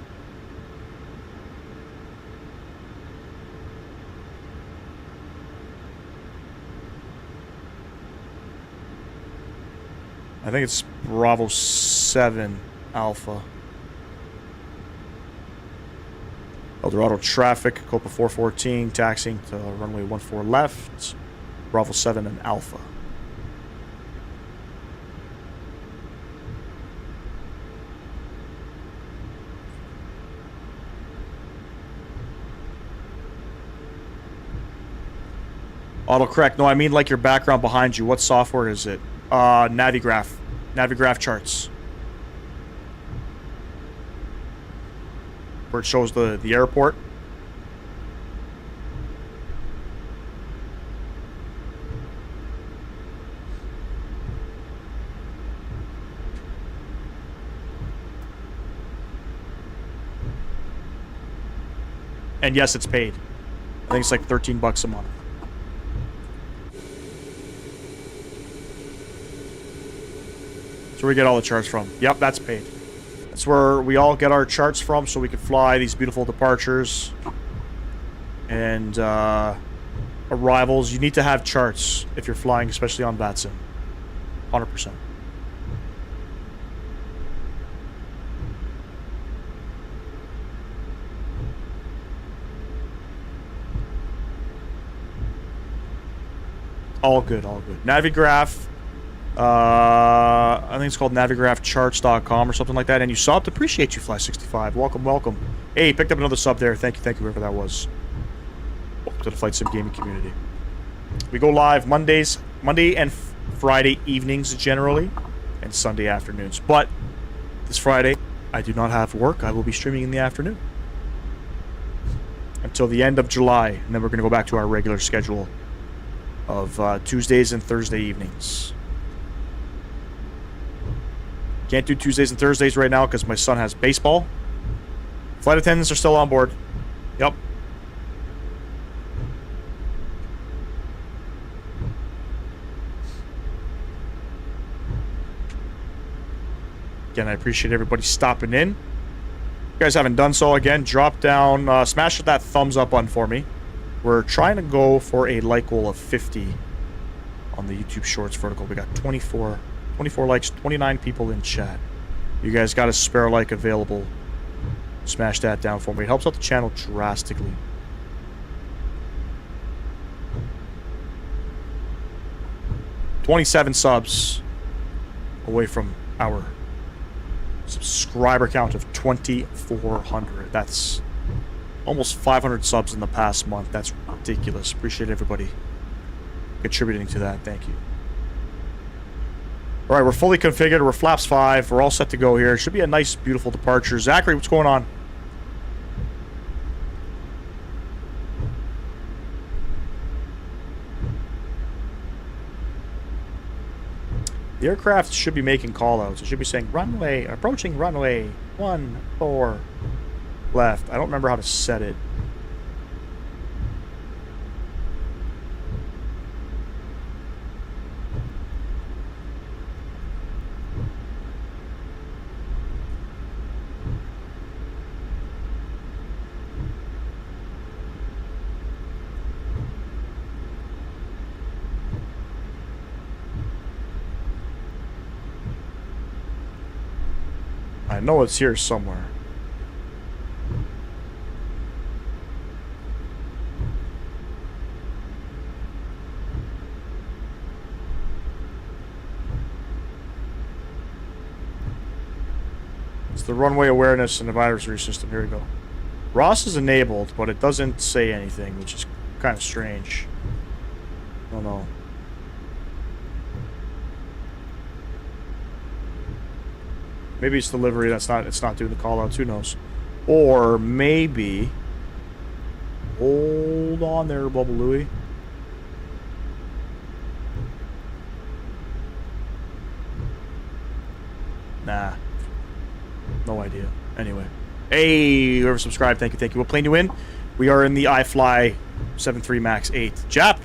I think it's Bravo 7 Alpha. El Dorado traffic, Copa 414, taxiing to runway 14 left. Bravo 7 and Alpha. Autocorrect. No, I mean like your background behind you. What software is it? Navigraph. Navigraph charts. where it shows the airport. And yes, it's paid. I think it's like 13 bucks a month. That's where we get all the charts from. Yep, that's paid. That's where we all get our charts from so we can fly these beautiful departures and arrivals. You need to have charts if you're flying, especially on VATSIM. 100%. All good, all good. Navigraph. I think it's called navigraphcharts.com or something like that. And you subbed. Appreciate you, Fly65. Welcome, welcome. Hey, picked up another sub there. Thank you, whoever that was. Welcome to the Flight Sim gaming community. We go live Monday and Friday evenings generally, and Sunday afternoons. But this Friday, I do not have work. I will be streaming in the afternoon until the end of July, and then we're going to go back to our regular schedule of Tuesdays and Thursday evenings. Can't do Tuesdays and Thursdays right now because my son has baseball. Flight attendants are still on board. Yep. Again, I appreciate everybody stopping in. If you guys haven't done so, again, drop down, smash that thumbs up button for me. We're trying to go for a like goal of 50 on the YouTube Shorts vertical. We got 24 likes, 29 people in chat. You guys got a spare like available. Smash that down for me. It helps out the channel drastically. $27 subs away from our subscriber count of 2,400. That's almost 500 subs in the past month. That's ridiculous. Appreciate everybody contributing to that. Thank you. All right, we're fully configured. We're flaps 5. We're all set to go here. It should be a nice, beautiful departure. Zachary, what's going on? The aircraft should be making callouts. It should be saying runway, approaching runway 14 left. I don't remember how to set it. I know it's here somewhere. It's the runway awareness and advisory system. Here we go. ROS is enabled, but it doesn't say anything, which is kind of strange. I don't know. Maybe it's delivery. It's not doing the call outs. Who knows? Or maybe. Hold on there, Bubble Louie. Nah. No idea. Anyway. Hey, whoever subscribed, thank you, thank you. What plane you in? We are in the iFly 73 Max 8. Jap,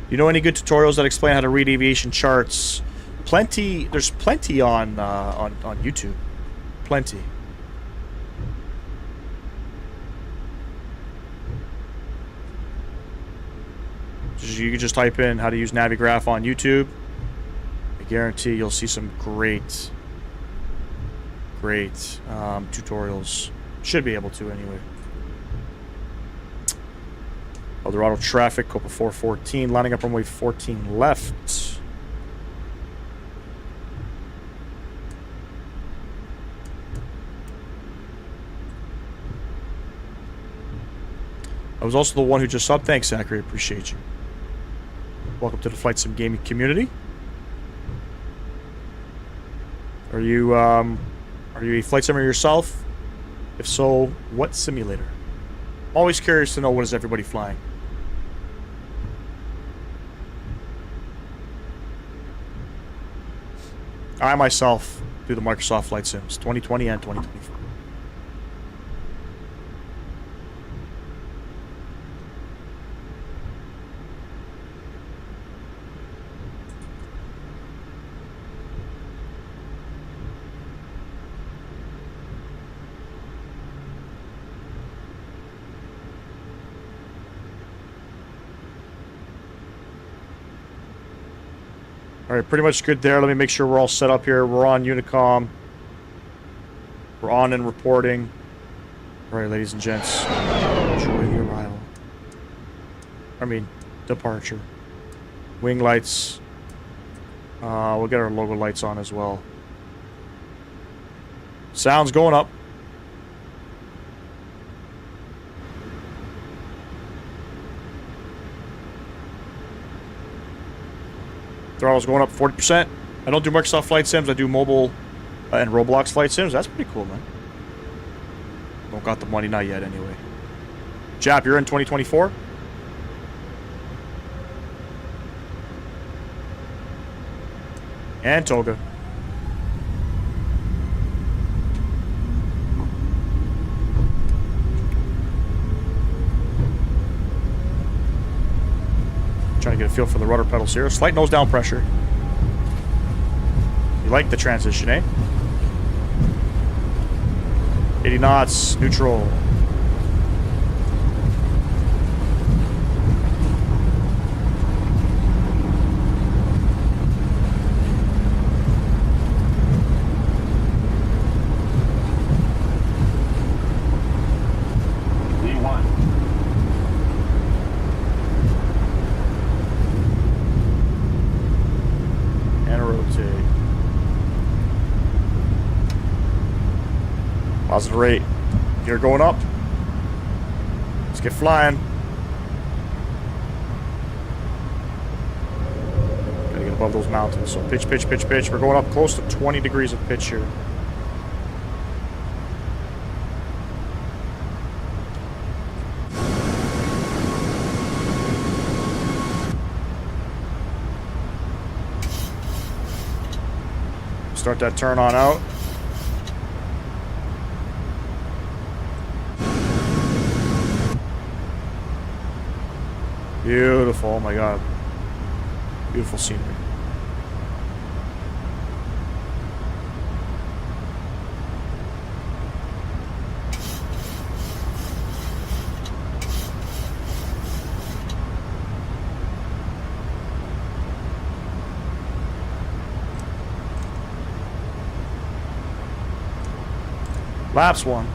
you know any good tutorials that explain how to read aviation charts? Plenty. There's plenty on YouTube. Plenty. You can just type in how to use Navigraph on YouTube. I guarantee you'll see some great tutorials. Should be able to anyway. Dorado traffic, Copa 414, lining up runway 14 left. I was also the one who just subbed. Thanks, Zachary. Appreciate you. Welcome to the Flight Sim gaming community. Are you a flight simmer yourself? If so, what simulator? I'm always curious to know what is everybody flying. I myself do the Microsoft Flight Sims 2020 and 2024. Alright, pretty much good there. Let me make sure we're all set up here. We're on Unicom. We're on and reporting. Alright, ladies and gents. Enjoy the arrival. I mean, departure. Wing lights. We'll get our logo lights on as well. Sound's going up. Throttle's going up 40%. I don't do Microsoft Flight Sims. I do mobile and Roblox Flight Sims. That's pretty cool, man. Don't got the money, not yet, anyway. Jap, you're in 2024? And Toga. Trying to get a feel for the rudder pedals here. Slight nose down pressure. You like the transition, eh? 80 knots, neutral. Positive rate. Gear going up. Let's get flying. Gotta get above those mountains. So pitch, pitch, pitch, pitch. We're going up close to 20 degrees of pitch here. Start that turn on out. Beautiful, oh my god. Beautiful scenery. Laps one.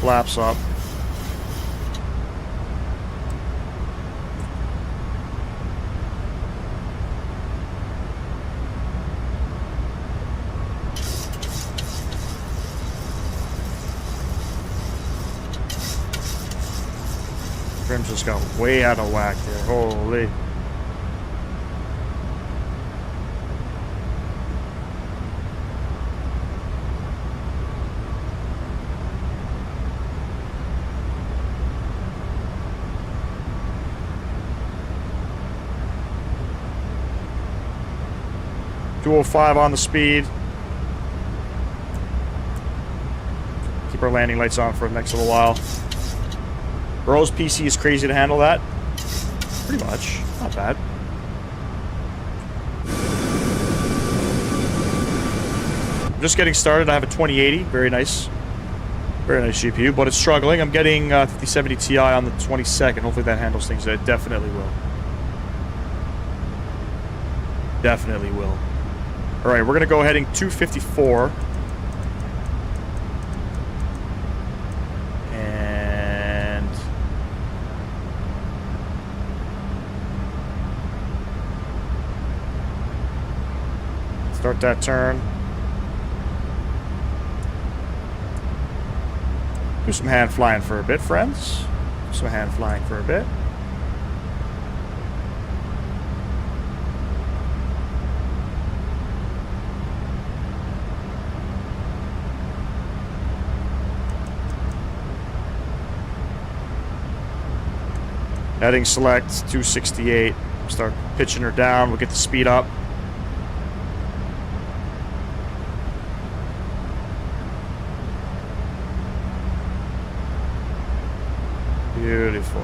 Flaps up. Trim's just got way out of whack there. Holy. .205 on the speed. Keep our landing lights on for the next little while. Bro's PC is crazy to handle that. Pretty much. Not bad. I'm just getting started. I have a 2080. Very nice. Very nice GPU, but it's struggling. I'm getting 5070 Ti on the 22nd. Hopefully that handles things. It definitely will. Definitely will. Alright, we're going to go heading 254. And... start that turn. Do some hand flying for a bit, friends. Do some hand flying for a bit. Heading select 268. Start pitching her down. We'll get the speed up. Beautiful.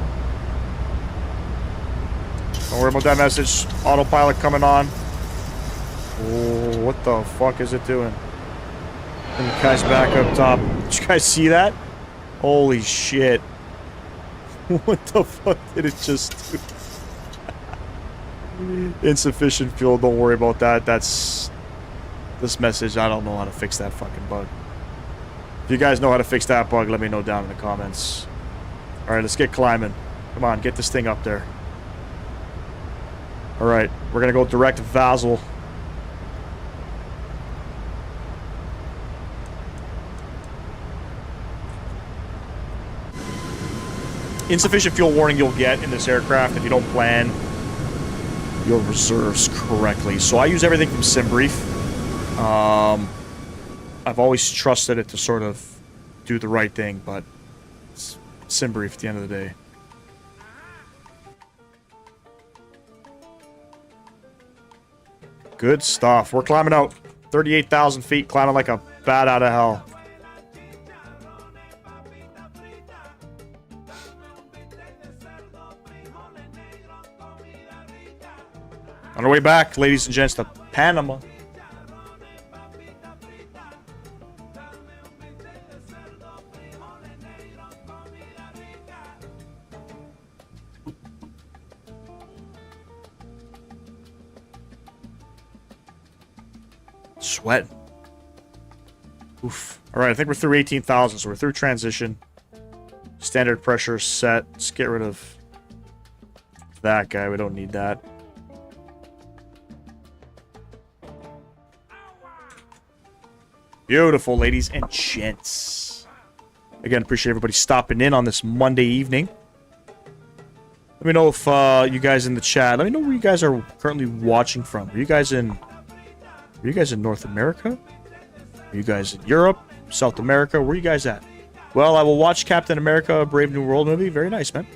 Don't worry about that message. Autopilot coming on. Oh, what the fuck is it doing? And the guy's back up top. Did you guys see that? Holy shit. What the fuck did it just do? Insufficient fuel. Don't worry about that. That's this message. I don't know how to fix that fucking bug. If you guys know how to fix that bug, let me know down in the comments. Alright, let's get climbing. Come on, get this thing up there. Alright, we're gonna go direct to Basel. Insufficient fuel warning you'll get in this aircraft if you don't plan your reserves correctly. So I use everything from SimBrief. I've always trusted it to sort of do the right thing, but it's SimBrief at the end of the day. Good stuff. We're climbing out 38,000 feet, climbing like a bat out of hell. On our way back, ladies and gents, to Panama. Sweat. Oof. Alright, I think we're through 18,000, so we're through transition. Standard pressure set. Let's get rid of that guy. We don't need that. Beautiful, ladies and gents. Again, appreciate everybody stopping in on this Monday evening. Let me know if you guys in the chat, let me know where you guys are currently watching from. Are you guys in North America? Are you guys in Europe? South America? Where are you guys at? Well, I will watch Captain America Brave New World movie. Very nice, man.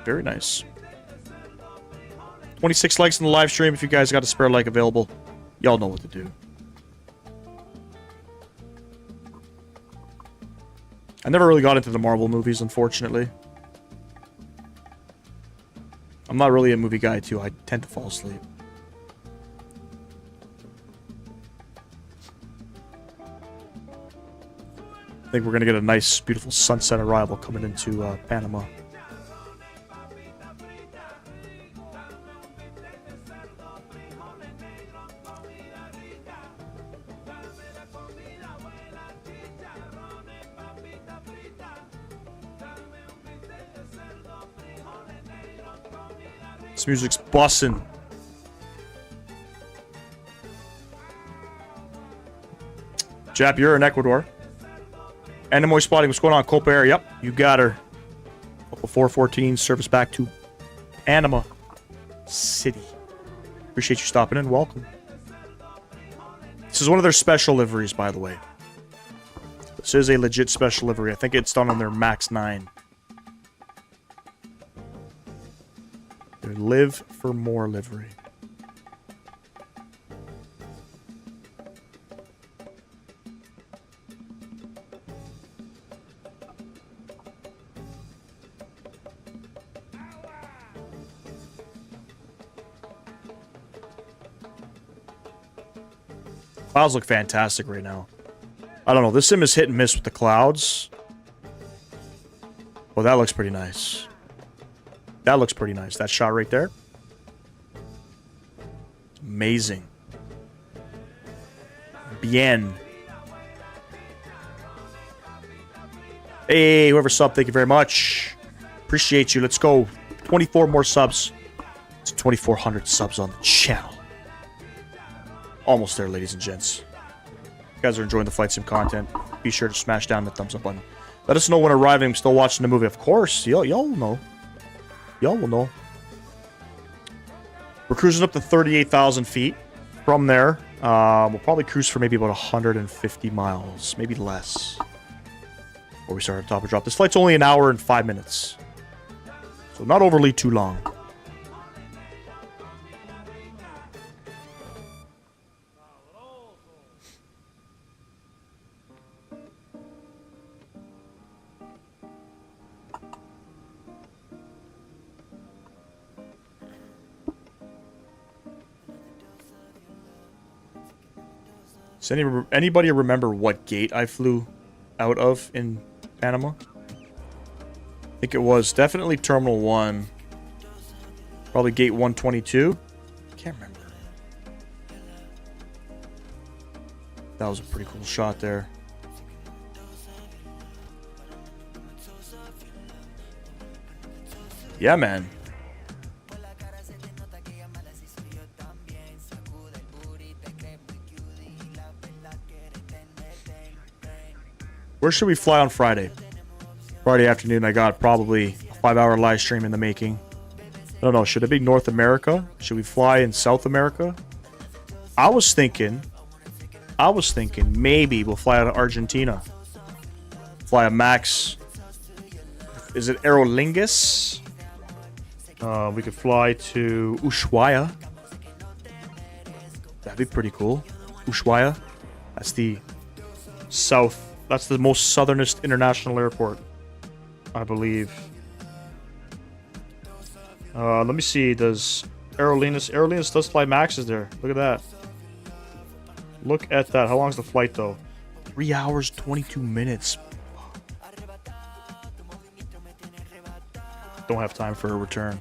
Very nice. 26 likes in the live stream if you guys got a spare like available. Y'all know what to do. I never really got into the Marvel movies, unfortunately. I'm not really a movie guy, too. I tend to fall asleep. I think we're going to get a nice, beautiful sunset arrival coming into Panama. This music's bussin'. Jap, you're in Ecuador. Enemy spotting. What's going on? Copa Air. Yep, you got her. Copa 414. Service back to Panama City. Appreciate you stopping in. Welcome. This is one of their special liveries, by the way. This is a legit special livery. I think it's done on their Max 9. Their Live for More livery. Clouds look fantastic right now. I don't know. This sim is hit and miss with the clouds. Oh, that looks pretty nice. That looks pretty nice. That shot right there. It's amazing. Bien. Hey, whoever subbed, thank you very much. Appreciate you. Let's go. 24 more subs. It's 2,400 subs on the channel. Almost there, ladies and gents. If you guys are enjoying the flight sim content, be sure to smash down the thumbs up button. Let us know when arriving. I'm still watching the movie. Of course. Y'all know. Y'all will know. We're cruising up to 38,000 feet. From there, we'll probably cruise for maybe about 150 miles. Maybe less. before we start our top of drop. This flight's only an hour and 5 minutes. So not overly too long. Does anybody remember what gate I flew out of in Panama? I think it was definitely Terminal 1. Probably gate 122. Can't remember. That was a pretty cool shot there. Yeah, man. Where should we fly on Friday? Friday afternoon, I got probably a 5-hour live stream in the making. I don't know. Should it be North America? Should we fly in South America? I was thinking maybe we'll fly out of Argentina. Fly a Max. Is it Aerolingus? We could fly to Ushuaia. That'd be pretty cool. Ushuaia. That's the south. That's the most southernest international airport, I believe. Let me see. Does Aerolíneas does fly Maxes there? Look at that. Look at that. How long's the flight though? 3 hours 22 minutes. Don't have time for a return.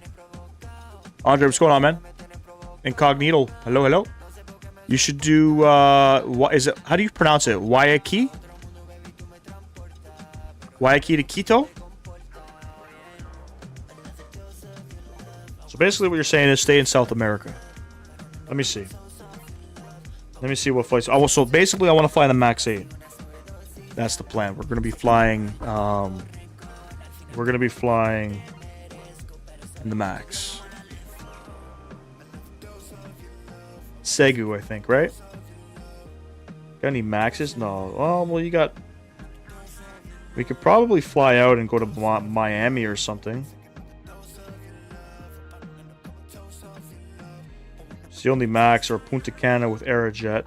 Andre, what's going on, man? Incognito. Hello, hello. You should do. What is it? How do you pronounce it? Guayaquil? Guayaquil to Quito? So basically what you're saying is stay in South America. Let me see. Let me see what flights. Oh, so basically I want to fly the Max 8. That's the plan. We're going to be flying in the Max. Segu, I think, right? Got any Maxes? No. Oh, well, you got... We could probably fly out and go to Miami or something. It's the only Max, or Punta Cana with Aerojet.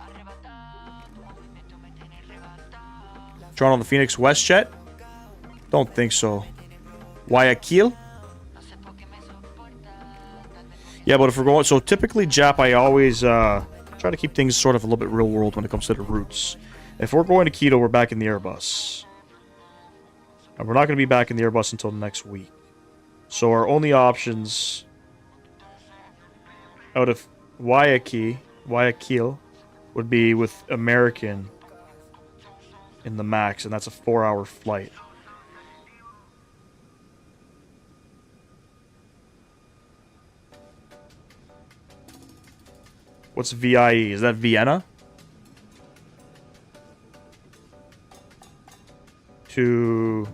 Toronto the Phoenix WestJet? Don't think so. Guayaquil? Yeah, but if we're going... So typically, Jap, I always try to keep things sort of a little bit real world when it comes to the routes. If we're going to Quito, we're back in the Airbus. And we're not going to be back in the Airbus until next week. So our only options out of Guayaquil would be with American in the Max, and that's a 4-hour flight. What's VIE? Is that Vienna? To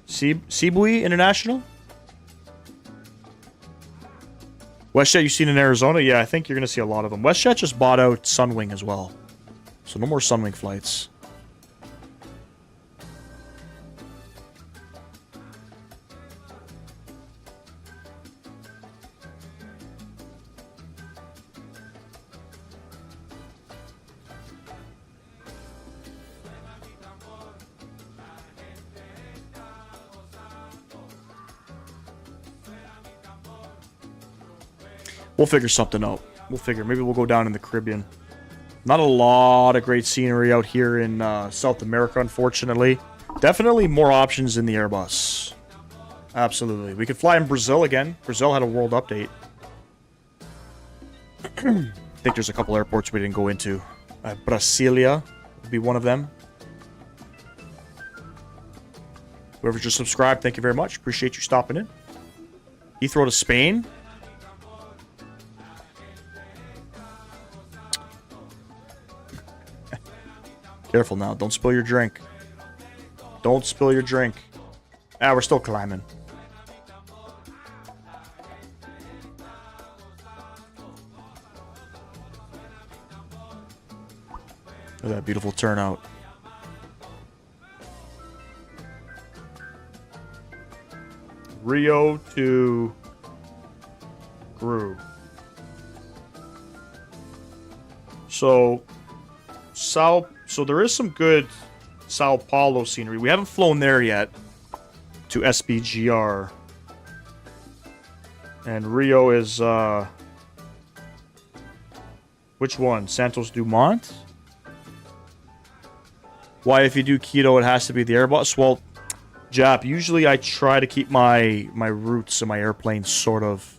Cebu International? WestJet you've seen in Arizona? Yeah, I think you're going to see a lot of them. WestJet just bought out Sunwing as well. So no more Sunwing flights. We'll figure something out. We'll figure. Maybe we'll go down in the Caribbean. Not a lot of great scenery out here in South America, unfortunately. Definitely more options in the Airbus. Absolutely. We could fly in Brazil again. Brazil had a world update. I think there's a couple airports we didn't go into. Brasilia would be one of them. Whoever just subscribed, thank you very much. Appreciate you stopping in. Heathrow to Spain. Careful now. Don't spill your drink. Don't spill your drink. Ah, we're still climbing. Look at that beautiful turnout. Rio to Gru. So there is some good Sao Paulo scenery. We haven't flown there yet to SBGR. And Rio is which one? Santos Dumont? Why, if you do keto, it has to be the Airbus? Well, Jap, usually I try to keep my routes in my airplane sort of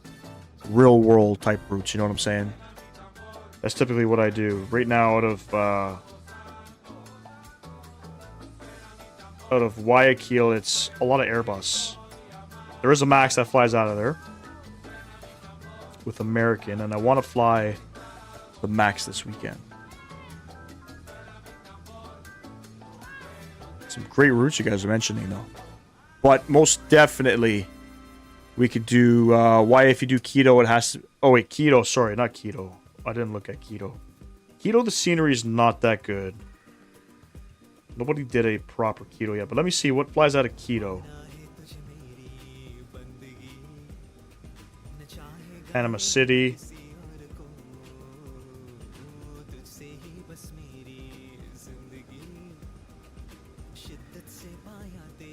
real world type routes, you know what I'm saying? That's typically what I do. Right now, out of Guayaquil, it's a lot of Airbus. There is a Max that flies out of there with American, and I want to fly the Max this weekend. Some great routes you guys are mentioning, though. But most definitely, we could do... why, if you do keto, it has to... Oh, wait, keto. Sorry, not keto. I didn't look at keto. Keto, the scenery is not that good. Nobody did a proper keto yet. But let me see what flies out of keto. Panama City.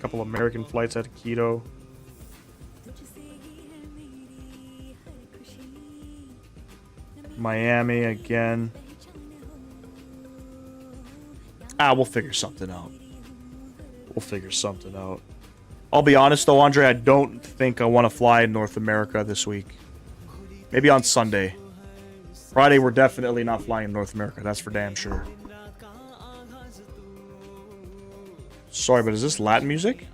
Couple American flights out of Quito. Miami again. We'll figure something out. I'll be honest though, Andre, I don't think I want to fly in North America this week. Maybe on Sunday. Friday, we're definitely not flying in North America. That's for damn sure. Sorry, but is this Latin music?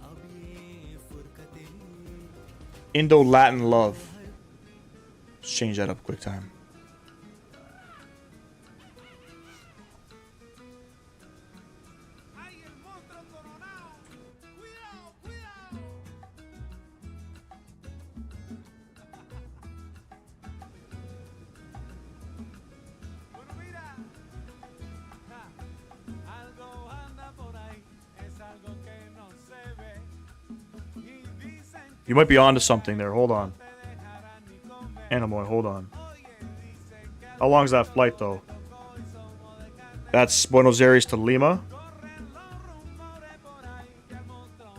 Indo-Latin love. Let's change that up quick time. You might be onto something there. Hold on. Animal, hold on. How long is that flight, though? That's Buenos Aires to Lima.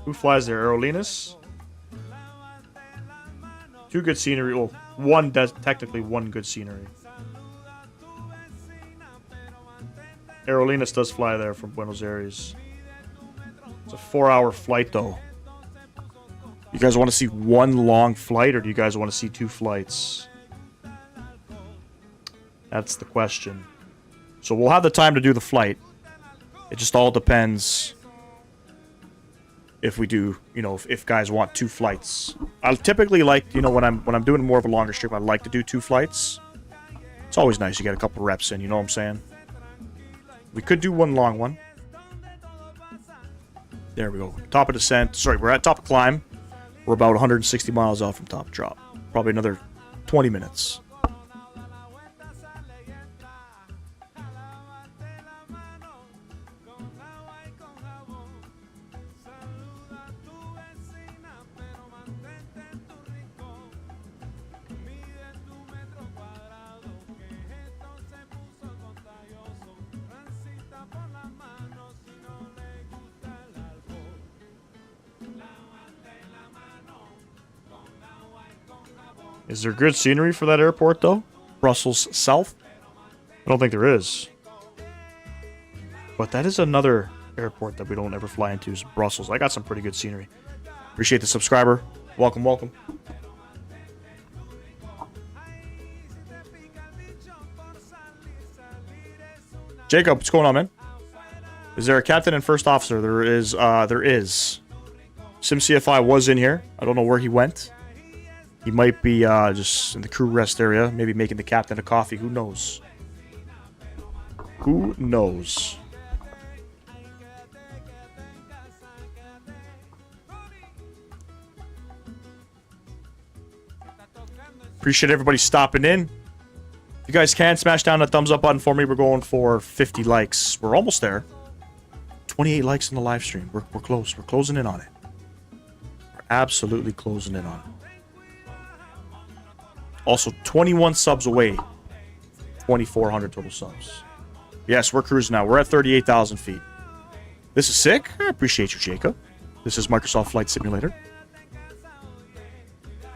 Who flies there? Aerolíneas? Two good scenery. Well, one, technically one good scenery. Aerolíneas does fly there from Buenos Aires. It's a 4-hour flight, though. You guys want to see one long flight, or do you guys want to see two flights? That's the question. So we'll have the time to do the flight. It just all depends if we do, you know, if guys want two flights. I typically like, you know, when I'm doing more of a longer stream, I like to do two flights. It's always nice. You get a couple reps in, you know what I'm saying? We could do one long one. There we go. Top of descent. Sorry, we're at top of climb. We're about 160 miles off from top drop. Probably another 20 minutes. Is there good scenery for that airport, though? Brussels South? I don't think there is. But that is another airport that we don't ever fly into, is Brussels. I got some pretty good scenery. Appreciate the subscriber. Welcome, welcome. Jacob, what's going on, man? Is there a captain and first officer? There is. SimCFI was in here. I don't know where he went. He might be just in the crew rest area, maybe making the captain a coffee. Who knows? Who knows? Appreciate everybody stopping in. If you guys can, smash down that thumbs up button for me. We're going for 50 likes. We're almost there. 28 likes in the live stream. We're close. We're closing in on it. Absolutely closing in on. Also, 21 subs away. 2,400 total subs. Yes, we're cruising now. We're at 38,000 feet. This is sick. I appreciate you, Jacob. This is Microsoft Flight Simulator,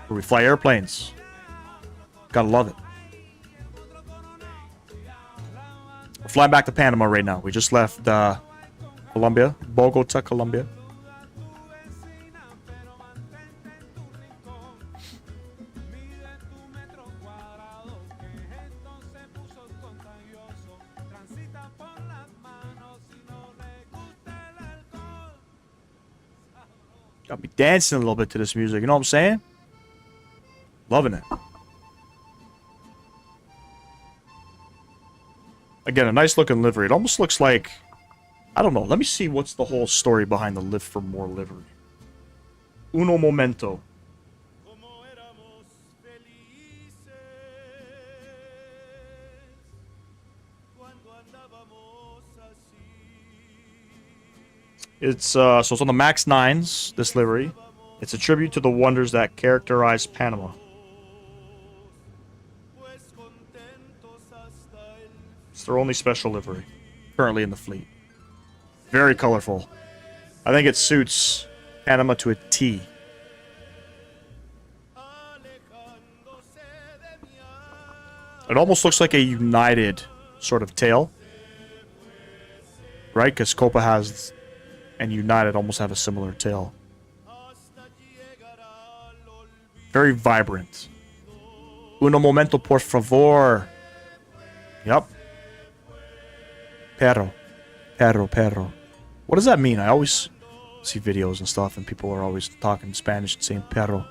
where we fly airplanes. Gotta love it. We're flying back to Panama right now. We just left Colombia, Bogota, Colombia. Got me dancing a little bit to this music. You know what I'm saying? Loving it. Again, a nice looking livery. It almost looks like... I don't know. Let me see what's the whole story behind the Live for More livery. Uno momento. It's so it's on the Max 9s, this livery. It's a tribute to the wonders that characterize Panama. It's their only special livery currently in the fleet. Very colorful. I think it suits Panama to a T. It almost looks like a United sort of tail. Right? Because Copa has... and United almost have a similar tail. Very vibrant. Uno momento, por favor. Yep. Perro. Perro, perro. What does that mean? I always see videos and stuff and people are always talking Spanish and saying perro.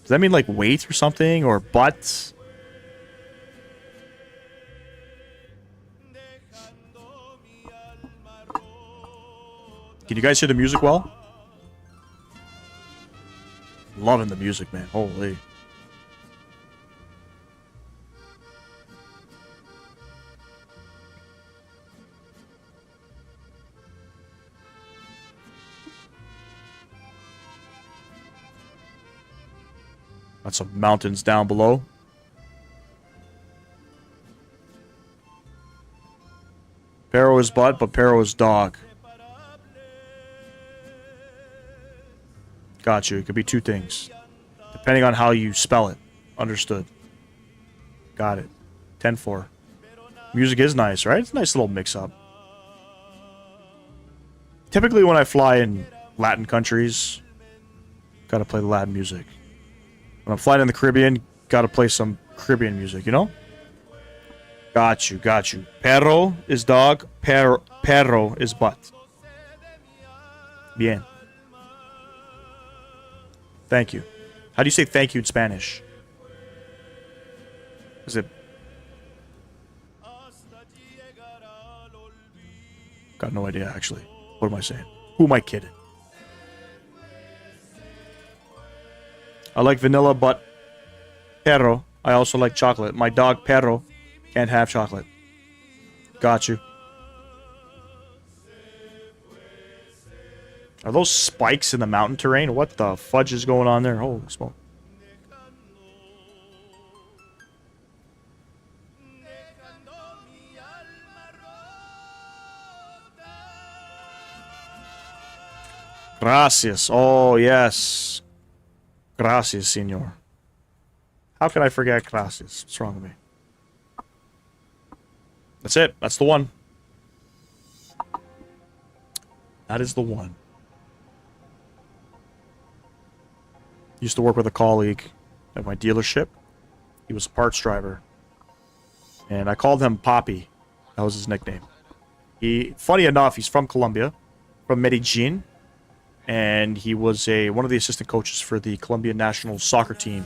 Does that mean like wait or something? Or butt? Can you guys hear the music well? Loving the music, man. Holy. Got some mountains down below. Perro is butt, but Perro is dog. Got you. It could be two things. Depending on how you spell it. Understood. Got it. 10-4. Music is nice, right? It's a nice little mix-up. Typically when I fly in Latin countries, gotta play the Latin music. When I'm flying in the Caribbean, gotta play some Caribbean music, you know? Got you, got you. Perro is dog. Perro is butt. Bien. Thank you. How do you say thank you in Spanish? Is it... Got no idea, actually. What am I saying? Who am I kidding? I like vanilla, but Perro. I also like chocolate. My dog, Perro, can't have chocolate. Got you. Are those spikes in the mountain terrain? What the fudge is going on there? Holy smoke. Gracias. Oh, yes. Gracias, senor. How can I forget gracias? What's wrong with me? That's it. That's the one. That is the one. Used to work with a colleague at my dealership. He was a parts driver. And I called him Papi. That was his nickname. Funny enough, he's from Colombia. From Medellin. And he was one of the assistant coaches for the Colombian national soccer team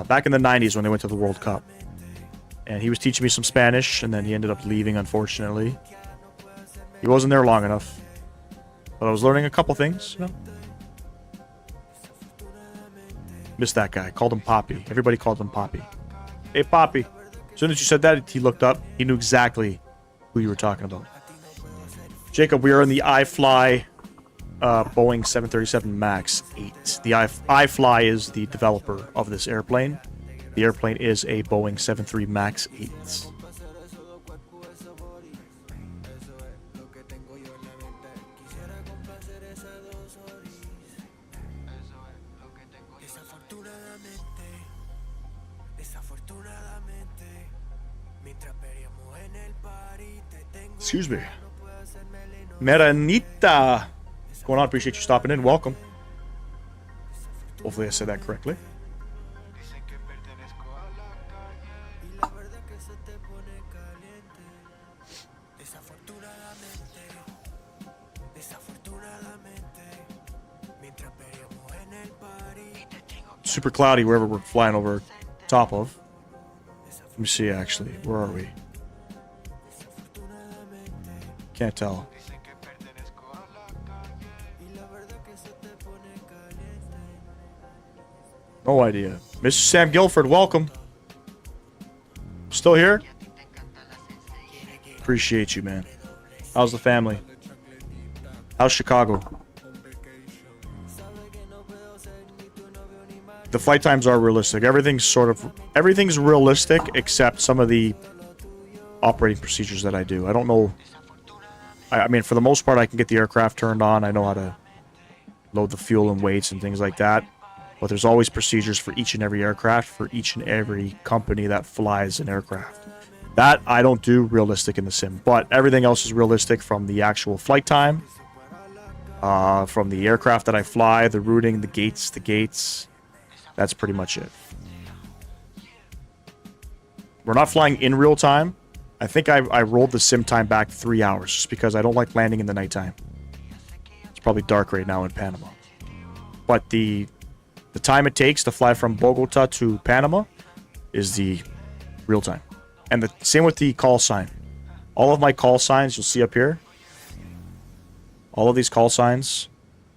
back in the 90s when they went to the World Cup. And he was teaching me some Spanish, and then he ended up leaving, unfortunately. He wasn't there long enough. But I was learning a couple things, you know. Missed that guy. Called him Poppy. Everybody called him Poppy. Hey, Poppy. As soon as you said that, he looked up. He knew exactly who you were talking about. Jacob, we are in the iFly Boeing 737 MAX 8. The iFly is the developer of this airplane. The airplane is a Boeing 73 MAX 8. Excuse me. Meranita. What's going on? Appreciate you stopping in. Welcome. Hopefully I said that correctly. Super cloudy wherever we're flying over top of. Let me see actually. Where are we? Can't tell. No idea. Mr. Sam Guilford, welcome. Still here? Appreciate you, man. How's the family? How's Chicago? The flight times are realistic. Everything's realistic except some of the operating procedures that I do. I don't know. I mean, for the most part, I can get the aircraft turned on. I know how to load the fuel and weights and things like that. But there's always procedures for each and every aircraft, for each and every company that flies an aircraft. That I don't do realistic in the sim. But everything else is realistic, from the actual flight time, from the aircraft that I fly, the routing, the gates. That's pretty much it. We're not flying in real time. I think I rolled the sim time back 3 hours just because I don't like landing in the nighttime. It's probably dark right now in Panama. But the time it takes to fly from Bogota to Panama is the real time. And the same with the call sign. All of my call signs you'll see up here. All of these call signs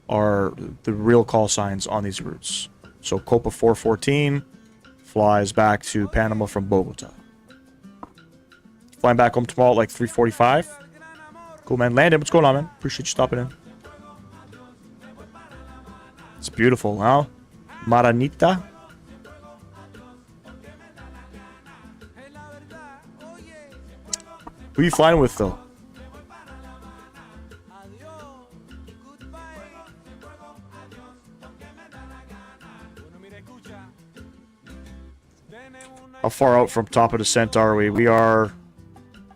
are the real call signs on these routes. So Copa 414 flies back to Panama from Bogota. Flying back home tomorrow at like 3:45. Cool, man. Landon, what's going on, man? Appreciate you stopping in. It's beautiful, huh? Maranita. Who are you flying with, though? How far out from top of descent are we? We are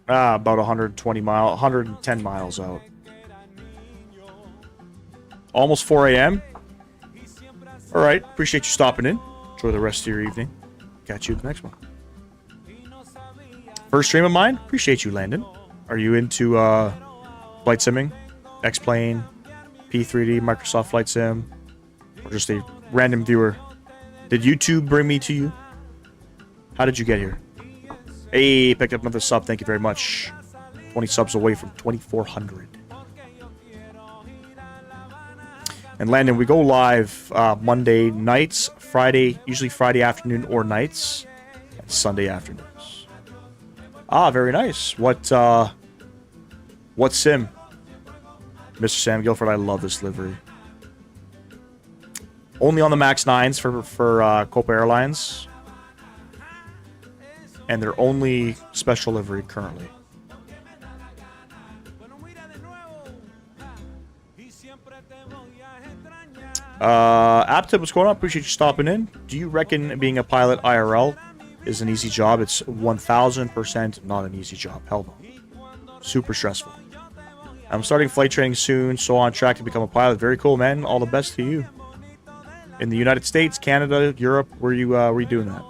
about 110 miles out. Almost 4 a.m. All right. Appreciate you stopping in. Enjoy the rest of your evening. Catch you at the next one. First stream of mine. Appreciate you, Landon. Are you into flight simming, X-Plane, P3D, Microsoft Flight Sim, or just a random viewer? Did YouTube bring me to you? How did you get here? Hey, picked up another sub. Thank you very much. 20 subs away from 2,400. And Landon, we go live Monday nights, usually Friday afternoon or nights, and Sunday afternoons. Ah, very nice. What sim? Mr. Sam Guilford, I love this livery. Only on the Max 9s for Copa Airlines. And they're only special livery currently. Aptip, what's going on? Appreciate you stopping in. Do you reckon being a pilot IRL is an easy job? It's 1000% not an easy job. Hell no. Super stressful. I'm starting flight training soon, so on track to become a pilot. Very cool, man. All the best to you. In the United States, Canada, Europe, where you doing that?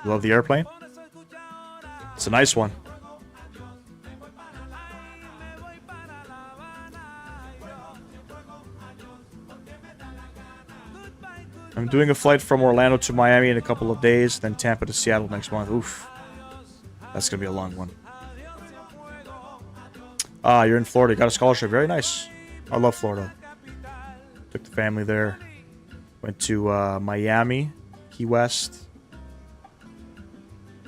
Love the airplane. It's a nice one. I'm doing a flight from Orlando to Miami in a couple of days, then Tampa to Seattle next month. Oof. That's going to be a long one. Ah, you're in Florida. Got a scholarship. Very nice. I love Florida. Took the family there. Went to Miami, Key West.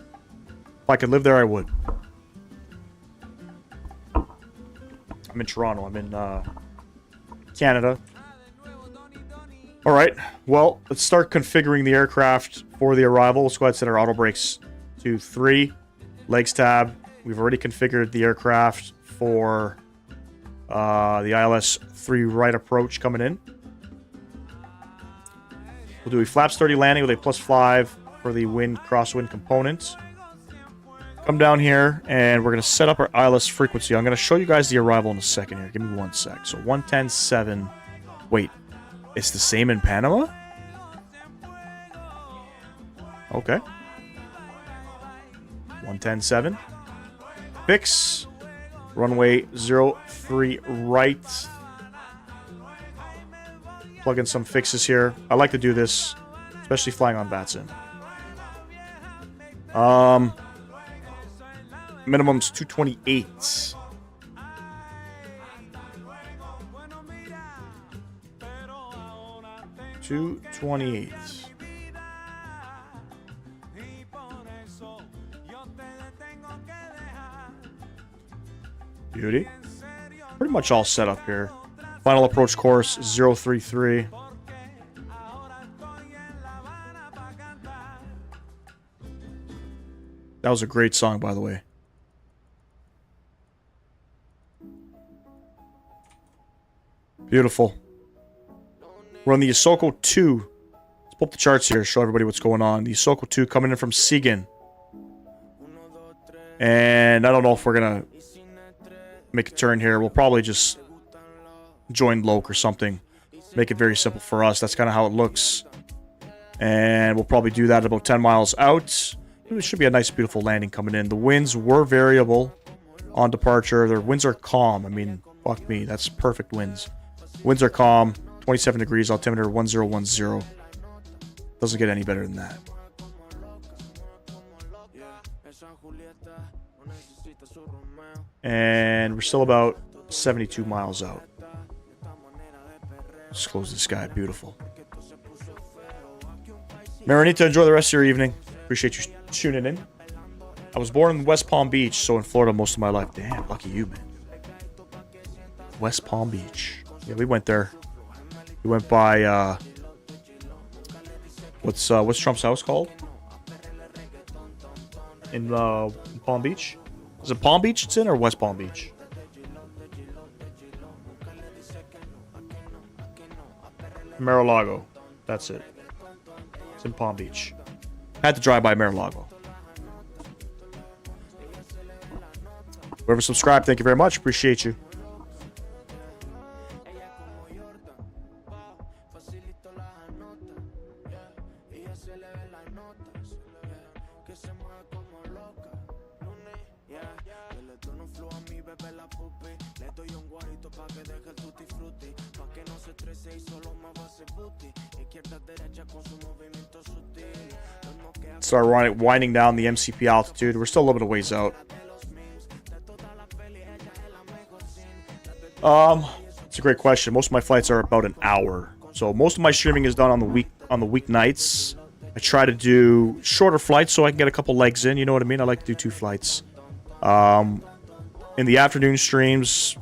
If I could live there, I would. I'm in Toronto. I'm in Canada. All right. Well, let's start configuring the aircraft for the arrival. Let's go ahead and set our auto brakes to 3. Legs tab. We've already configured the aircraft for the ILS 3 right approach coming in. We'll do a flaps 30 landing with a +5 for the crosswind component. Come down here, and we're going to set up our ILS frequency. I'm going to show you guys the arrival in a second here. Give me 1 sec. So 110.7. Wait, it's the same in Panama? Okay. 110.7. Fix. Runway 03 right. Plug in some fixes here. I like to do this, especially flying on VATSIM. Minimum's 228. Beauty. Pretty much all set up here. Final approach course 033. That was a great song, by the way. Beautiful. We're on the Isoko 2. Let's pull up the charts here, show everybody what's going on. The Isoko 2 coming in from Siegen. And I don't know if we're going to make a turn here. We'll probably just join Yoke or something. Make it very simple for us. That's kind of how it looks. And we'll probably do that about 10 miles out. It should be a nice, beautiful landing coming in. The winds were variable on departure. Their winds are calm. I mean, fuck me. That's perfect winds. Winds are calm. 27 degrees. Altimeter 1010. Doesn't get any better than that. And we're still about 72 miles out. Just close the sky. Beautiful. Marinita, enjoy the rest of your evening. Appreciate you tuning in. I was born in West Palm Beach, so in Florida most of my life. Damn, lucky you, man. West Palm Beach. Yeah, we went there. We went by, what's Trump's house called? In Palm Beach? Is it Palm Beach it's in, or West Palm Beach? Mar-a-Lago. That's it. It's in Palm Beach. Had to drive by Mar-a-Lago. Whoever subscribed, thank you very much. Appreciate you. Start winding down the MCP altitude. We're still a little bit of ways out. It's a great question. Most of my flights are about an hour. So most of my streaming is done on the weeknights. I try to do shorter flights so I can get a couple legs in. You know what I mean? I like to do 2 flights. In the afternoon streams,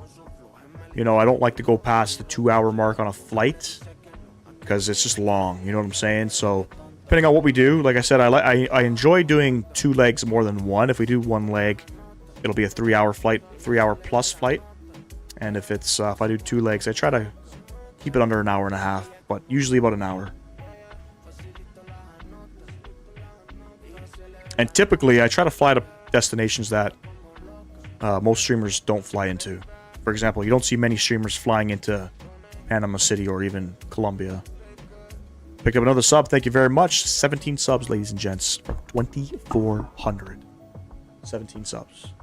you know, I don't like to go past the 2-hour mark on a flight because it's just long. You know what I'm saying? So depending on what we do, like I said, I enjoy doing 2 legs more than 1. If we do 1 leg, it'll be a 3-hour flight, 3-hour plus flight. And if it's if I do 2 legs, I try to keep it under an hour and a half, but usually about an hour. And typically, I try to fly to destinations that most streamers don't fly into. For example, you don't see many streamers flying into Panama City or even Colombia. Picked up another sub. Thank you very much. 17 subs, ladies and gents, from 2,400. 17 subs.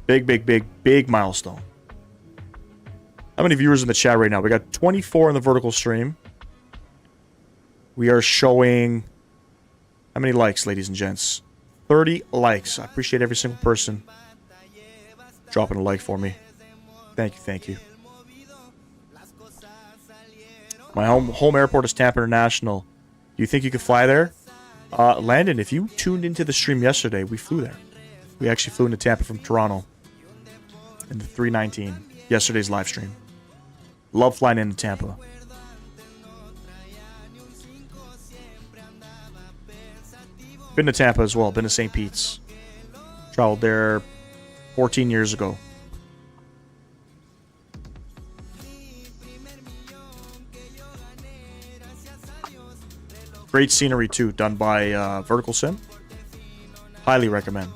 Big milestone. How many viewers in the chat right now? We got 24 in the vertical stream. We are showing... How many likes, ladies and gents? 30 likes. I appreciate every single person dropping a like for me. Thank you, thank you. My home airport is Tampa International. Do you think you could fly there? Landon, if you tuned into the stream yesterday, we flew there. We actually flew into Tampa from Toronto in the 319. Yesterday's live stream. Love flying into Tampa. Been to Tampa as well. Been to St. Pete's. Traveled there 14 years ago. Great scenery too, done by Vertical Sim. Highly recommend.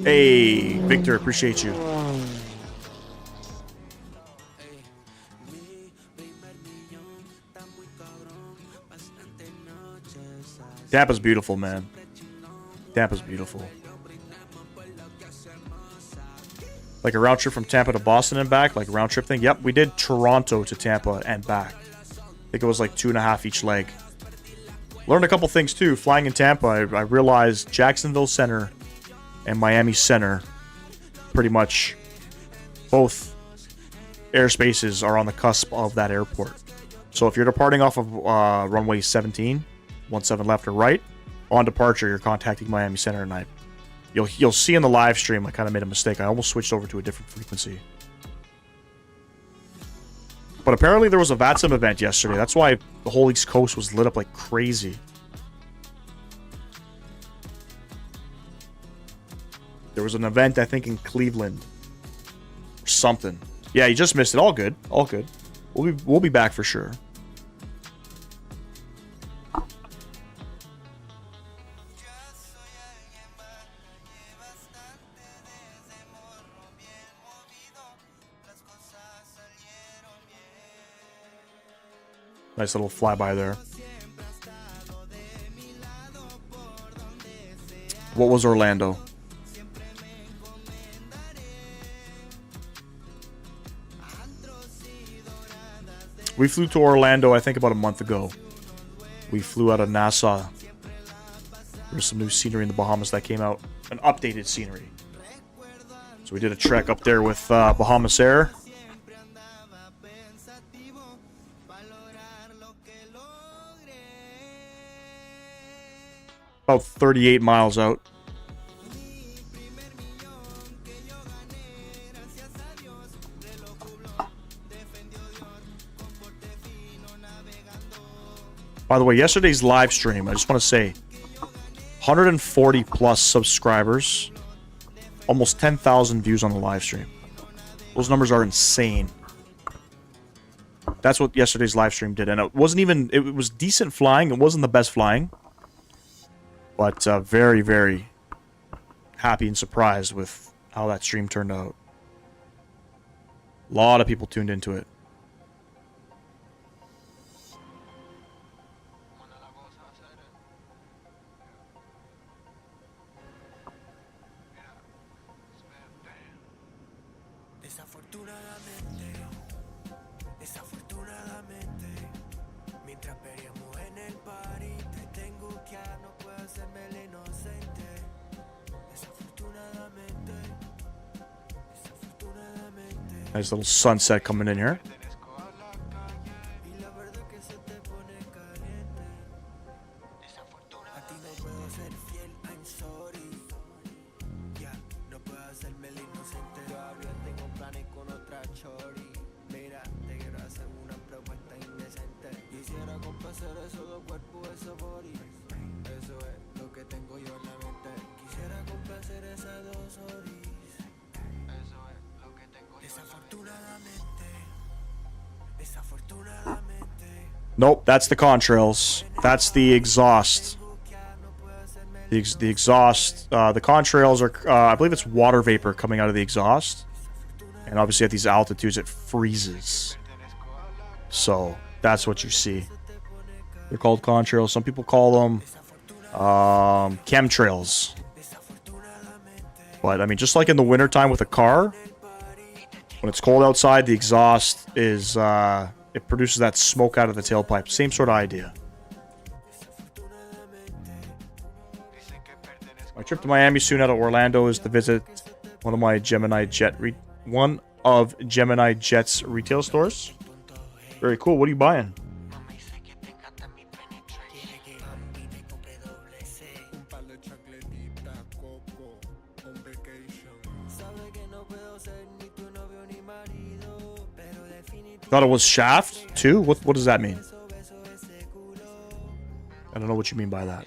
Hey, Victor, appreciate you. Tampa's beautiful, man. Tampa's beautiful. Like a round trip from Tampa to Boston and back, like a round trip thing. Yep, we did Toronto to Tampa and back. I think it was like 2.5 each leg. Learned a couple things too. Flying in Tampa, I realized Jacksonville Center and Miami Center, pretty much both airspaces are on the cusp of that airport. So if you're departing off of runway 17, 17 left or right, on departure, you're contacting Miami Center, and you'll see in the live stream I kind of made a mistake. I almost switched over to a different frequency. But apparently there was a VATSIM event yesterday. That's why the whole East Coast was lit up like crazy. There was an event, I think, in Cleveland. Or something. Yeah, you just missed it. All good. All good. We'll be back for sure. Nice little flyby there. What was Orlando? We flew to Orlando, I think, about a month ago. We flew out of Nassau. There's some new scenery in the Bahamas that came out. An updated scenery. So we did a trek up there with Bahamas Air. About 38 miles out. By the way, yesterday's live stream, I just want to say, 140 plus subscribers, almost 10,000 views on the live stream. Those numbers are insane. That's what yesterday's live stream did, and it wasn't even, it was decent flying. It wasn't the best flying, but very, very happy and surprised with how that stream turned out. A lot of people tuned into it. Nice little sunset coming in here. Nope, that's the contrails. That's the exhaust. The exhaust. The contrails are, I believe it's water vapor coming out of the exhaust. And obviously at these altitudes it freezes. So that's what you see. They're called contrails. Some people call them chemtrails. But I mean, just like in the wintertime with a car, when it's cold outside, the exhaust is it produces that smoke out of the tailpipe. Same sort of idea. My trip to Miami soon out of Orlando is to visit one of Gemini Jet's retail stores. Very cool. What are you buying? Thought it was Shaft too? What does that mean? I don't know what you mean by that.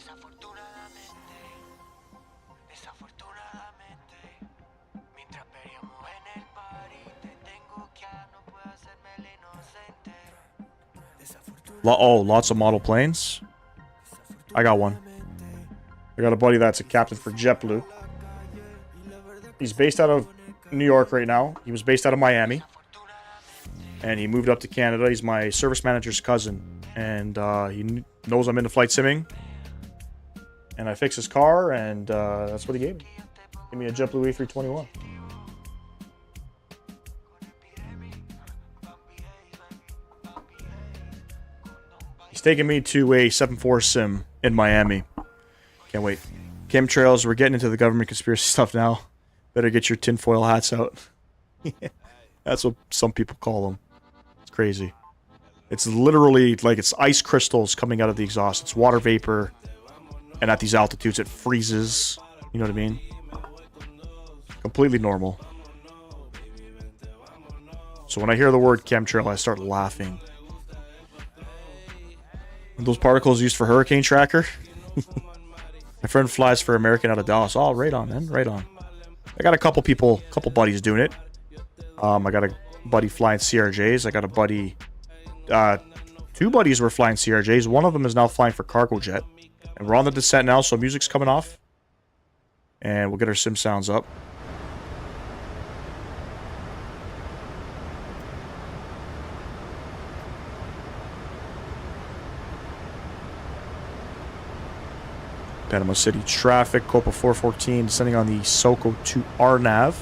Oh, lots of model planes. I got one. I got a buddy that's a captain for JetBlue. He's based out of New York right now. He was based out of Miami. And he moved up to Canada. He's my service manager's cousin. And he knows I'm into flight simming. And I fixed his car, and that's what he gave me. Give me a JetBlue A321. He's taking me to a 7-4 sim in Miami. Can't wait. Chemtrails, we're getting into the government conspiracy stuff now. Better get your tinfoil hats out. That's what some people call them. It's crazy. It's literally like it's ice crystals coming out of the exhaust. It's water vapor. And at these altitudes, it freezes. You know what I mean? Completely normal. So when I hear the word chemtrail, I start laughing. And those particles used for hurricane tracker. My friend flies for American out of Dallas. Oh, right on, man. Right on. I got a couple buddies doing it. I got a buddy flying CRJs. I got a buddy... two buddies were flying CRJs. One of them is now flying for cargo jet. And we're on the descent now, so music's coming off. And we'll get our sim sounds up. Panama City traffic, Copa 414, descending on the SoCo to RNAV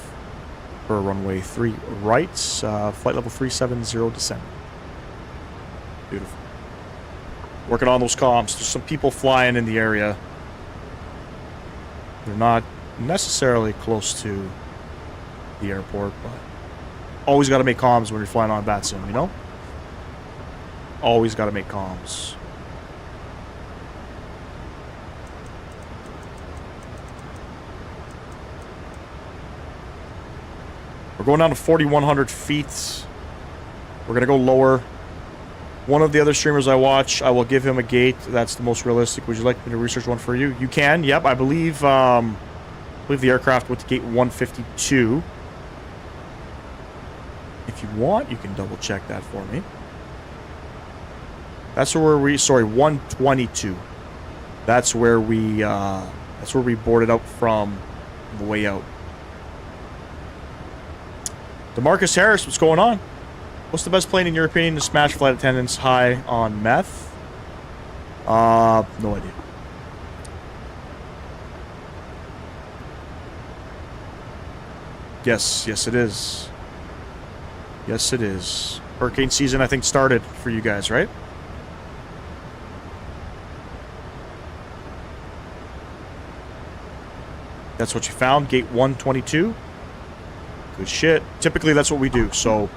for runway 3 right, flight level 370 descent. Beautiful. Working on those comms. There's some people flying in the area. They're not necessarily close to the airport, but always got to make comms when you're flying on VATSIM, you know? Always got to make comms. We're going down to 4,100 feet. We're going to go lower. One of the other streamers I watch, I will give him a gate. That's the most realistic. Would you like me to research one for you? You can. Yep, I believe the aircraft went to gate 152. If you want, you can double check that for me. That's where we... Sorry, 122. That's where we boarded up from on the way out. DeMarcus Harris, what's going on? What's the best plane in your opinion to smash flight attendants high on meth? No idea. Yes it is. Yes it is. Hurricane season, I think, started for you guys, right? That's what you found, gate 122? Good shit. Typically, that's what we do. So,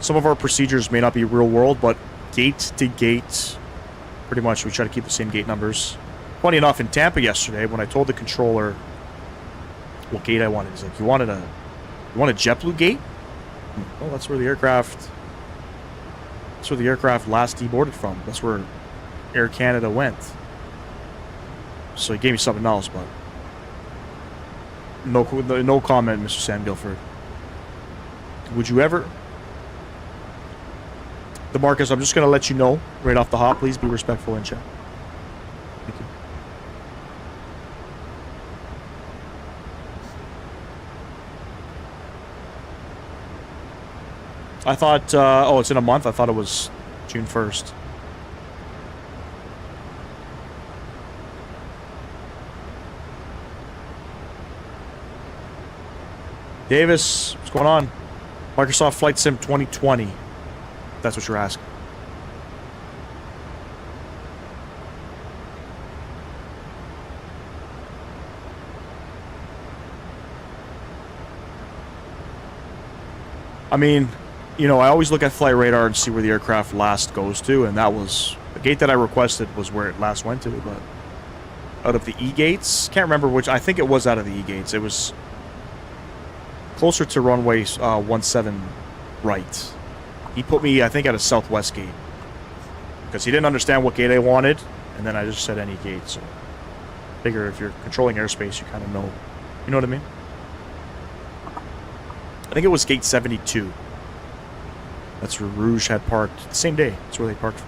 some of our procedures may not be real world, but gate to gate, pretty much we try to keep the same gate numbers. Funny enough, in Tampa yesterday, when I told the controller what gate I wanted, he's like, "You want a JetBlue gate?" Well, that's where the aircraft. That's where the aircraft last deboarded from. That's where Air Canada went. So he gave me something else, but no comment, Mr. Sam Guilford. Would you ever... DeMarcus, I'm just going to let you know right off the hop. Please be respectful in chat. Thank you. I thought... oh, it's in a month? I thought it was June 1st. Davis, what's going on? Microsoft Flight Sim 2020. That's what you're asking. I mean, you know, I always look at flight radar and see where the aircraft last goes to, and that was the gate that I requested was where it last went to. But out of the E gates, can't remember which. I think it was out of the E gates. It was closer to runway 17 right. He put me, I think, at a southwest gate because he didn't understand what gate I wanted, and then I just said any gate. So, figure if you're controlling airspace, you kind of know. You know what I mean? I think it was gate 72. That's where Rouge had parked the same day. That's where they parked.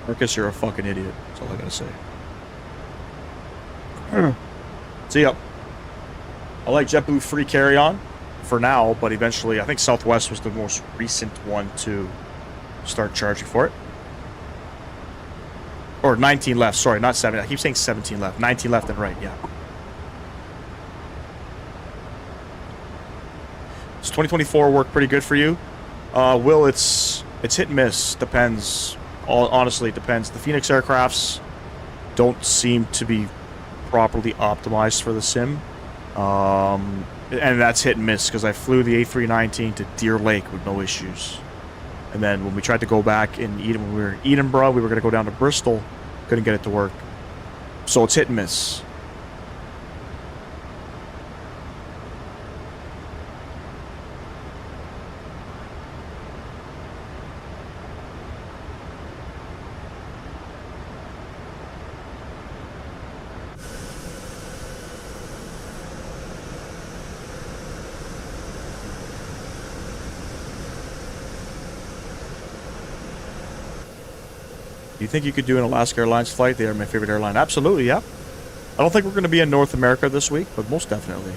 Marcus, you're a fucking idiot. That's all I gotta say. See ya. I like JetBlue free carry-on for now, but eventually, I think Southwest was the most recent one to start charging for it. Or 19 left, sorry, not 7. I keep saying 17 left. 19 left and right, yeah. Does 2024 work pretty good for you? Will, it's hit and miss. Depends. Honestly, it depends. The Phoenix aircrafts don't seem to be properly optimized for the sim. And that's hit and miss because I flew the A319 to Deer Lake with no issues. And then when we tried to go back in when we were in Edinburgh, we were going to go down to Bristol. Couldn't get it to work. So it's hit and miss. Do you think you could do an Alaska Airlines flight? They are my favorite airline. Absolutely, yeah. I don't think we're going to be in North America this week, but most definitely.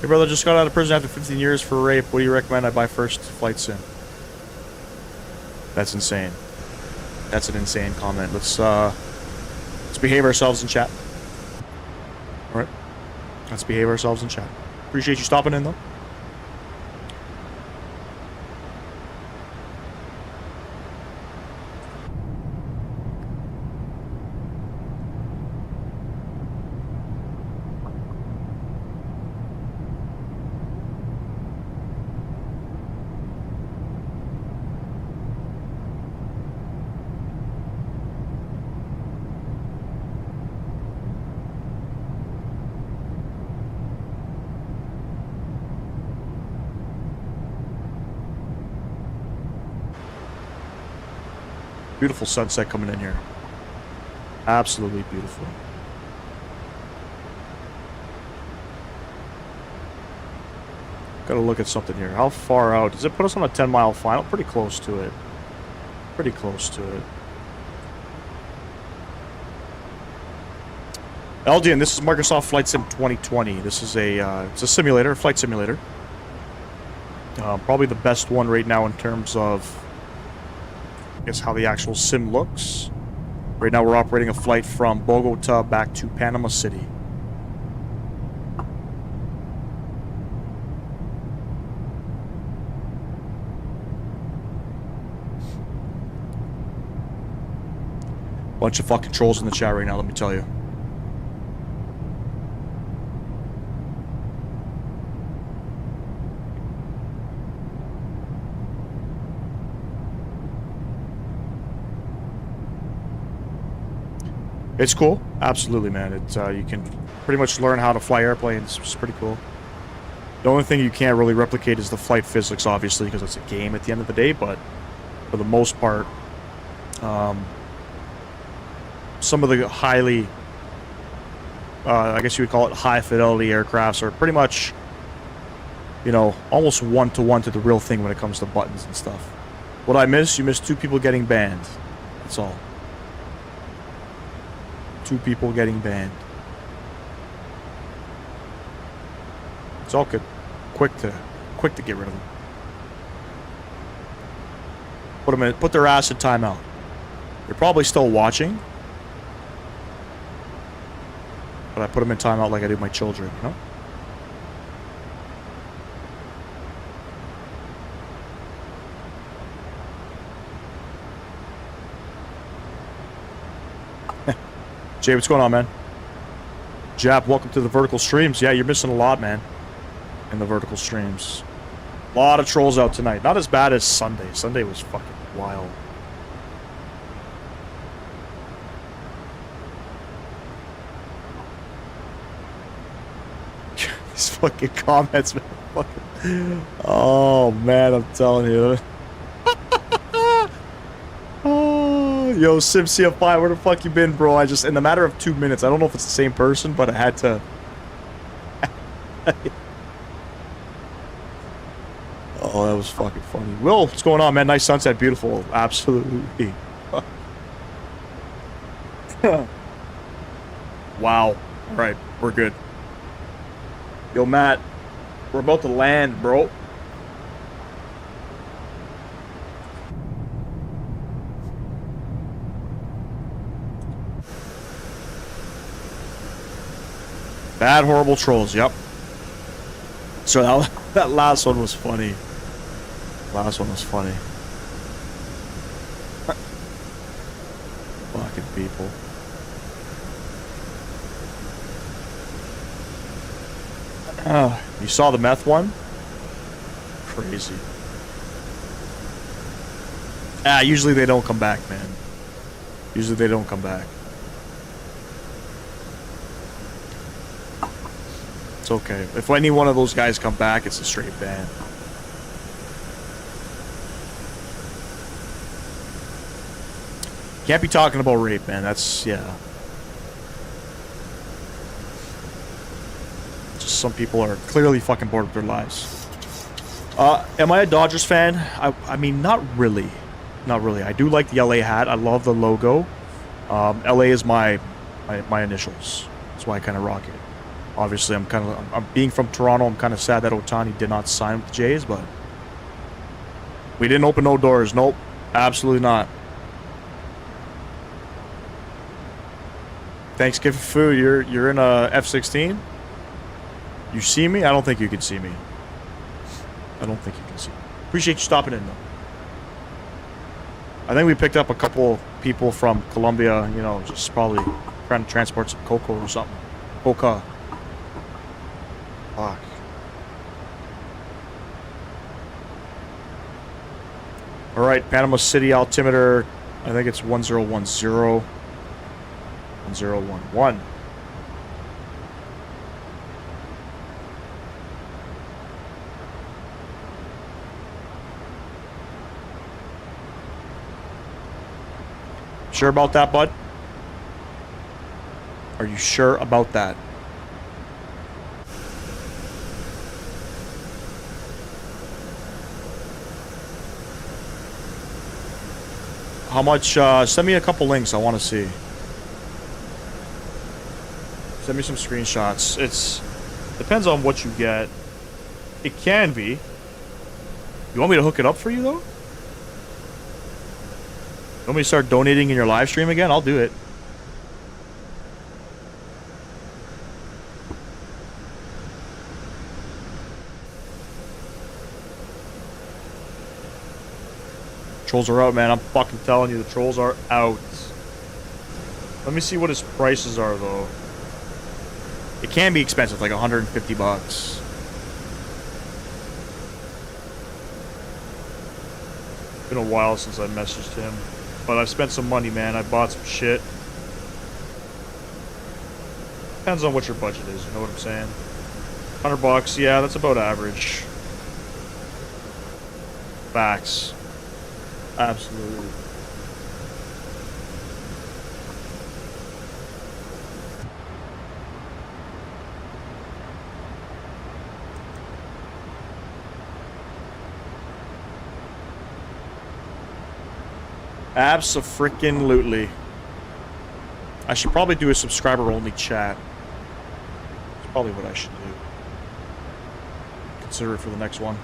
Your brother just got out of prison after 15 years for rape. What do you recommend I buy first? Flight sim. That's insane. That's an insane comment. Let's behave ourselves in chat. All right. Let's behave ourselves in chat. Appreciate you stopping in, though. Beautiful sunset coming in here. Absolutely beautiful. Gotta look at something here. How far out? Does it put us on a 10-mile final? Pretty close to it. Pretty close to it. LDN, this is Microsoft Flight Sim 2020. This is it's a simulator, a flight simulator. Probably the best one right now in terms of guess how the actual sim looks. Right now we're operating a flight from Bogota back to Panama City. Bunch of fucking trolls in the chat right now, let me tell you. It's cool, absolutely, man. You can pretty much learn how to fly airplanes. It's pretty cool. The only thing you can't really replicate is the flight physics, obviously, because it's a game at the end of the day. But for the most part, some of the highly, I guess you would call it high fidelity aircrafts are pretty much, you know, almost one-to-one to the real thing when it comes to buttons and stuff. What I miss? You miss 2 people getting banned. That's all. 2 people getting banned. It's all good. Quick to get rid of them. Put their ass in timeout. They're probably still watching. But I put them in timeout like I do my children, you know? Jay, what's going on, man? Jap, welcome to the vertical streams. Yeah, you're missing a lot, man. In the vertical streams. A lot of trolls out tonight. Not as bad as Sunday. Sunday was fucking wild. These fucking comments, man. Fucking... Oh, man, I'm telling you. Oh, yo, SimCF5, where the fuck you been, bro? I just, in the matter of 2 minutes, I don't know if it's the same person, but I had to... Oh, that was fucking funny. Will, what's going on, man? Nice sunset, beautiful. Absolutely. Wow. All right, we're good. Yo, Matt, we're about to land, bro. Bad, horrible trolls, yep. So that last one was funny. Last one was funny. Fucking people. You saw the meth one? Crazy. Ah, usually they don't come back, man. Usually they don't come back. It's okay. If any one of those guys come back, it's a straight ban. Can't be talking about rape, man. That's, yeah. Just some people are clearly fucking bored with their lives. Am I a Dodgers fan? I mean, not really. Not really. I do like the LA hat. I love the logo. LA is my initials. That's why I kind of rock it. Obviously, I'm being from Toronto. I'm kind of sad that Ohtani did not sign with the Jays, but we didn't open no doors. Nope, absolutely not. Thanksgiving food. You're in a F-16. You see me? I don't think you can see me. I don't think you can see me. Appreciate you stopping in, though. I think we picked up a couple people from Colombia. You know, just probably trying to transport some cocoa or something. Coca. Fuck. Alright, Panama City altimeter. I think it's 1010. 1011. Sure about that, bud? Are you sure about that? How much? Send me a couple links. I want to see. Send me some screenshots. It's depends on what you get. It can be. You want me to hook it up for you though? You want me to start donating in your live stream again? I'll do it. Trolls are out, man. I'm fucking telling you, the trolls are out. Let me see what his prices are, though. It can be expensive, like 150 bucks. It's been a while since I messaged him. But I've spent some money, man. I bought some shit. Depends on what your budget is, you know what I'm saying? 100 bucks, yeah, that's about average. Facts. Absolutely. Abso-freaking-lutely. I should probably do a subscriber-only chat. That's probably what I should do. Consider it for the next one.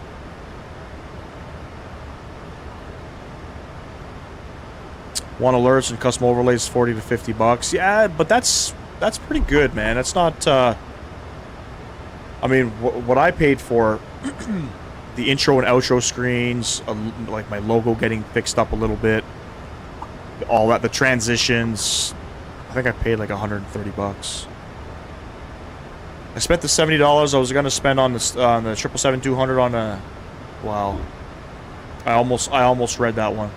One alerts and custom overlays 40 to 50 bucks. Yeah, but that's pretty good, man. That's not I mean, what I paid for the intro and outro screens, like my logo getting fixed up a little bit, all that, the transitions, I think I paid like 130 bucks. I spent the $70 I was gonna spend on the 777-200 on a. Wow. I almost read that one.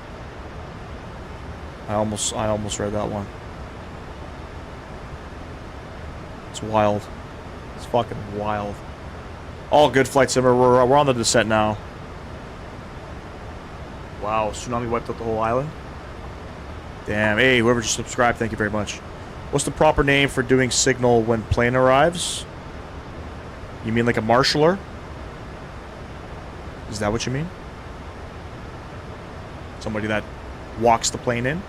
I almost read that one. It's wild. It's fucking wild. All good, Flight Simmer. We're on the descent now. Wow, tsunami wiped out the whole island. Damn. Hey, whoever just subscribed, thank you very much. What's the proper name for doing signal when plane arrives? You mean like a marshaller? Is that what you mean? Somebody that walks the plane in?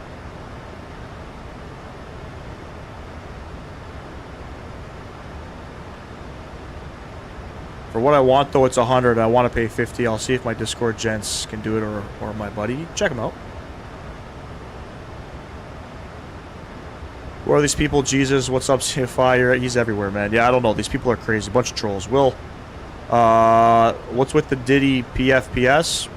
For what I want, though, it's 100. I want to pay 50. I'll see if my Discord gents can do it or my buddy. Check them out. Who are these people? Jesus, what's up, CFI? He's everywhere, man. Yeah, I don't know. These people are crazy. Bunch of trolls. Will, what's with the Diddy PFPS?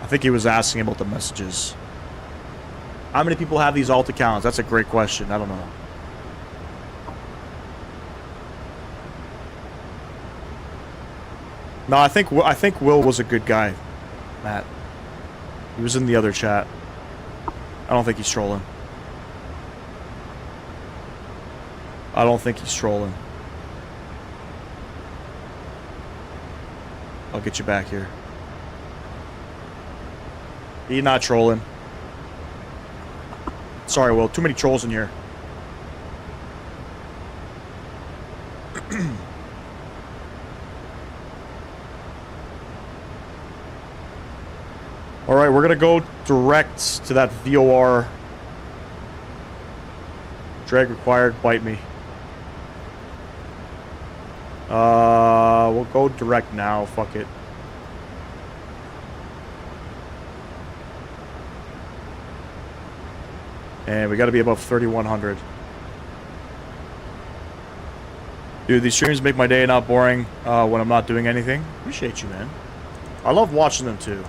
I think he was asking about the messages. How many people have these alt accounts? That's a great question. I don't know. No, I think Will was a good guy, Matt. He was in the other chat. I don't think he's trolling. I don't think he's trolling. I'll get you back here. He's not trolling. Sorry, Will. Too many trolls in here. Alright, we're gonna go direct to that VOR. Drag required, bite me. We'll go direct now, fuck it. And we gotta be above 3,100. Dude, these streams make my day not boring when I'm not doing anything. Appreciate you, man. I love watching them too.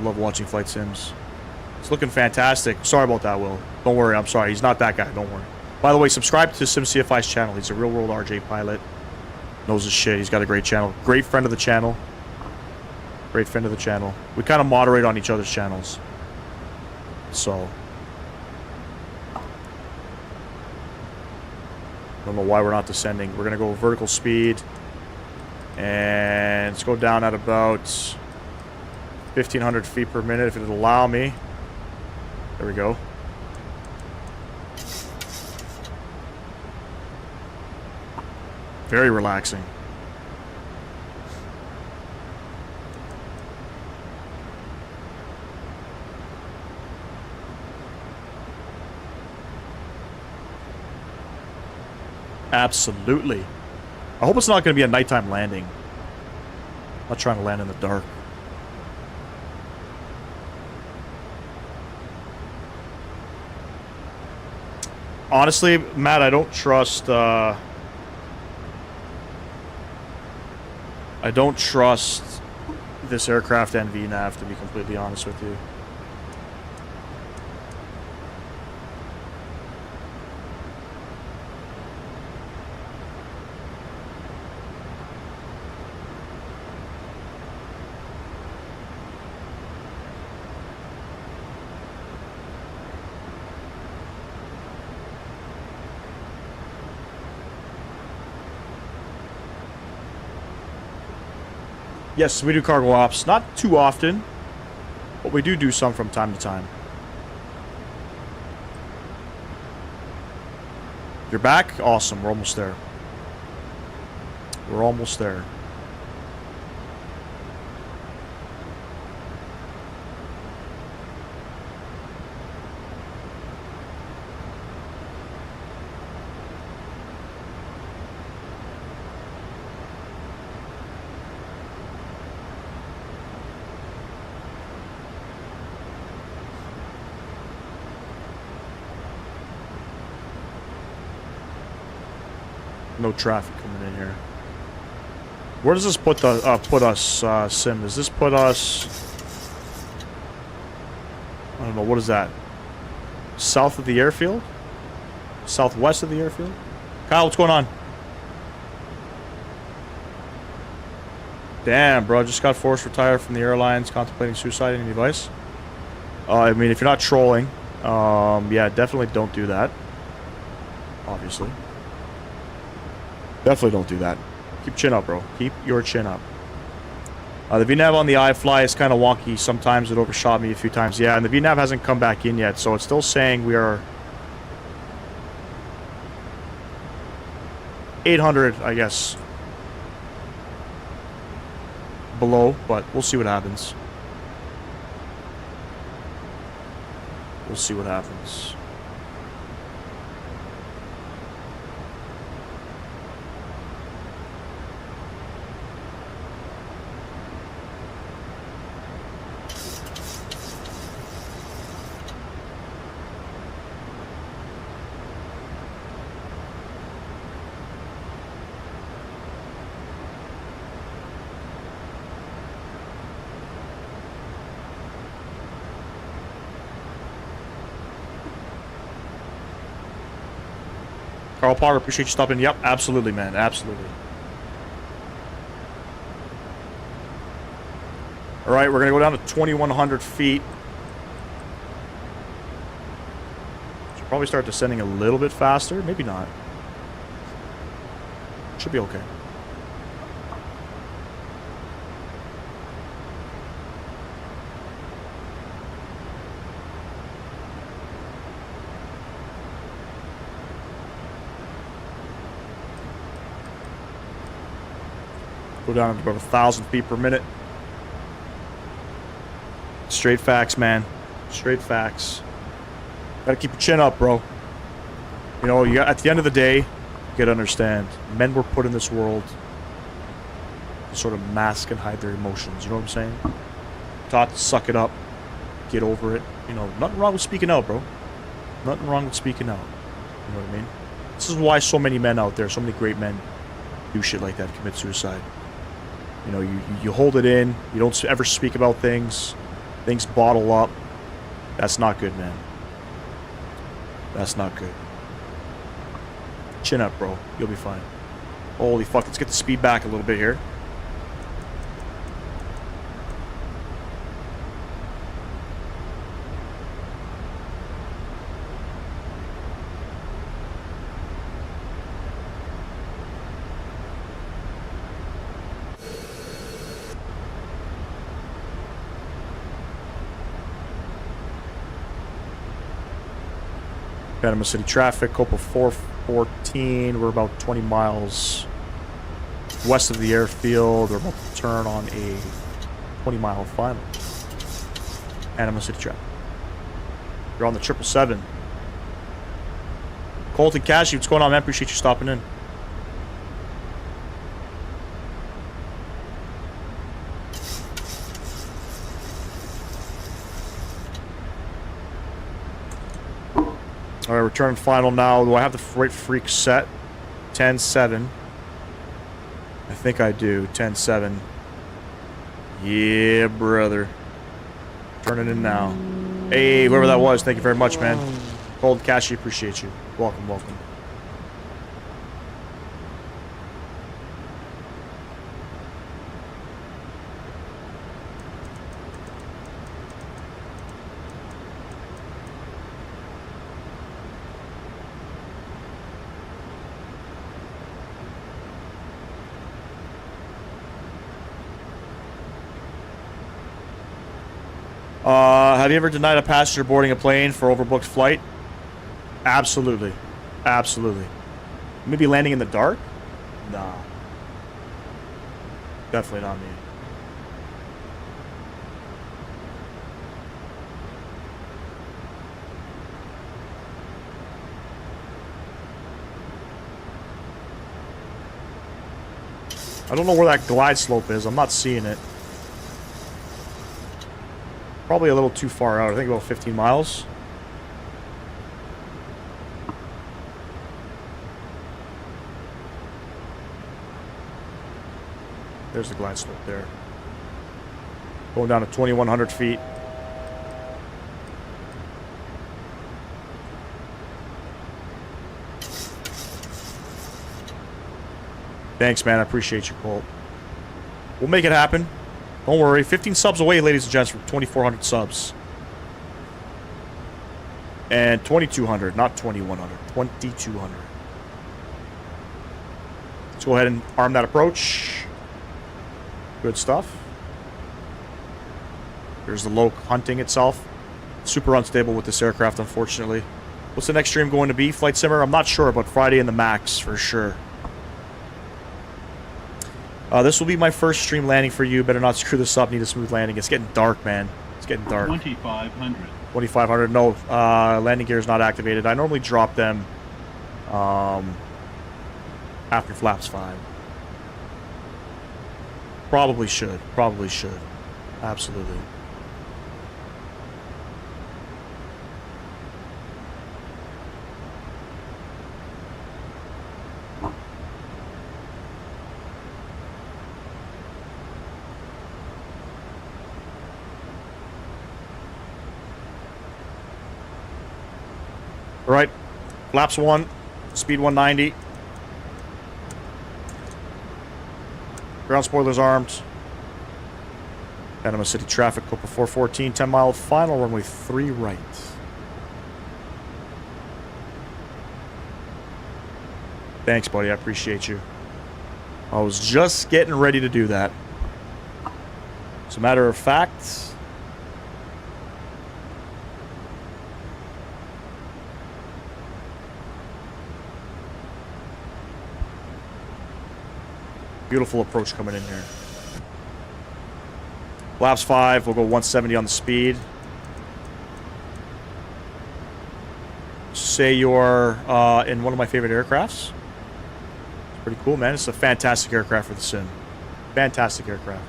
Love watching flight sims. It's looking fantastic. Sorry about that, Will. Don't worry, I'm sorry. He's not that guy. Don't worry. By the way, subscribe to SimCFI's channel. He's a real world RJ pilot. Knows his shit. He's got a great channel. Great friend of the channel. Great friend of the channel. We kind of moderate on each other's channels. So. I don't know why we're not descending. We're going to go vertical speed. And let's go down at about 1,500 feet per minute if it'll allow me. There we go. Very relaxing. Absolutely. I hope it's not going to be a nighttime landing. I'm not trying to land in the dark. Honestly, Matt, I don't trust, I don't trust this aircraft and VNAV, to be completely honest with you. Yes, we do cargo ops. Not too often, but we do some from time to time. You're back? Awesome. We're almost there. We're almost there. no traffic coming in here. Where does this put us, Sim? Does this put us... I don't know, what is that? South of the airfield? Southwest of the airfield? Kyle, what's going on? Damn, bro, just got forced retired from the airlines, contemplating suicide. Any advice? I mean, if you're not trolling, yeah, definitely don't do that. Obviously. Definitely don't do that. Keep chin up, bro. Keep your chin up. The VNAV on the iFly is kind of wonky. Sometimes it overshot me a few times. Yeah, and the VNAV hasn't come back in yet, so it's still saying we are 800, I guess, below, but we'll see what happens. We'll see what happens. Carl Potter, appreciate you stopping. Yep, absolutely, man. Absolutely. All right, we're going to go down to 2,100 feet. Should probably start descending a little bit faster. Maybe not. Should be okay. Go down to about 1,000 feet per minute. Straight facts, man. Straight facts. Gotta keep your chin up, bro. You know, at the end of the day, you gotta understand, men were put in this world to sort of mask and hide their emotions. You know what I'm saying? Taught to suck it up, get over it. You know, nothing wrong with speaking out, bro. Nothing wrong with speaking out. You know what I mean? This is why so many men out there, so many great men, do shit like that, commit suicide. You know, you hold it in. You don't ever speak about things. Things bottle up. That's not good, man. That's not good. Chin up, bro. You'll be fine. Holy fuck. Let's get the speed back a little bit here. Panama City traffic, Copa 414. We're about 20 miles west of the airfield. We're about to turn on a 20-mile final. Panama City traffic. You're on the 777. Colton Cashy, what's going on, man? Appreciate you stopping in. All right, return final now. Do I have the right freak set? 10-7. I think I do. 10-7. Yeah, brother. Turning in now. Hey, whoever that was, thank you very much, man. Cold Cashy, appreciate you. Welcome, welcome. Have you ever denied a passenger boarding a plane for overbooked flight? Absolutely. Absolutely. Maybe landing in the dark? Nah. Definitely not me. I don't know where that glide slope is. I'm not seeing it. Probably a little too far out. I think about 15 miles. There's the glide slope there. Going down to 2,100 feet. Thanks, man. I appreciate you, Colt. We'll make it happen. Don't worry. 15 subs away, ladies and gents, from 2,400 subs. And 2,200, not 2,100. 2,200. Let's go ahead and arm that approach. Good stuff. Here's the Yoke hunting itself. Super unstable with this aircraft, unfortunately. What's the next stream going to be, Flight Simmer? I'm not sure, but Friday in the Max for sure. This will be my first stream landing for you. Better not screw this up. Need a smooth landing. It's getting dark, man. It's getting dark. 2,500. 2,500. No, landing gear is not activated. I normally drop them after flaps 5. Probably should. Probably should. Absolutely. All right, flaps 1, speed 190. Ground spoilers armed. Panama City traffic, Copa 414, 10 mile final, runway 3 right. Thanks, buddy, I appreciate you. I was just getting ready to do that. As a matter of fact, beautiful approach coming in here. Flaps 5, we'll go 170 on the speed. Say you're in one of my favorite aircrafts. It's pretty cool, man. It's a fantastic aircraft for the sim. Fantastic aircraft.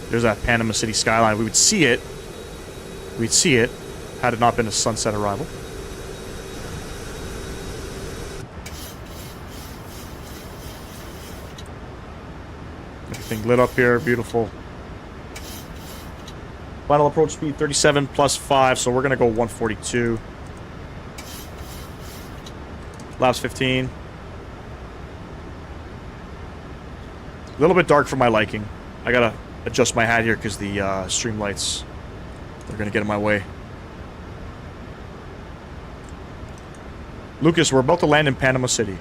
There's that Panama City skyline. We would see it. We'd see it had it not been a sunset arrival. Everything lit up here, beautiful. Final approach speed 37 plus 5, so we're gonna go 142. Laps 15. A little bit dark for my liking. I gotta adjust my hat here because the stream lights, they're gonna get in my way. Lucas, we're about to land in Panama City.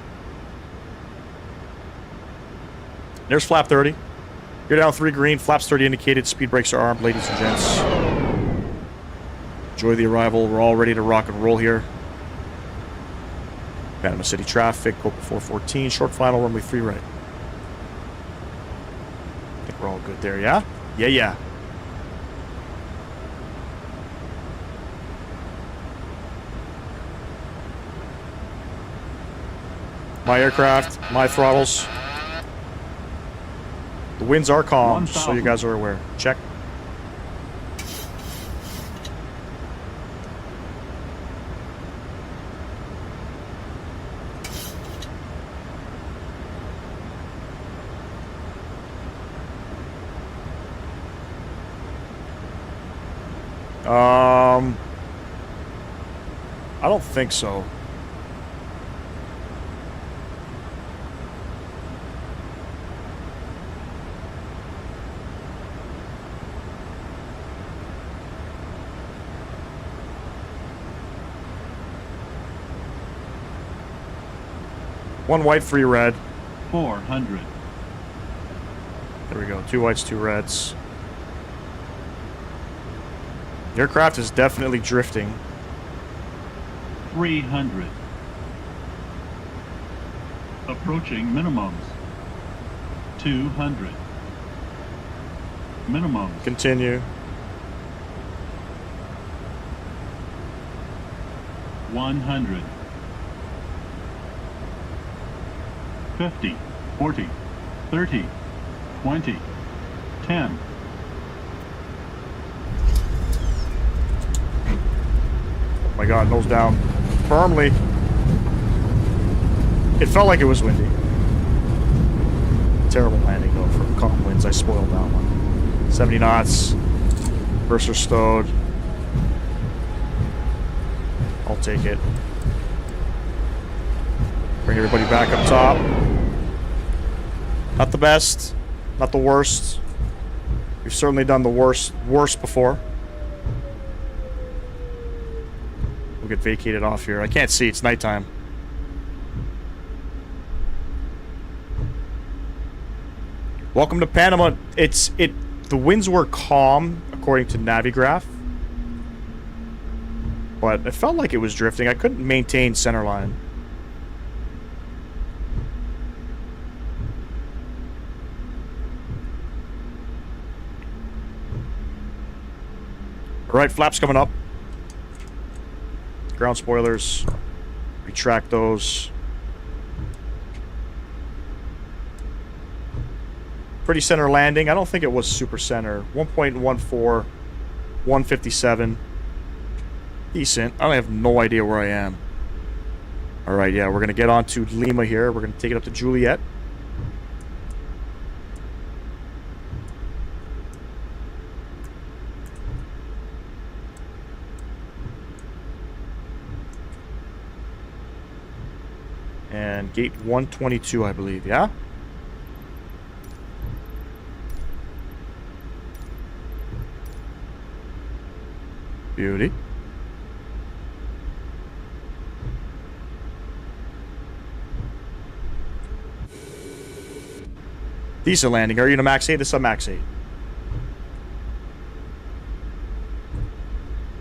There's flap 30. You're down 3 green, flaps 30 indicated, speed brakes are armed, ladies and gents. Enjoy the arrival. We're all ready to rock and roll here. Panama City traffic, Copa 414, short final, runway 3 right. I think we're all good there, yeah? Yeah, yeah. My aircraft, my throttles. The winds are calm, just so you guys are aware. Check. I don't think so. One white, 3 red. 400. There we go. 2 whites, 2 reds. The aircraft is definitely drifting. 300. Approaching minimums. 200. Minimums. Continue. 100. 50, 40, 30, 20, 10. Oh my god, nose down. Firmly. It felt like it was windy. Terrible landing though for calm winds. I spoiled that one. 70 knots. Purser stowed. I'll take it. Bring everybody back up top. Not the best. Not the worst. We've certainly done the worst before. We'll get vacated off here. I can't see. It's nighttime. Welcome to Panama. The winds were calm according to Navigraph, but it felt like it was drifting. I couldn't maintain center line. All right, flaps coming up. Ground spoilers. Retract those. Pretty center landing. I don't think it was super center. 1.14, 157. Decent. I have no idea where I am. All right, yeah, we're going to get on to Lima here. We're going to take it up to Juliet. And gate 122, I believe, yeah? Beauty. Decent landing. Are you in a max 8? This is a max 8.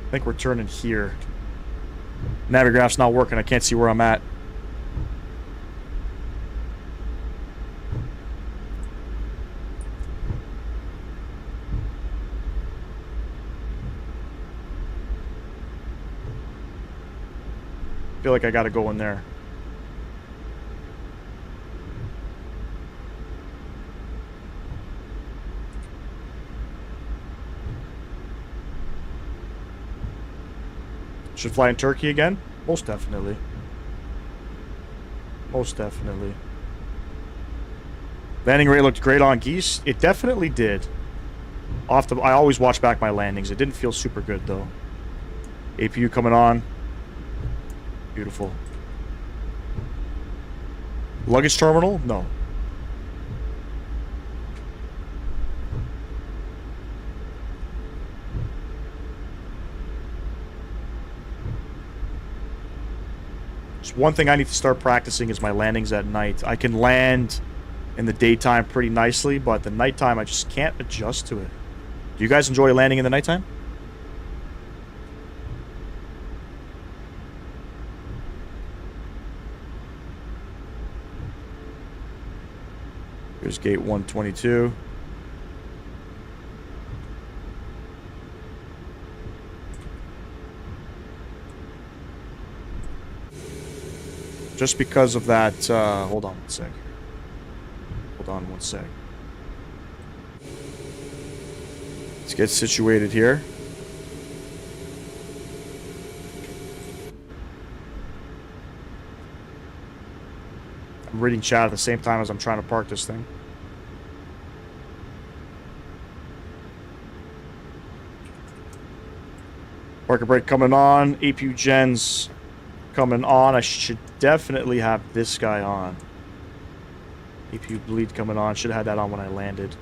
I think we're turning here. Navigraph's not working. I can't see where I'm at. I feel like I gotta go in there. Should fly in Turkey again? Most definitely. Most definitely. Landing rate looked great on geese. It definitely did. I always watch back my landings. It didn't feel super good though. APU coming on. Beautiful. Luggage terminal? No. Just one thing I need to start practicing is my landings at night. I can land in the daytime pretty nicely, but the nighttime I just can't adjust to it. Do you guys enjoy landing in the nighttime? Here's gate 122. Just because of that, hold on one sec. Hold on one sec. Let's get situated here. I'm reading chat at the same time as I'm trying to park this thing. Parker brake coming on. APU gens coming on. I should definitely have this guy on. APU bleed coming on. Should have had that on when I landed.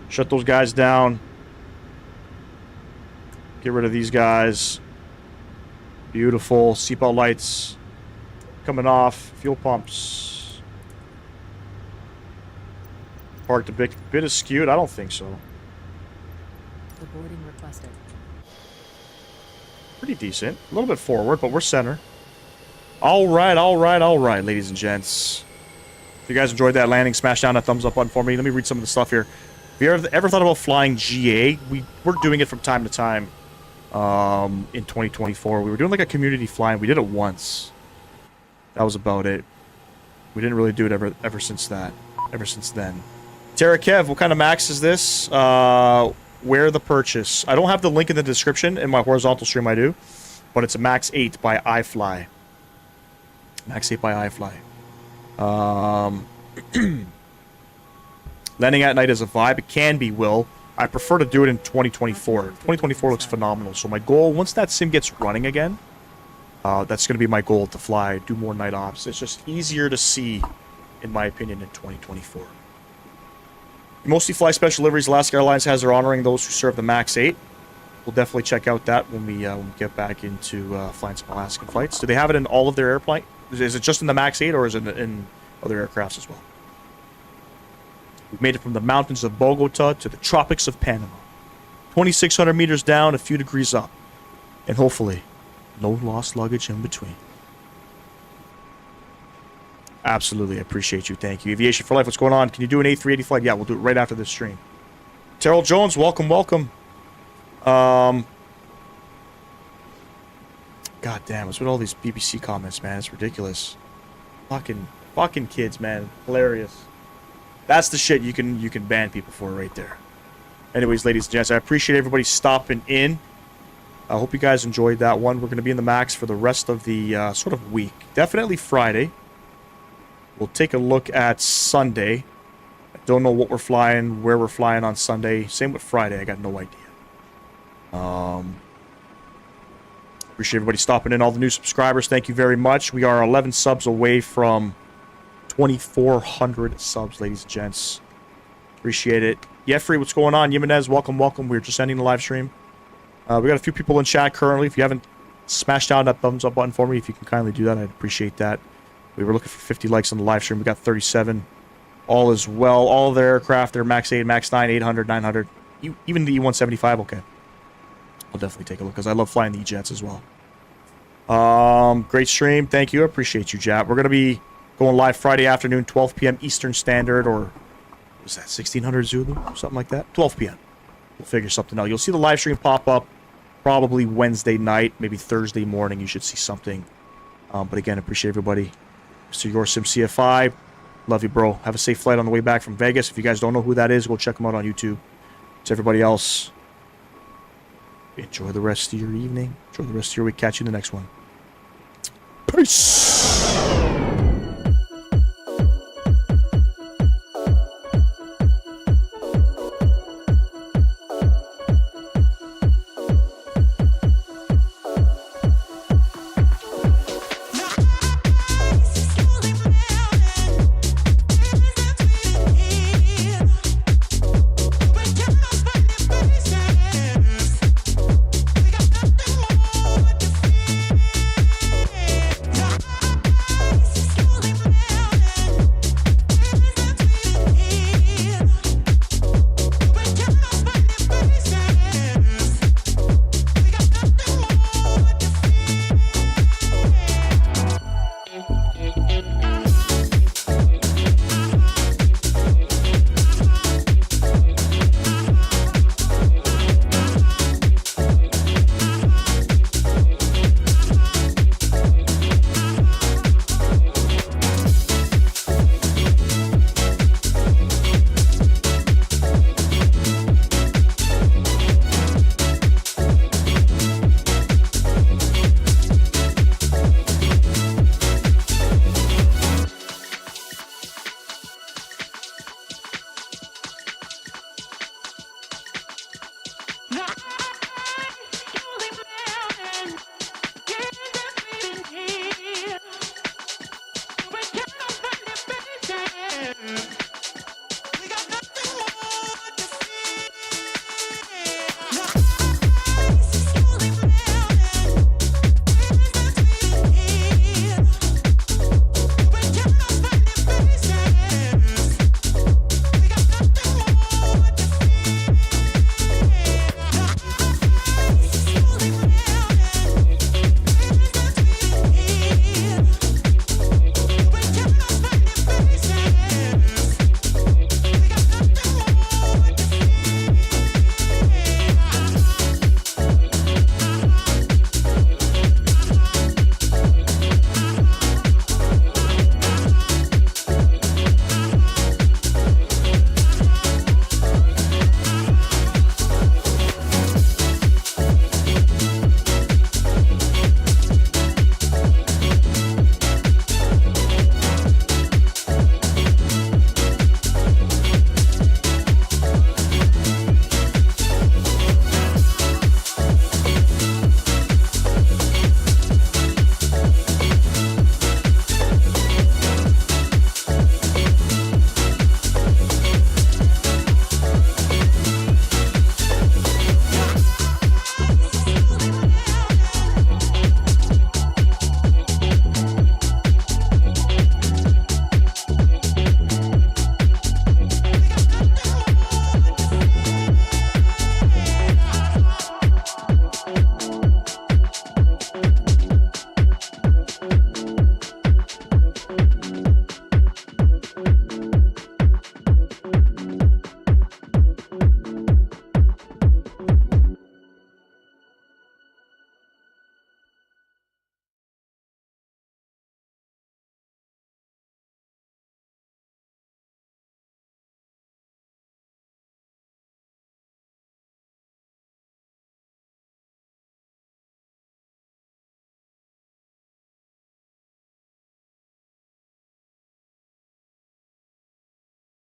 Shut those guys down. Get rid of these guys. Beautiful. Seatbelt lights coming off. Fuel pumps. Parked a bit askewed? I don't think so. The boarding requested. Pretty decent. A little bit forward, but we're center. Alright, ladies and gents. If you guys enjoyed that landing, smash down that thumbs up button for me. Let me read some of the stuff here. If you ever thought about flying GA, we're doing it from time to time in 2024. We were doing like a community flying. We did it once. That was about it. We didn't really do it ever since that. Ever since then. Terra Kev, what kind of max is this? Where the purchase? I don't have the link in the description. In my horizontal stream I do. But it's a max 8 by iFly. Max 8 by iFly. Landing at night is a vibe. It can be, Will. I prefer to do it in 2024. 2024 looks phenomenal. So my goal, once that sim gets running again, that's going to be my goal, to fly, do more night ops. It's just easier to see, in my opinion, in 2024. You mostly fly special liveries. Alaska Airlines has their honoring those who serve the Max 8. We'll definitely check out that when we get back into flying some Alaskan flights. Do they have it in all of their airplane? Is it just in the Max 8 or is it in other aircrafts as well? We've made it from the mountains of Bogota to the tropics of Panama. 2,600 meters down, a few degrees up. And hopefully, no lost luggage in between. Absolutely, I appreciate you. Thank you. Aviation for Life, what's going on? Can you do an A380 flight? Yeah, we'll do it right after this stream. Terrell Jones, welcome, welcome. God damn, what's with all these BBC comments, man? It's ridiculous. Fucking kids, man. Hilarious. That's the shit you can ban people for right there. Anyways, ladies and gents, I appreciate everybody stopping in. I hope you guys enjoyed that one. We're going to be in the Max for the rest of the sort of week. Definitely Friday. We'll take a look at Sunday. I don't know what we're flying, where we're flying on Sunday. Same with Friday. I got no idea. Appreciate everybody stopping in. All the new subscribers, thank you very much. We are 11 subs away from 2,400 subs, ladies and gents. Appreciate it. Jeffrey, what's going on? Jimenez, welcome, welcome. We're just ending the live stream. We got a few people in chat currently. If you haven't smashed down that thumbs up button for me, if you can kindly do that, I'd appreciate that. We were looking for 50 likes on the live stream. We got 37. All is well. All of their aircraft, their Max 8, Max 9, 800, 900. Even the E175, okay. I'll definitely take a look because I love flying the E-Jets as well. Great stream. Thank you. I appreciate you, Jap. We're going to be going live Friday afternoon, 12 p.m. Eastern Standard, or what was that, 1600 Zulu? Something like that? 12 p.m. We'll figure something out. You'll see the live stream pop up probably Wednesday night, maybe Thursday morning. You should see something. But again, appreciate everybody. Mr. Your Sim CFI. Love you, bro. Have a safe flight on the way back from Vegas. If you guys don't know who that is, go check them out on YouTube. To everybody else, enjoy the rest of your evening. Enjoy the rest of your week. Catch you in the next one. Peace.